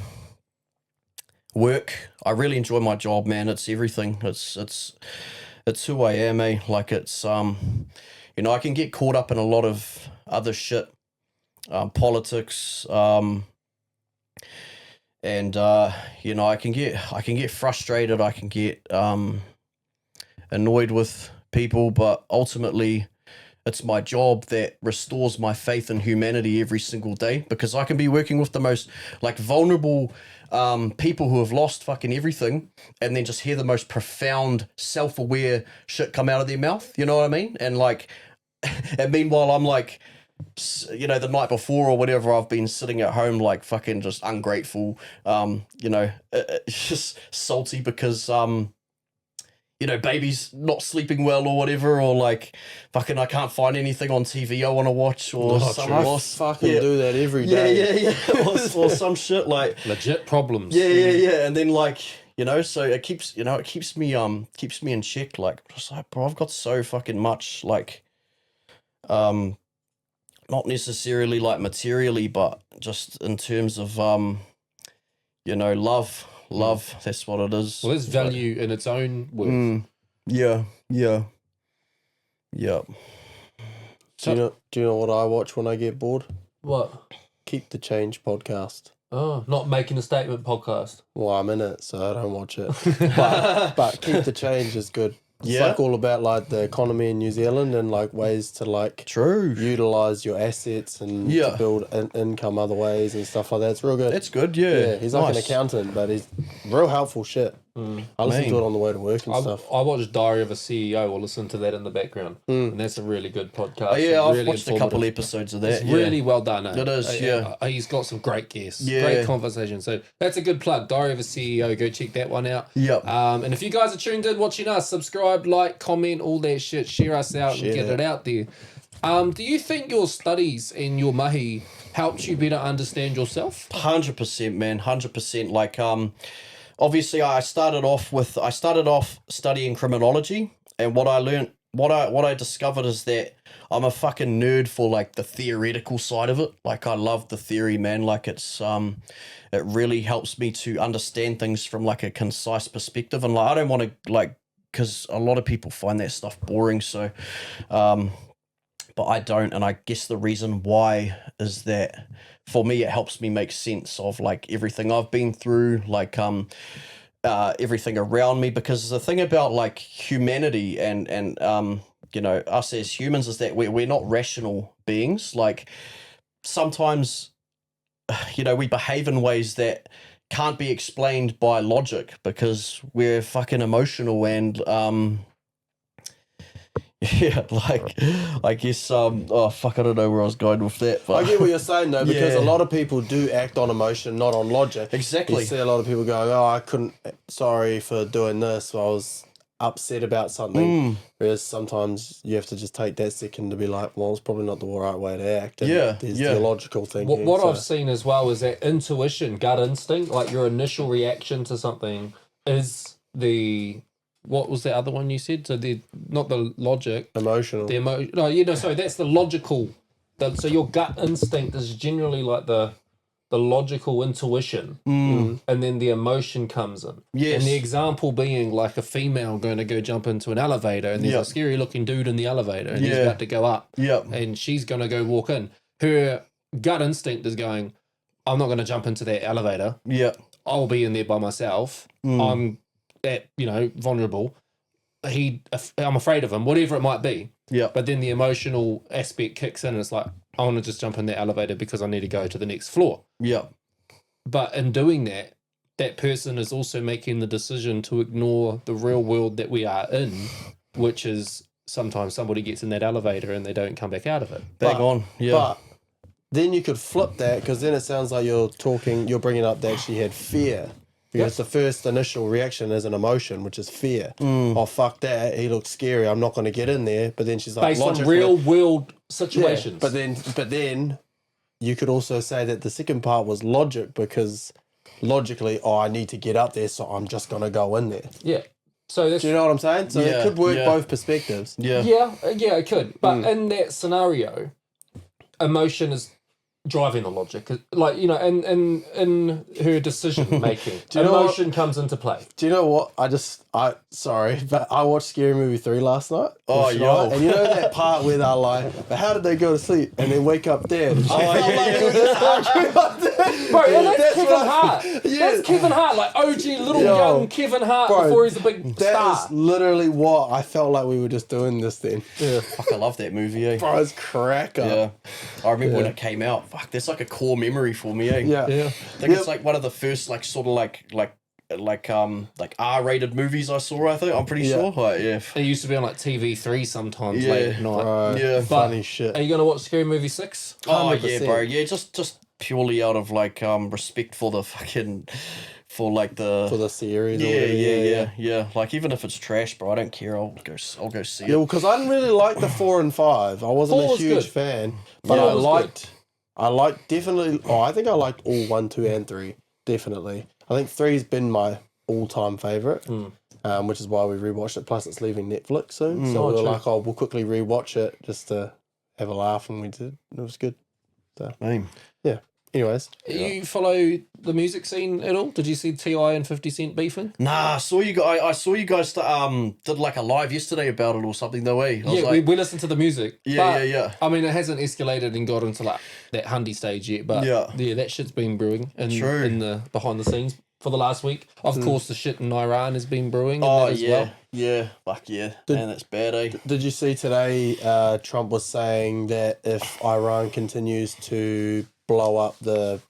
Work. I really enjoy my job, man. It's everything. It's who I am, eh? Like it's I can get caught up in a lot of other shit, politics, and I can get frustrated. I can get annoyed with people, but ultimately, it's my job that restores my faith in humanity every single day, because I can be working with the most like vulnerable people who have lost fucking everything, and then just hear the most profound self-aware shit come out of their mouth. You know what I mean? And like, and meanwhile I'm like, the night before or whatever, I've been sitting at home like fucking just ungrateful, it's just salty because baby's not sleeping well or whatever, or like fucking I can't find anything on TV I want to watch, or I fucking do that every day. Yeah. or some shit like Legit problems. Yeah. And then like, so it keeps me in check. Like, just like, bro, I've got so fucking much, like, not necessarily like materially, but just in terms of love, that's what it is. Well, there's value in its own worth. Yeah. Do you know what I watch when I get bored? What? Keep the Change podcast. Oh, not making a statement podcast. Well, I'm in it, so I don't watch it. but Keep the Change is good. It's Yeah. like all about like the economy in New Zealand and like ways to like True. utilize your assets and Yeah. to build income other ways and stuff like that. It's real good. That's good, yeah. Yeah, he's like an Nice. accountant, but he's real helpful shit. I listen Man. to it on the way to work and stuff. I watched Diary of a CEO or listen to that in the background. And that's a really good podcast. Oh, yeah, I've really watched a couple informative. episodes of that. It's really well done. It is, yeah. He's got some great guests, Yeah. great conversation. So that's a good plug. Diary of a CEO. Go check that one out. Yep. And if you guys are tuned in, watching us, subscribe, like, comment, all that shit. Share us out and get it out there. Do you think your studies and your mahi helped you better understand yourself? 100%, man. 100%. Like, obviously, I started off studying criminology, and what I learned, what I discovered is that I'm a fucking nerd for like the theoretical side of it. Like, I love the theory, man. Like, it really helps me to understand things from like a concise perspective, and like I don't want to like, because a lot of people find that stuff boring. So, but I don't, and I guess the reason why is that for me it helps me make sense of like everything I've been through, like everything around me. Because the thing about like humanity and you know, us as humans is that we're not rational beings. Like sometimes, you know, we behave in ways that can't be explained by logic because we're fucking emotional and yeah, like I guess oh fuck, I don't know where I was going with that, but I get what you're saying though, because Yeah. a lot of people do act on emotion, not on logic. Exactly. You see a lot of people going, "Oh, I couldn't. Sorry for doing this. I was upset about something." Whereas sometimes you have to just take that second to be like, "Well, it's probably not the right way to act." And Yeah, there's yeah. the logical thinking. What so- I've seen as well is that intuition, gut instinct, like your initial reaction to something is the... What was the other one you said? So the not the logic, emotional. the emotion. No, you know. So that's the logical. So your gut instinct is generally like the logical intuition, and then the emotion comes in. Yes. And the example being like a female going to go jump into an elevator, and there's Yep. a scary looking dude in the elevator, and he's Yeah. about to go up, Yep. and she's going to go walk in. Her gut instinct is going, "I'm not going to jump into that elevator. Yeah. I'll be in there by myself. I'm vulnerable. I'm afraid of him, whatever it might be." Yeah. But then the emotional aspect kicks in and it's like, I want to just jump in that elevator because I need to go to the next floor. Yeah. But in doing that, that person is also making the decision to ignore the real world that we are in, which is sometimes somebody gets in that elevator and they don't come back out of it. Bang on. Yeah. But then you could flip that, because then it sounds like you're bringing up that she had fear. Because the first initial reaction is an emotion, which is fear. Oh, fuck that. He looks scary. I'm not going to get in there. But then she's like, Based on logically- real world Yeah, situations. but then you could also say that the second part was logic, because logically, I need to get up there, so I'm just going to go in there. Yeah. So that's... Do you know what I'm saying? So Yeah, it could work yeah. both perspectives. Yeah. Yeah, it could. But in that scenario, emotion is driving the logic. Like, you know, in her decision making, you know emotion comes into play. Do you know what? Sorry, but I watched Scary Movie 3 last night. Oh, with yo. Shania, and you know that part where they're like, but how did they go to sleep and then wake up dead? And she felt yeah, like we were just arguing about that. Bro, and that's That's Kevin what I- Hart. Yeah. That's Kevin Hart, like OG little Yo, young Kevin Hart bro, before he's a big That star. is literally what I felt like we were just doing this then. Yeah. Fuck, I love that movie, eh? Bro, it's cracker. Yeah. I remember when it came out. Fuck, that's like a core memory for me, eh? Yeah. Yeah. I think it's like one of the first like sort of like R-rated movies I saw, I think. I'm pretty sure. Like, yeah. It used to be on like TV3 sometimes Yeah. late at night. Bro, Yeah. funny shit. Are you going to watch Scary Movie 6? Oh yeah, 100%. bro. Yeah, just purely out of like respect for the fucking for like the For the series. or yeah, whatever, yeah. Like even if it's trash, bro, I don't care. I'll go see Yeah, it. because I didn't really like the 4 and 5. I wasn't 4 a was huge good. fan, but Yeah, I it was liked definitely. Oh, I think I liked all 1, 2, and 3. Definitely, I think 3's been my all-time favorite, which is why we rewatched it. Plus, it's leaving Netflix soon, so Oh, we were true. like, "Oh, we'll quickly rewatch it just to have a laugh," and we did. It was good. Name. Yeah. Anyways, You follow the music scene at all? Did you see T.I. and 50 Cent beefing? Nah, I saw you guys. I saw you guys did like a live yesterday about it or something. Though, eh? I was Yeah, like, we listened to the music. Yeah, but, yeah. I mean, it hasn't escalated and got into like that Hundy stage yet, but Yeah. that shit's been brewing True. in the behind the scenes for the last week. Of course, the shit in Iran has been brewing. oh that as yeah, well. yeah, fuck yeah, man, that's bad, eh? did you see today? Trump was saying that if Iran continues to blow up the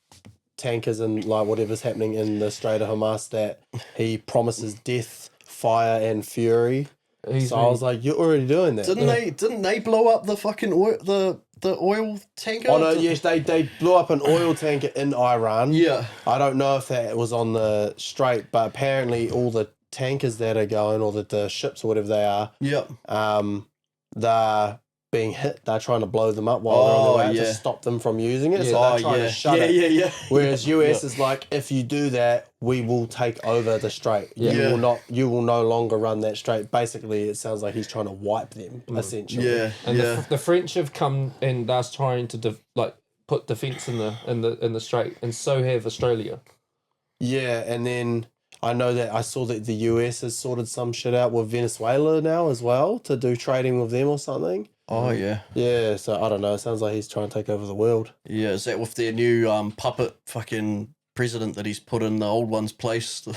tankers and like whatever's happening in the Strait of Hamas that he promises death, fire, and fury. So I was like, you're already doing that. Didn't they blow up the fucking the oil tanker? Oh no, yes, they blew up an oil tanker in Iran. Yeah. I don't know if that was on the Strait, but apparently all the tankers that are going, or the ships or whatever they are, they're being hit. They're trying to blow them up while they're on their way to stop them from using it. So they're trying to shut it. Yeah. Whereas US is like, if you do that, we will take over the Strait. You will no longer run that Strait. Basically, it sounds like he's trying to wipe them, essentially. Yeah. And the French have come and they're trying to put defence in the Strait, and so have Australia. Yeah, and then I know that I saw that the US has sorted some shit out with Venezuela now as well to do trading with them or something. Oh yeah. Yeah, so I don't know. It sounds like he's trying to take over the world. Yeah, is that with their new puppet fucking president that he's put in the old one's place?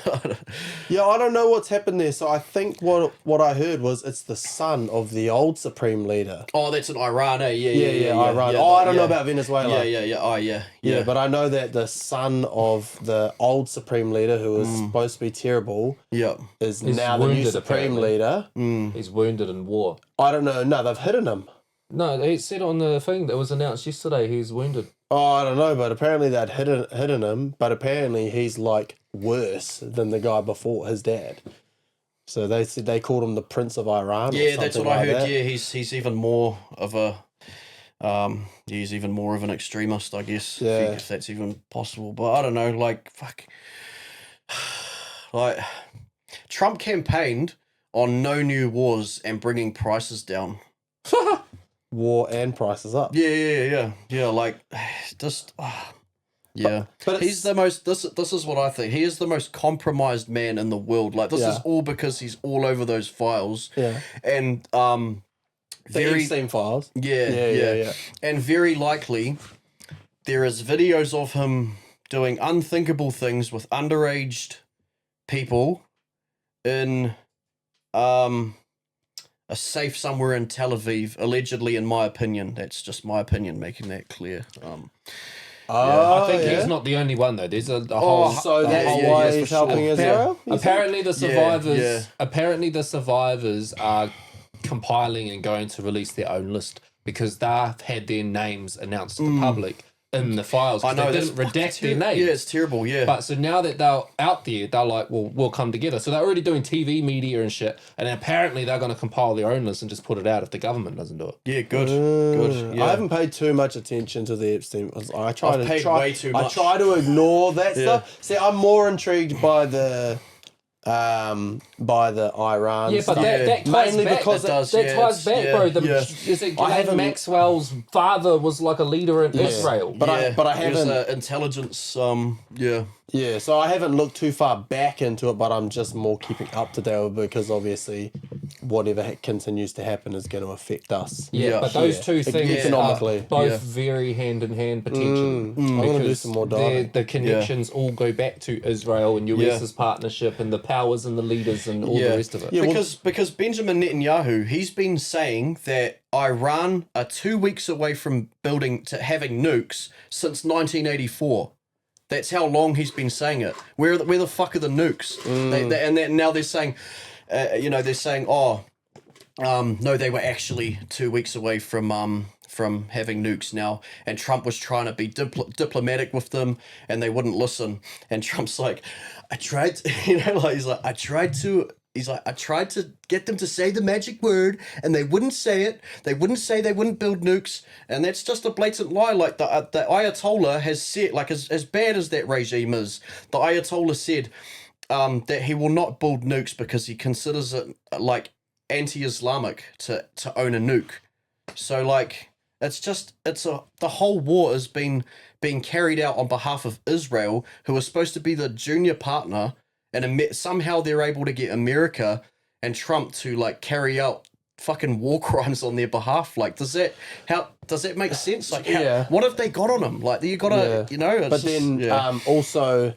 Yeah, I don't know what's happened there. So I think what I heard was it's the son of the old supreme leader. Oh, that's in Iran, eh? Yeah, Iran. I don't know about Venezuela. Yeah. Oh, yeah. Yeah, but I know that the son of the old supreme leader, who was supposed to be terrible, is He's now the new wounded, supreme apparently. leader. He's wounded in war. I don't know. No, they've hidden him. No, he said on the thing that was announced yesterday he's wounded. Oh, I don't know, but apparently they'd hidden him. But apparently he's like worse than the guy before, his dad. So they said they called him the Prince of Iran. Yeah, that's what like I heard. that. Yeah, he's even more of a he's even more of an extremist, I guess. If that's even possible. But I don't know. Like fuck, like Trump campaigned on no new wars and bringing prices down. War and prices up. Yeah. Like, just, yeah. But he's the most. This is what I think. He is the most compromised man in the world. Like, this is all because he's all over those files. Yeah. And very same files. Yeah. And very likely, there is videos of him doing unthinkable things with underaged people in a safe somewhere in Tel Aviv, allegedly, in my opinion. That's just my opinion, making that clear. I think he's not the only one though. There's a whole. So that's why he's helping Israel. Apparently, the survivors. Apparently, the survivors are compiling and going to release their own list because they've had their names announced to the public in the files. I know, they didn't redact their names. Yeah, it's terrible. Yeah, but so now that they're out there, they're like, well, we'll come together. So they're already doing TV media and shit, and apparently they're going to compile their own list and just put it out if the government doesn't do it. Yeah, good. Yeah. I haven't paid too much attention to the Epstein. I try way too much. I try to ignore that stuff. See, I'm more intrigued by the Iran. Yeah, but that ties mainly back. because that ties back, bro. Is it Ghislaine Maxwell's father was like a leader in Israel? But I haven't intelligence. Yeah, so I haven't looked too far back into it, but I'm just more keeping up to date with it because obviously whatever continues to happen is going to affect us. Yeah, but those two things economically are both very hand in hand potentially. I'm going to do some more diving. The connections all go back to Israel and US's partnership and the powers and the leaders and all the rest of it. Yeah, because Benjamin Netanyahu, he's been saying that Iran are 2 weeks away from having nukes since 1984. That's how long he's been saying it. Where the fuck are the nukes? Now they're saying, no, they were actually 2 weeks away from having nukes now. And Trump was trying to be diplomatic with them, and they wouldn't listen. And Trump's like, I tried to get them to say the magic word, and they wouldn't say it. They wouldn't say they wouldn't build nukes, and that's just a blatant lie. Like the Ayatollah has said, like as bad as that regime is, the Ayatollah said that he will not build nukes because he considers it like anti-Islamic to own a nuke. So like the whole war is being carried out on behalf of Israel, who is supposed to be the junior partner. And somehow they're able to get America and Trump to like carry out fucking war crimes on their behalf. Like, does that make sense? Like, what have they got on them? Like, you gotta, also,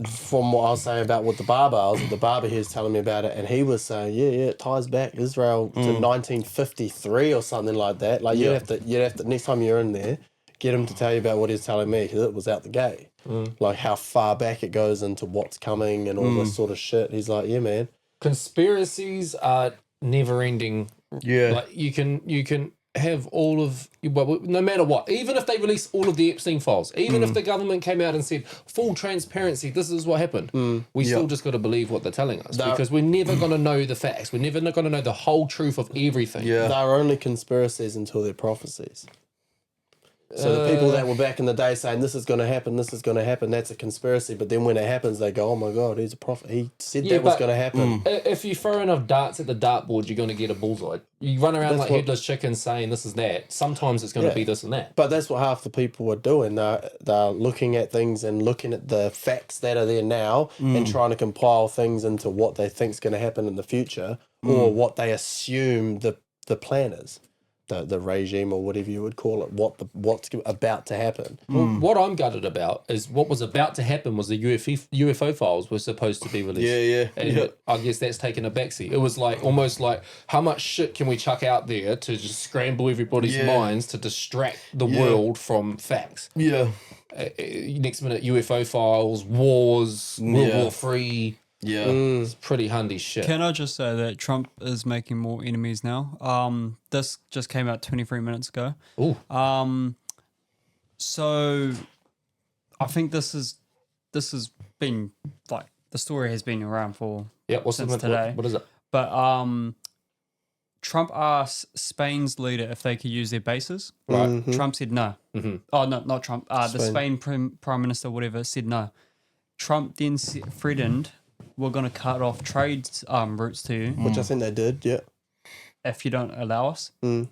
from what I was saying about with the barber, the barber here was telling me about it, and he was saying, it ties back Israel to 1953 or something like that. Like, you'd have to next time you're in there, get him to tell you about what he's telling me, because it was out the gate. Like how far back it goes into what's coming and all this sort of shit. He's like, yeah, man. Conspiracies are never ending. Yeah. Like you can have all of, well, no matter what, even if they release all of the Epstein files, even if the government came out and said full transparency, this is what happened, we still just got to believe what they're telling us, because we're never going to know the facts. We're never going to know the whole truth of everything. Yeah. They're only conspiracies until they're prophecies. So the people that were back in the day saying this is going to happen, that's a conspiracy. But then when it happens, they go, oh my God, he's a prophet. He said that was going to happen. If you throw enough darts at the dartboard, you're going to get a bullseye. You run around like headless chickens saying this is that. Sometimes it's going to be this and that. But that's what half the people are doing. They're looking at things and looking at the facts that are there now and trying to compile things into what they think is going to happen in the future or what they assume the plan is. The regime or whatever you would call it, what's about to happen. What I'm gutted about is what was about to happen was the UFO files were supposed to be released. Yeah. And I guess that's taken a backseat. It was like almost like how much shit can we chuck out there to just scramble everybody's minds to distract the world from facts. Yeah. Next minute, UFO files, wars, World War III. Yeah. It's pretty handy shit. Can I just say that Trump is making more enemies now? This just came out 23 minutes ago. Ooh. So I think this has been like the story has been around for since today. What is it? But Trump asked Spain's leader if they could use their bases. Right. Trump said no. Oh no, not Trump. The Spain prime minister, whatever, said no. Trump then threatened, we're going to cut off trade routes to you, Which I think they did, yeah. if you don't allow us. And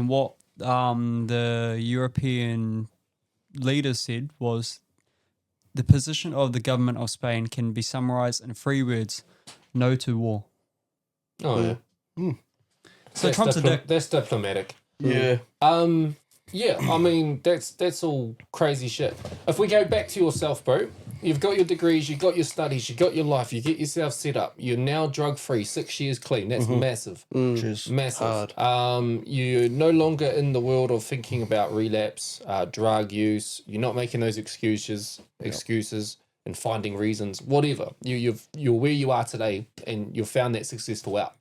what the European leaders said was the position of the government of Spain can be summarized in 3 words: no to war. Oh, yeah. So That's Trump's a dick. That's diplomatic. Yeah. Yeah, I mean, that's all crazy shit. If we go back to yourself, bro, you've got your degrees, you've got your studies, you've got your life, you get yourself set up. You're now drug-free, 6 years clean. That's massive. Cheers. Massive. You're no longer in the world of thinking about relapse, drug use. You're not making those excuses and finding reasons, whatever. You're where you are today and you've found that successful out.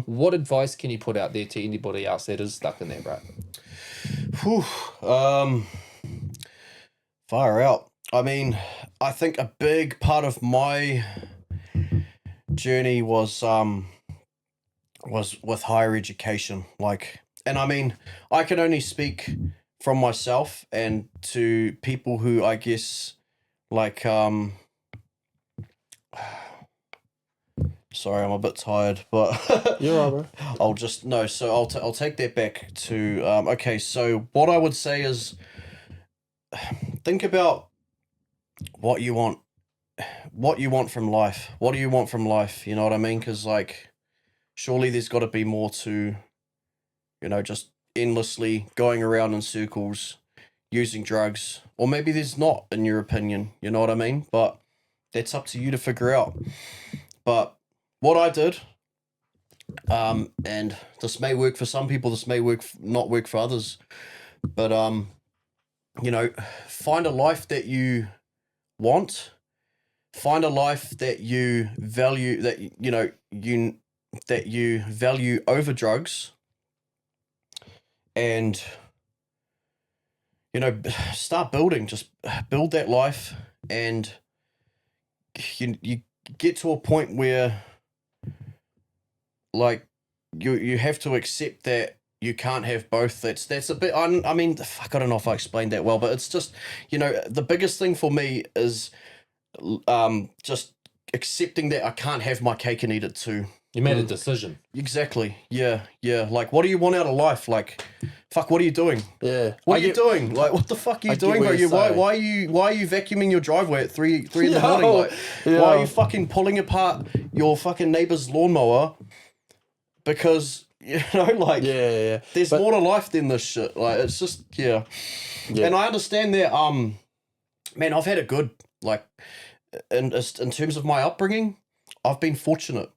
What advice can you put out there to anybody else that is stuck in that, bro? Far out. I mean, I think a big part of my journey was with higher education. And I mean, I can only speak from myself and to people who I guess sorry, I'm a bit tired, but You're right, bro. I'll take that back to okay, so what I would say is think about what you want from life. What do you want from life? You know what I mean? Because surely there's got to be more to, just endlessly going around in circles, using drugs, or maybe there's not, in your opinion. You know what I mean? But that's up to you to figure out. But what I did, and this may work for some people, this may not work for others, but find a life that you want, find a life that you value, that you value over drugs, and start building. Just build that life, and you get to a point where you have to accept that you can't have both. That's a bit, I mean, fuck, I don't know if I explained that well, but it's just, the biggest thing for me is just accepting that I can't have my cake and eat it too. You made a decision. Exactly. Yeah. What do you want out of life? Fuck, what are you doing? Yeah. What are you doing? What the fuck are you doing, bro? Why are you vacuuming your driveway at 3 in the morning? Why are you fucking pulling apart your fucking neighbor's lawnmower? Because there's more to life than this shit. It's just and I understand that. Man, I've had it good. In terms of my upbringing, I've been fortunate.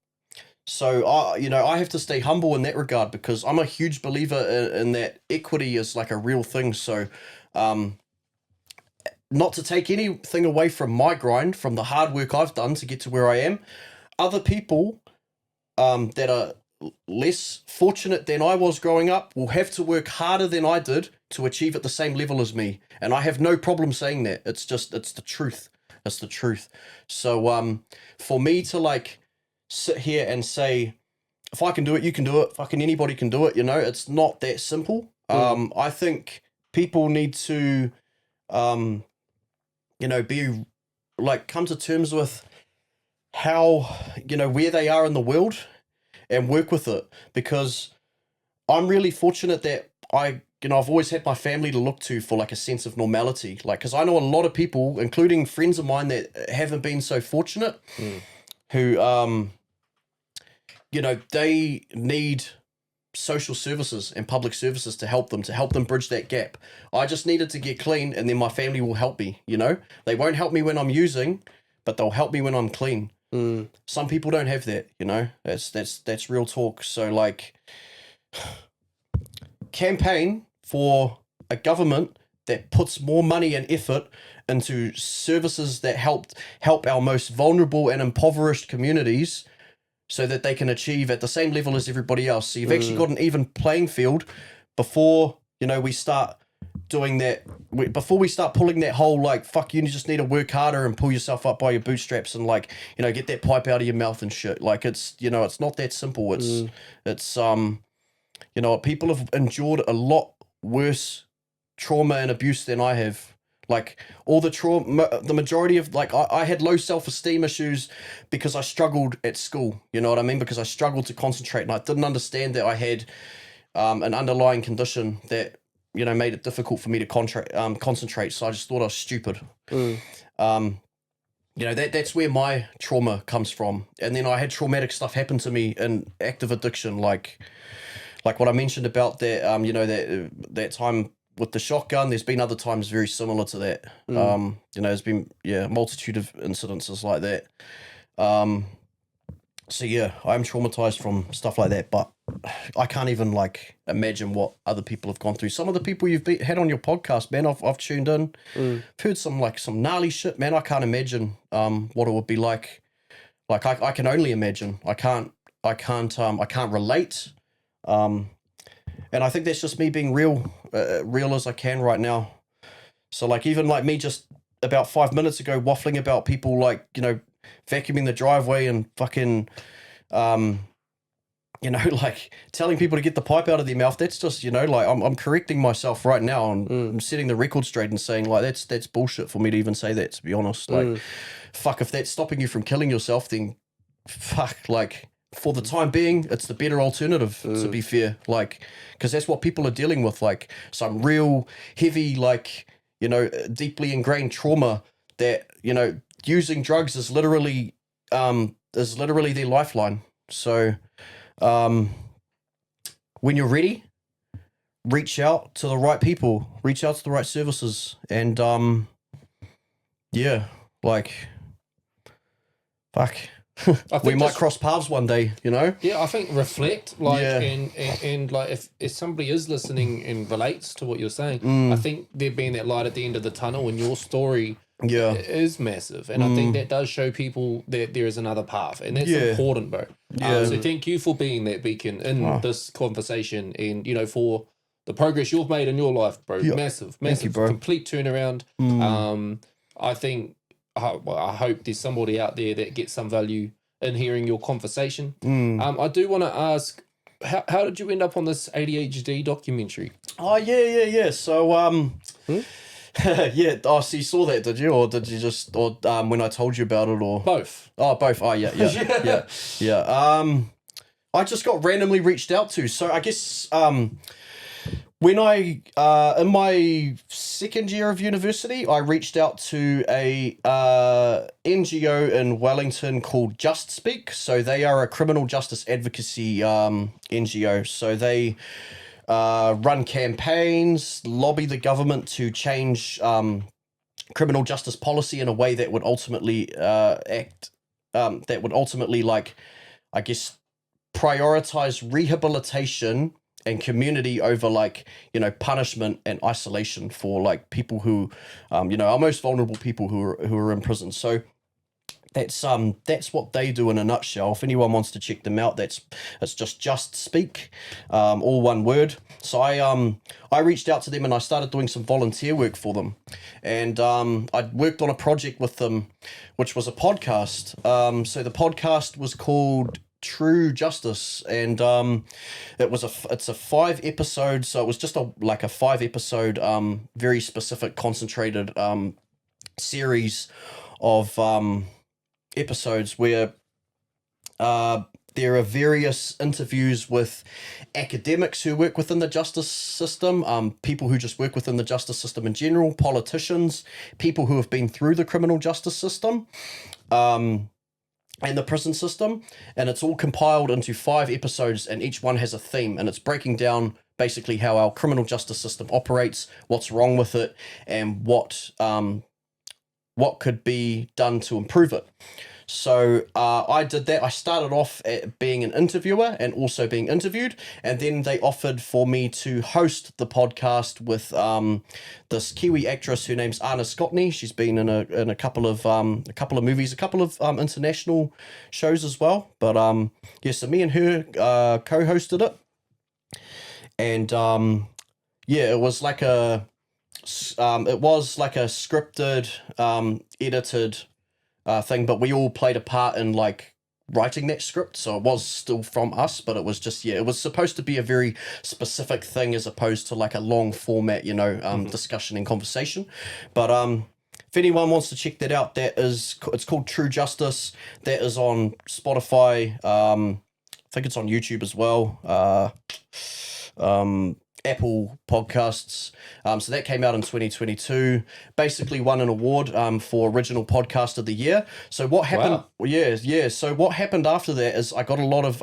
So I have to stay humble in that regard, because I'm a huge believer in that equity is a real thing. So not to take anything away from my grind, from the hard work I've done to get to where I am, other people that are less fortunate than I was growing up will have to work harder than I did to achieve at the same level as me. And I have no problem saying that. It's the truth. It's the truth. So for me to like sit here and say, if I can do it, you can do it. Fucking anybody can do it. You know, it's not that simple. I think people need to, you know, be like, come to terms with how, you know, where they are in the world and work with it. Because I'm really fortunate that I've always had my family to look to for like a sense of normality. Like, because I know a lot of people, including friends of mine that haven't been so fortunate, who, you know, they need social services and public services to help them bridge that gap. I just needed to get clean, and then my family will help me. You know, they won't help me when I'm using, but they'll help me when I'm clean. Some people don't have that. You know, that's real talk. So like, campaign for a government that puts more money and effort into services that help our most vulnerable and impoverished communities, so that they can achieve at the same level as everybody else. So you've actually got an even playing field before, you know, we start doing that, before we start pulling that whole, like, fuck, you just need to work harder and pull yourself up by your bootstraps and, like, you know, get that pipe out of your mouth and shit. Like, it's, you know, it's not that simple. It's you know, people have endured a lot worse trauma and abuse than I have. Like, all the trauma, the majority of, like, I had low self-esteem issues because I struggled at school, you know what I mean? Because I struggled to concentrate, and I didn't understand that I had an underlying condition that, you know, made it difficult for me to concentrate, so I just thought I was stupid. You know, that's where my trauma comes from. And then I had traumatic stuff happen to me in active addiction, like what I mentioned about that, you know, that time with the shotgun. There's been other times very similar to that. You know, there's been, a multitude of incidences like that. So yeah, I'm traumatized from stuff like that, but I can't even like imagine what other people have gone through. Some of the people you've had on your podcast, man, I've tuned in, I've heard some gnarly shit, man. I can't imagine what it would be like. Like I can only imagine. I can't relate. And I think that's just me being real as I can right now. So like, even like me just about 5 minutes ago waffling about people, like, you know, vacuuming the driveway and fucking, you know, like telling people to get the pipe out of their mouth. That's just, you know, like I'm correcting myself right now, and I'm setting the record straight and saying, like, that's bullshit for me to even say that, to be honest. Like, fuck, if that's stopping you from killing yourself, then fuck, like, for the time being, it's the better alternative, to be fair. Like, because that's what people are dealing with, like some real heavy, like, you know, deeply ingrained trauma that, you know, using drugs is literally their lifeline. So when you're ready, reach out to the right people, reach out to the right services, and yeah, like, fuck. We might cross paths one day, you know? Yeah, I think reflect, like, and like, if somebody is listening and relates to what you're saying, I think there being that light at the end of the tunnel, and your story is massive. And I think that does show people that there is another path, and that's important, bro. So thank you for being that beacon in this conversation, and, you know, for the progress you've made in your life, bro. Massive, you, bro. Complete turnaround. I think, I hope there's somebody out there that gets some value in hearing your conversation. I do want to ask, how did you end up on this ADHD documentary? Oh, yeah. So, yeah. Oh, so you saw that, did you? Or did you just, or when I told you about it, or? Both. Oh, both. Oh, yeah. I just got randomly reached out to. So I guess, when I, in my second year of university, I reached out to a NGO in Wellington called Just Speak. So they are a criminal justice advocacy NGO. So they run campaigns, lobby the government to change criminal justice policy in a way that would ultimately like, I guess, prioritize rehabilitation and community over like, you know, punishment and isolation for like people who, you know, our most vulnerable people who are in prison. So that's what they do in a nutshell. If anyone wants to check them out, it's just speak, all one word. So I reached out to them and I started doing some volunteer work for them, and I worked on a project with them, which was a podcast. So the podcast was called True Justice, and it's a 5 episode. So it was just a 5 episode, very specific, concentrated series of episodes where there are various interviews with academics who work within the justice system, people who just work within the justice system in general, politicians, people who have been through the criminal justice system, and the prison system, and it's all compiled into 5 episodes, and each one has a theme, and it's breaking down basically how our criminal justice system operates, what's wrong with it, and what could be done to improve it. So I did that. I started off at being an interviewer and also being interviewed, and then they offered for me to host the podcast with this Kiwi actress. Her name's Anna Scotney. She's been in a couple of movies, a couple of international shows as well. But so me and her co-hosted it, and it was like a scripted, edited thing, but we all played a part in like writing that script, so it was still from us, but it was just it was supposed to be a very specific thing as opposed to like a long format, you know, discussion and conversation. But if anyone wants to check that out, it's called True Justice. That is on Spotify. I think it's on YouTube as well. Apple Podcasts. So that came out in 2022. Basically won an award for Original Podcast of the Year. So what happened? Wow. Yeah. So what happened after that is I got a lot of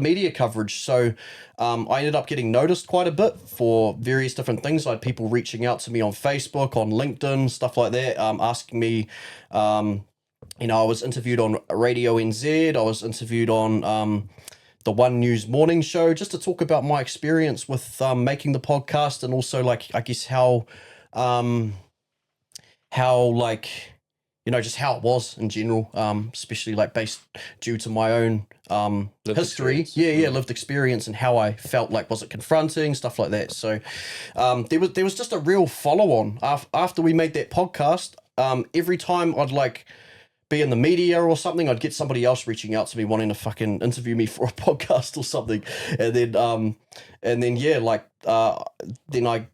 media coverage. So I ended up getting noticed quite a bit for various different things. I had people reaching out to me on Facebook, on LinkedIn, stuff like that, asking me. I was interviewed on Radio NZ. I was interviewed on the One News morning show, just to talk about my experience with making the podcast, and also like I guess how like, you know, just how it was in general, especially like based due to my own history, lived experience, and how I felt. Like, was it confronting, stuff like that. So there was just a real follow on after we made that podcast. Every time I'd like be in the media or something, I'd get somebody else reaching out to me wanting to fucking interview me for a podcast or something, and then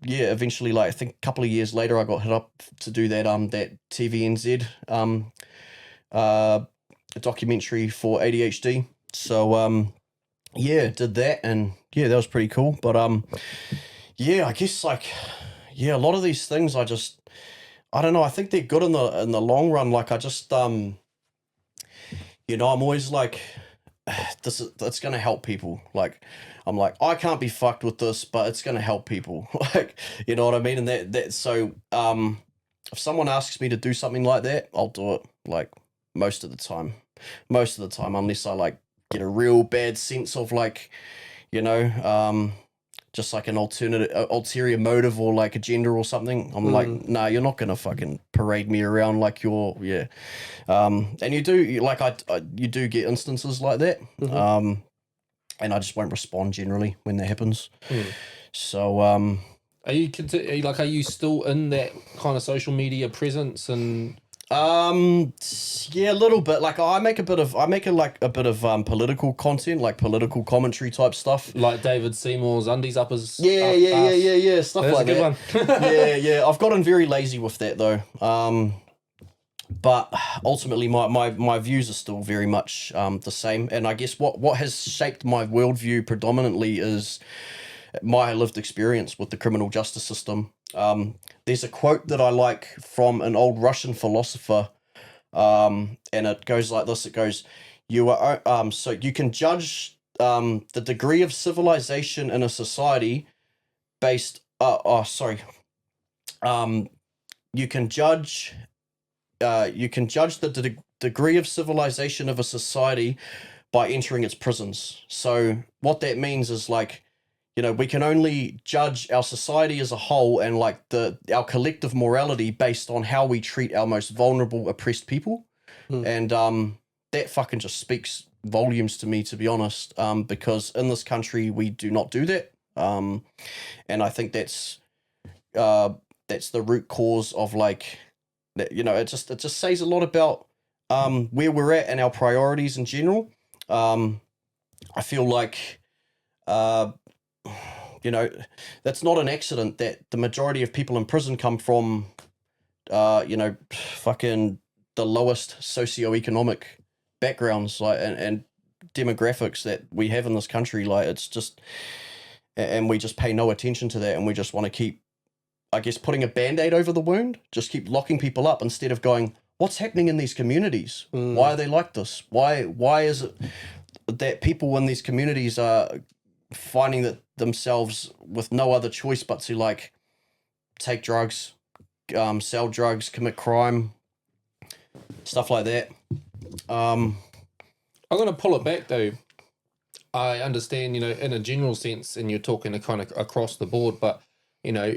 eventually, like I think a couple of years later, I got hit up to do that that TVNZ documentary for ADHD. So did that, and that was pretty cool. But I guess like a lot of these things I don't know. I think they're good in the long run. Like I just, I'm always like, it's gonna help people. Like I'm like, I can't be fucked with this, but it's gonna help people. Like, you know what I mean? And that so if someone asks me to do something like that, I'll do it. Like most of the time, unless I like get a real bad sense of like, just like an ulterior motive or like agenda or something. I'm like, nah, you're not gonna fucking parade me around like you're, and you do you do get instances like that, and I just won't respond generally when that happens. So, are you still in that kind of social media presence and? A little bit. Like I make a bit of political content, like political commentary type stuff, like David Seymour's Undies Uppers. Stuff That's like a good that. one. I've gotten very lazy with that though. But ultimately my views are still very much the same. And I guess what has shaped my worldview predominantly is my lived experience with the criminal justice system. There's a quote that I like from an old Russian philosopher, and it goes like this. It goes, "You are so you can judge the degree of civilization in a society based. You can judge the degree of civilization of a society by entering its prisons. So what that means is like." you know, we can only judge our society as a whole and like our collective morality based on how we treat our most vulnerable, oppressed people. And that fucking just speaks volumes to me, to be honest, because in this country we do not do that. And I think that's the root cause of like that, you know, it just says a lot about where we're at and our priorities in general. I feel like you know, that's not an accident that the majority of people in prison come from you know, fucking the lowest socioeconomic backgrounds, like and demographics that we have in this country. Like it's just, and we just pay no attention to that, and we just want to keep, I guess, putting a band-aid over the wound, just keep locking people up instead of going, what's happening in these communities? Why are they like this? Why is it that people in these communities are finding that themselves with no other choice but to like take drugs, sell drugs, commit crime, stuff like that. I'm going to pull it back though. I understand, you know, in a general sense, and you're talking a kind of across the board, but, you know,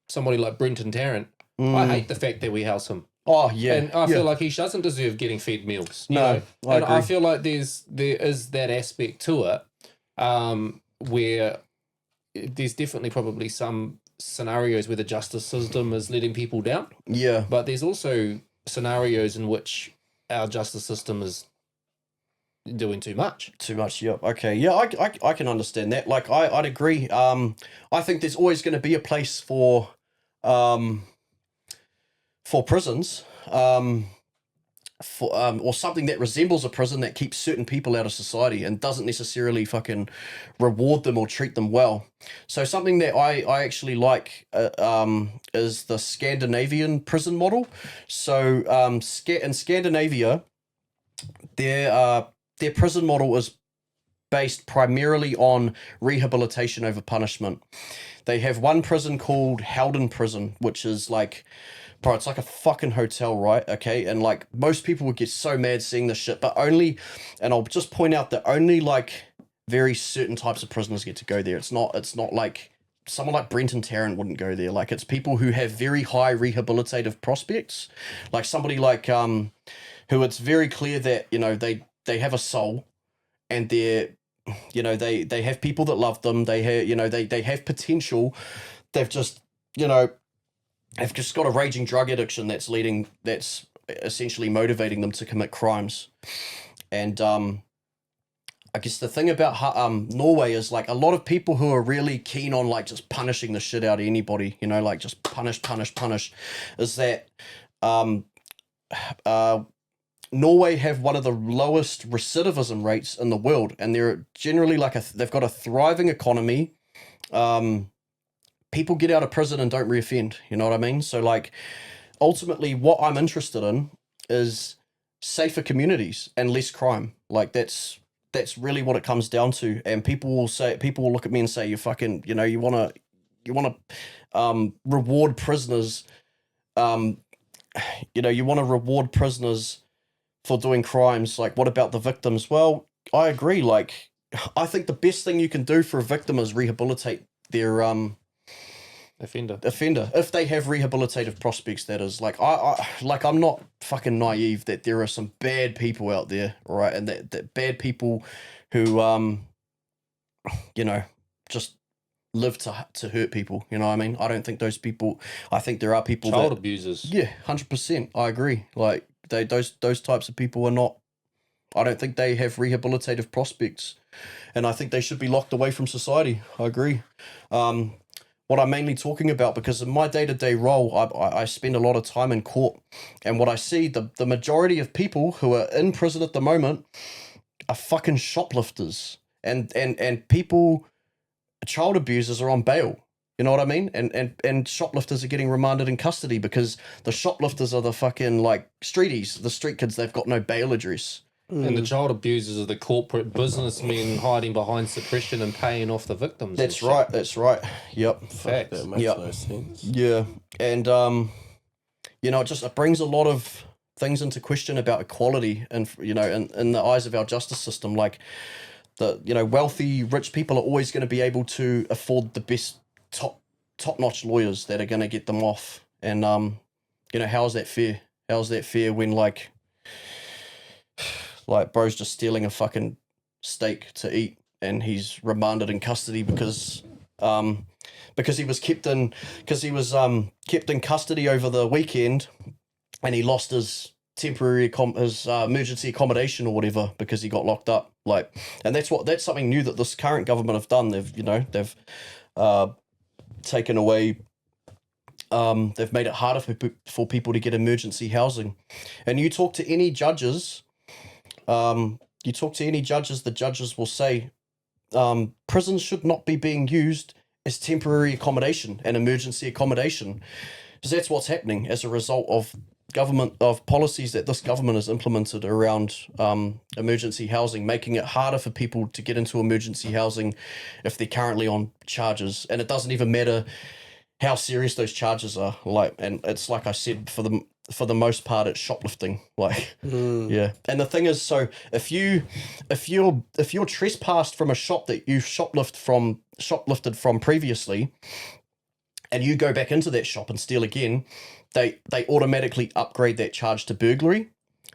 somebody like Brenton Tarrant, I hate the fact that we house him. Oh, yeah. And I feel like he doesn't deserve getting fed meals. You know? I and agree. I feel like there is that aspect to it where there's definitely probably some scenarios where the justice system is letting people down. Yeah. But there's also scenarios in which our justice system is doing too much. Too much, yeah. Okay, yeah, I can understand that. Like, I'd agree. I think there's always going to be a place for prisons, or something that resembles a prison that keeps certain people out of society and doesn't necessarily fucking reward them or treat them well. So something that I actually like is the Scandinavian prison model. So in Scandinavia, their prison model is based primarily on rehabilitation over punishment. They have one prison called Halden Prison, which is like, bro, it's like a fucking hotel, right? Okay, and like most people would get so mad seeing this shit, but only, and I'll just point out that only like very certain types of prisoners get to go there. It's not like someone like Brenton Tarrant wouldn't go there. Like it's people who have very high rehabilitative prospects, like somebody like who it's very clear that, you know, they have a soul, and they're, you know, they have people that love them. They have, you know, they have potential. They've just, you know, have just got a raging drug addiction that's essentially motivating them to commit crimes. And I guess the thing about Norway is like a lot of people who are really keen on like just punishing the shit out of anybody, you know, like just punish, is that Norway have one of the lowest recidivism rates in the world, and they're generally like they've got a thriving economy. People get out of prison and don't reoffend, you know what I mean? So like ultimately what I'm interested in is safer communities and less crime. Like that's really what it comes down to. And people will look at me and say, you fucking, you know, you want to reward prisoners, you know, you want to reward prisoners for doing crimes. Like, what about the victims? Well, I agree. Like, I think the best thing you can do for a victim is rehabilitate their offender if they have rehabilitative prospects. That is, like, I'm not fucking naive that there are some bad people out there, right? And that bad people who you know, just live to hurt people, you know what I mean? I don't think those people, I think there are people child abusers. Yeah, 100%. I agree. Like those types of people are not, I don't think they have rehabilitative prospects, and I think they should be locked away from society. I agree. What I'm mainly talking about, because in my day-to-day role, I spend a lot of time in court, and what I see, the majority of people who are in prison at the moment are fucking shoplifters, and people, child abusers are on bail. You know what I mean? And shoplifters are getting remanded in custody because the shoplifters are the fucking like streeties, the street kids. They've got no bail address. And the child abusers are the corporate businessmen hiding behind suppression and paying off the victims. That's right. That's right. Yep. Facts. That makes no sense. Yeah. And you know, it brings a lot of things into question about equality, and you know, in the eyes of our justice system. Like wealthy, rich people are always going to be able to afford the best top-notch lawyers that are going to get them off. And, how's that fair? How's that fair when, like bro's just stealing a fucking steak to eat and he's remanded in custody because he was kept in custody over the weekend and he lost his temporary emergency accommodation or whatever because he got locked up. And that's something new that this current government have done. They've taken away. They've made it harder for people to get emergency housing. And you talk to any judges, the judges will say prisons should not be being used as temporary accommodation and emergency accommodation, because that's what's happening as a result of policies that this government has implemented around emergency housing, making it harder for people to get into emergency housing if they're currently on charges. And it doesn't even matter how serious those charges are. And it's like I said, for the most part, it's shoplifting. Yeah. And the thing is, so if you're trespassed from a shop that you shoplifted from previously, and you go back into that shop and steal again, they automatically upgrade that charge to burglary.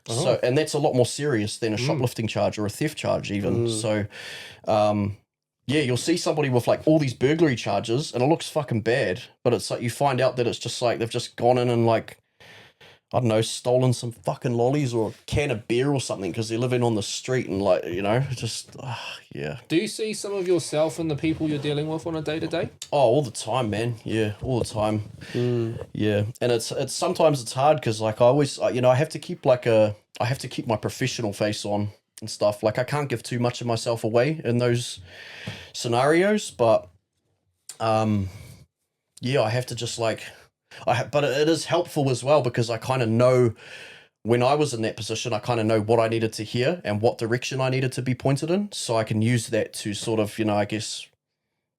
Oh. So, and that's a lot more serious than a shoplifting charge or a theft charge even. So, you'll see somebody with all these burglary charges and it looks fucking bad, but it's like you find out that it's just they've just gone in and I don't know, stolen some fucking lollies or a can of beer or something because they're living on the street and yeah. Do you see some of yourself in the people you're dealing with on a day-to-day? Oh, all the time, man. Yeah, all the time. Yeah, and it's sometimes it's hard because I always I have to keep I have to keep my professional face on and stuff. I can't give too much of myself away in those scenarios, but I have to just but it is helpful as well because I kind of know when I was in that position, I kind of know what I needed to hear and what direction I needed to be pointed in. So I can use that to sort of, I guess,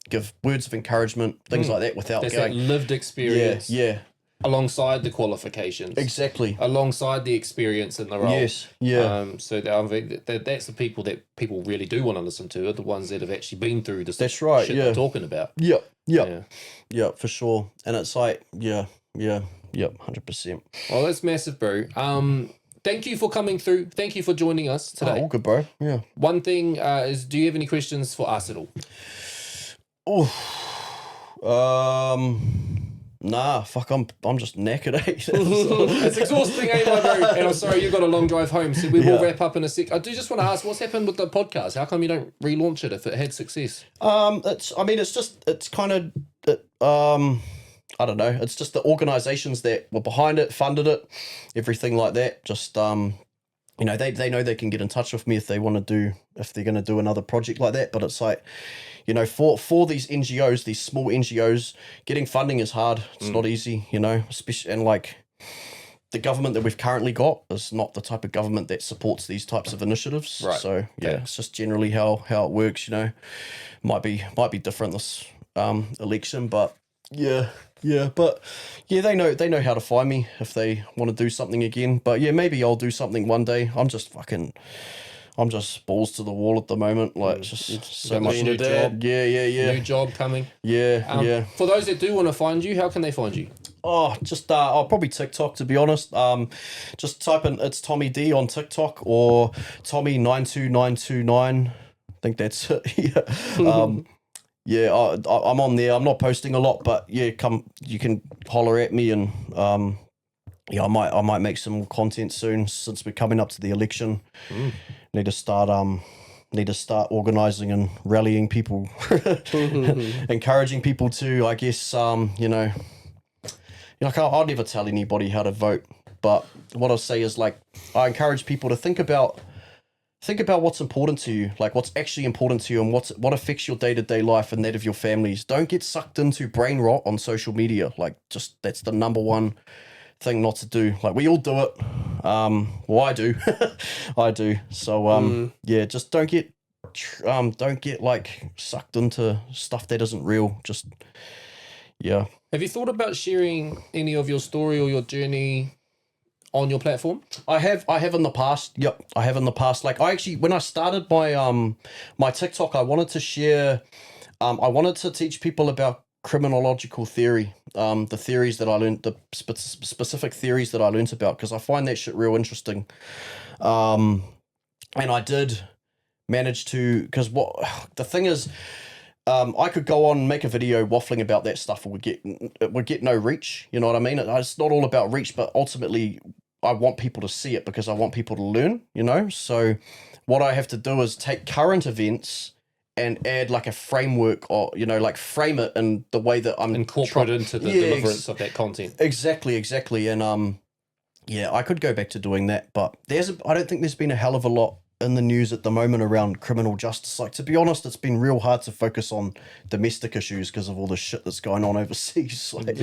give words of encouragement, things like that without That's going. That lived experience. Yeah. Alongside the qualifications. Exactly. Alongside the experience in the role. Yes. Yeah. So that's the people that people really do want to listen to are the ones that have actually been through this. That's right. Shit they're talking about. Yep. Yeah, for sure. And it's 100%. Well, that's massive, bro. Thank you for coming through. Thank you for joining us today. Oh, all good, bro. Yeah. One thing is, do you have any questions for us at all? Nah, fuck, I'm just knackered, eh? It's exhausting, eh, my bro? And I'm sorry, you've got a long drive home, so we will wrap up in a sec. I do just want to ask, what's happened with the podcast? How come you don't relaunch it if it had success? I don't know. It's just the organisations that were behind it, funded it, everything like that. Just they know they can get in touch with me if they're going to do another project like that. But it's for these NGOs, these small NGOs, getting funding is hard. It's not easy, especially, and the government that we've currently got is not the type of government that supports these types of initiatives. Right. So it's just generally how it works. Might be different this election, but but they know how to find me if they want to do something again. But maybe I'll do something one day. I'm just balls to the wall at the moment. Just so much new job. Yeah. New job coming. Yeah. For those that do want to find you, how can they find you? Oh, just probably TikTok, to be honest. Just type in it's Tommy D on TikTok or Tommy92929. I think that's it. I'm on there. I'm not posting a lot, but you can holler at me and I might make some more content soon since we're coming up to the election. Need to start organising and rallying people, encouraging people to, I guess, I'll never tell anybody how to vote, but what I'll say is I encourage people to think about what's important to you, what's actually important to you and what affects your day-to-day life and that of your families. Don't get sucked into brain rot on social media. That's the number one thing not to do. We all do it. Well, I do. I do. So, just don't get sucked into stuff that isn't real. Just, Have you thought about sharing any of your story or your journey on your platform? I have in the past. Yep, I have in the past. Like I actually, when I started my my TikTok, I wanted to share. I wanted to teach people about criminological theory, the theories that I learned, the specific theories that I learned about, because I find that shit real interesting. And I did manage to, because what the thing is, I could go on and make a video waffling about that stuff, and would get no reach. You know what I mean? It's not all about reach, but ultimately, I want people to see it because I want people to learn. You know, so what I have to do is take current events and add like a framework, or like frame it in the way that I'm incorporate into the deliverance of that content. Exactly, and yeah, I could go back to doing that, but I don't think there's been a hell of a lot in the news at the moment around criminal justice. Like, to be honest, it's been real hard to focus on domestic issues because of all the shit that's going on overseas. Like,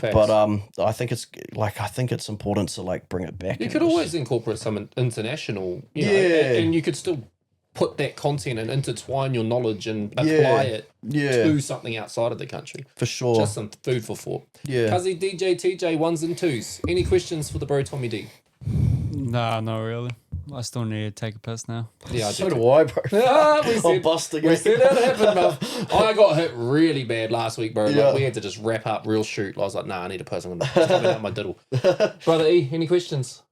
but I think it's important to like bring it back. You could always incorporate some international, you know, and you could still put that content and intertwine your knowledge and apply it to something outside of the country. For sure. Just some food for thought. Yeah. Cuzzy, DJ, TJ, 1s and 2s. Any questions for the bro Tommy D? Nah, not really. I still need to take a piss now. Yeah, So do I, bro. I'm busting. We said that happened, bruv. I got hit really bad last week, bro. Yeah. Like, we had to just wrap up real shoot. I was like, nah, I need a piss. I'm going to coming out my diddle. Brother E, any questions?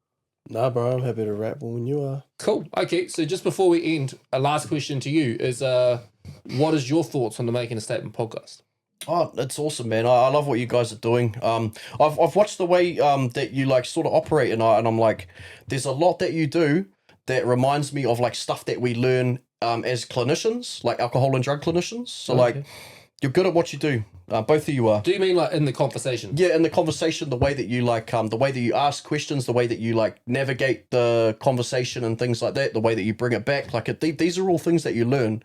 Nah, bro, I'm happy to rap when you are. Cool. Okay, so just before we end, a last question to you is, what is your thoughts on the Making a Statement podcast? Oh, it's awesome, man. I love what you guys are doing. I've watched the way that you like sort of operate, and I'm like, there's a lot that you do that reminds me of like stuff that we learn as clinicians, like alcohol and drug clinicians. So like, you're good at what you do. Both of you are. Do you mean like in the conversation? Yeah, in the conversation, the way that you like, the way that you ask questions, the way that you like navigate the conversation and things like that, the way that you bring it back, like these are all things that you learn.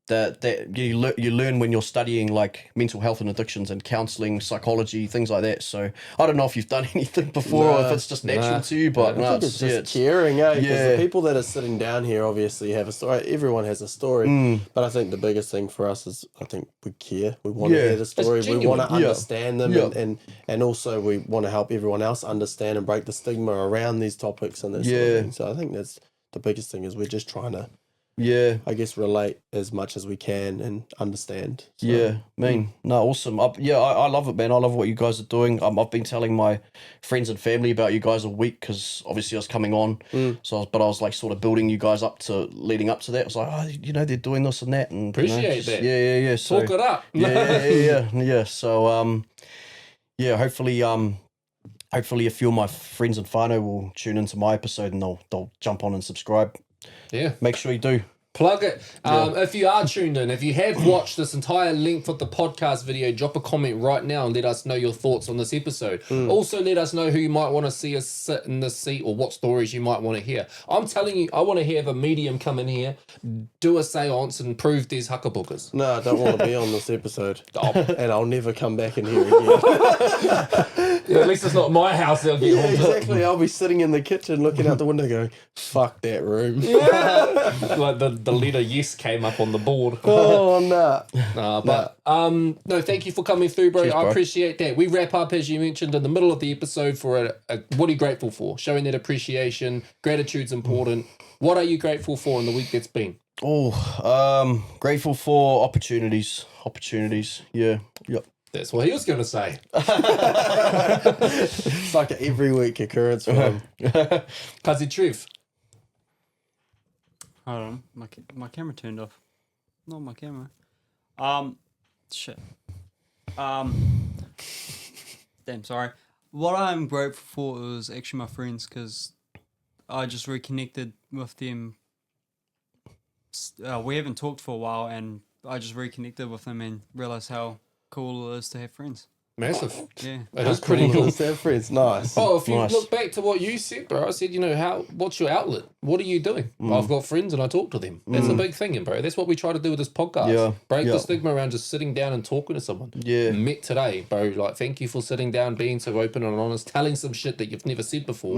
That you learn when you're studying like mental health and addictions and counselling, psychology, things like that. So I don't know if you've done anything before or if it's just natural to you, but I think it's just caring, eh? Because Yeah. the people that are sitting down here obviously have a story. Everyone has a story, but I think the biggest thing for us is I think we care. We want to hear the story. We want to understand them, and also we want to help everyone else understand and break the stigma around these topics and this sort of thing. So I think that's the biggest thing is we're just trying to. Yeah, I guess relate as much as we can and understand. So, Awesome. I love it, man. I love what you guys are doing. I've been telling my friends and family about you guys all week because obviously I was coming on. But I was like sort of building you guys up to leading up to that. I was like, oh, they're doing this and that, and Appreciate that. Yeah. So, talk it up. yeah. So hopefully a few of my friends and whānau will tune into my episode and they'll jump on and subscribe. Yeah. Make sure you do. Plug it. If you are tuned in, if you have watched this entire length of the podcast video, drop a comment right now and let us know your thoughts on this episode. Also, let us know who you might want to see us sit in this seat or what stories you might want to hear. I'm telling you, I want to have a medium come in here, do a seance and prove these huckabookers. No, I don't want to be on this episode. And I'll never come back in here again. At least it's not my house they'll get haunted. Exactly. I'll be sitting in the kitchen looking out the window going, fuck that room. Like the letter yes came up on the board. Oh, no. No, thank you for coming through, bro. Cheers, bro. I appreciate that. We wrap up, as you mentioned, in the middle of the episode for what are you grateful for? Showing that appreciation. Gratitude's important. What are you grateful for in the week that's been? Oh, grateful for opportunities. Yeah. Yep. That's what he was going to say. It's like an every week occurrence for him. Cuzzy Trev. Hold on, my camera turned off. Not my camera. Shit. Damn, sorry. What I'm grateful for is actually my friends because I just reconnected with them. We haven't talked for a while, and I just reconnected with them and realized how cool it is to have friends. Massive. Yeah. It is pretty cool. Friends. Nice. Oh, if you Nice. look back to what you said, bro, I said, what's your outlet? What are you doing? I've got friends and I talk to them. It's a big thing, bro. That's what we try to do with this podcast. Yeah. Break Yeah. the stigma around just sitting down and talking to someone. Yeah. Met today, bro. Like, thank you for sitting down, being so open and honest, telling some shit that you've never said before,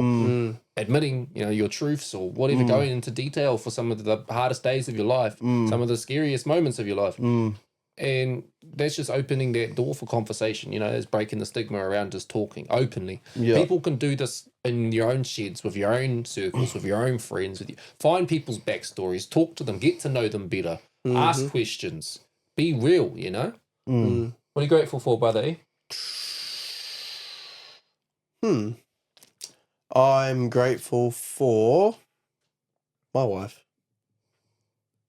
admitting, your truths or whatever, going into detail for some of the hardest days of your life, some of the scariest moments of your life. And that's just opening that door for conversation, you know, it's breaking the stigma around just talking openly. Yeah. People can do this in your own sheds, with your own circles, with your own friends, with you. Find people's backstories, talk to them, get to know them better, ask questions, be real, you know? What are you grateful for, brother E? I'm grateful for my wife.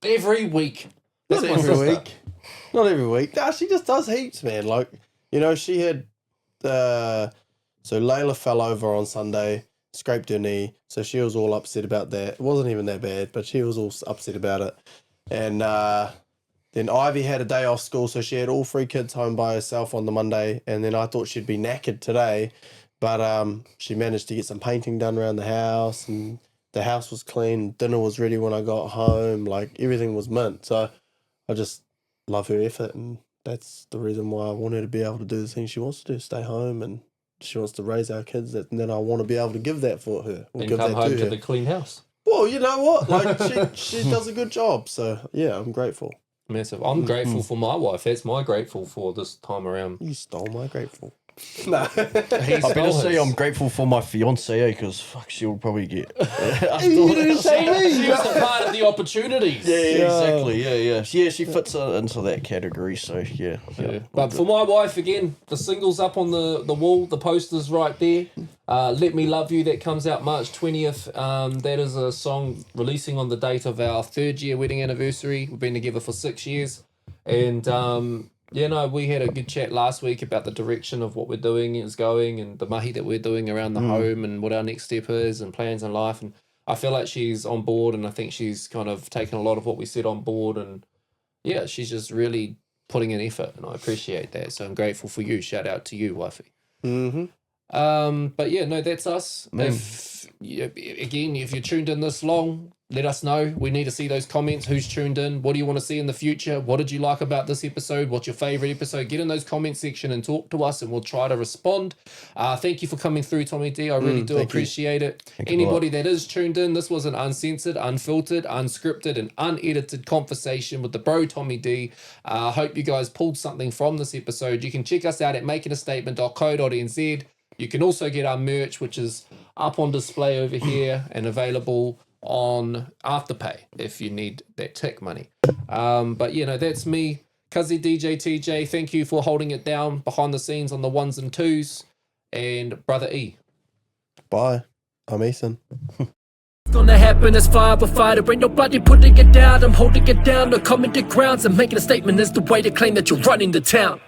Every week. Not That's my every sister. week. Not every week. Nah, she just does heaps, man. Like, you know, she had so Layla fell over on Sunday, scraped her knee, so she was all upset about that. It wasn't even that bad, but she was all upset about it. And then Ivy had a day off school, so she had all 3 kids home by herself on the Monday, and then I thought she'd be knackered today, but she managed to get some painting done around the house, and the house was clean, dinner was ready when I got home, like everything was mint. So I just love her effort, and that's the reason why I want her to be able to do the things she wants to do, stay home, and she wants to raise our kids, and then I want to be able to give that for her. Or And give come that home to her. the clean house. Well, you know what? Like she does a good job. So yeah, I'm grateful. Massive. I'm grateful for my wife. That's my grateful for this time around. You stole my grateful. No. He I better stole say his. I'm grateful for my fiancée because fuck, she'll probably get. You didn't say me. She was a part of the opportunities. Yeah, exactly. Yeah. She fits into that category. So yeah. But for my wife, again, the single's up on the wall. The poster's right there. Let Me Love You, that comes out March 20th. That is a song releasing on the date of our 3rd year wedding anniversary. We've been together for 6 years. And we had a good chat last week about the direction of what we're doing is going, and the mahi that we're doing around the home, and what our next step is, and plans in life. And I feel like she's on board, and I think she's kind of taken a lot of what we said on board, and yeah, she's just really putting in effort, and I appreciate that. So I'm grateful for you. Shout out to you, wifey. But yeah, no, that's us. If you're tuned in this long, let us know. We need to see those comments. Who's tuned in? What do you want to see in the future? What did you like about this episode? What's your favorite episode? Get in those comment section and talk to us, and we'll try to respond. Thank you for coming through, Tommy D. I really do appreciate it. Anybody that is tuned in, this was an uncensored, unfiltered, unscripted, and unedited conversation with the bro Tommy D. I hope you guys pulled something from this episode. You can check us out at makingastatement.co.nz. You can also get our merch, which is up on display over here and available on Afterpay if you need that tech money. But that's me, Cuzzy DJ TJ. Thank you for holding it down behind the scenes on the 1s and 2s, and brother E. Bye. I'm Ethan. Gonna happen as fire but fighter, ain't nobody putting it down. I'm holding it down, no common grounds, and making a statement is the way to claim that you're running the town.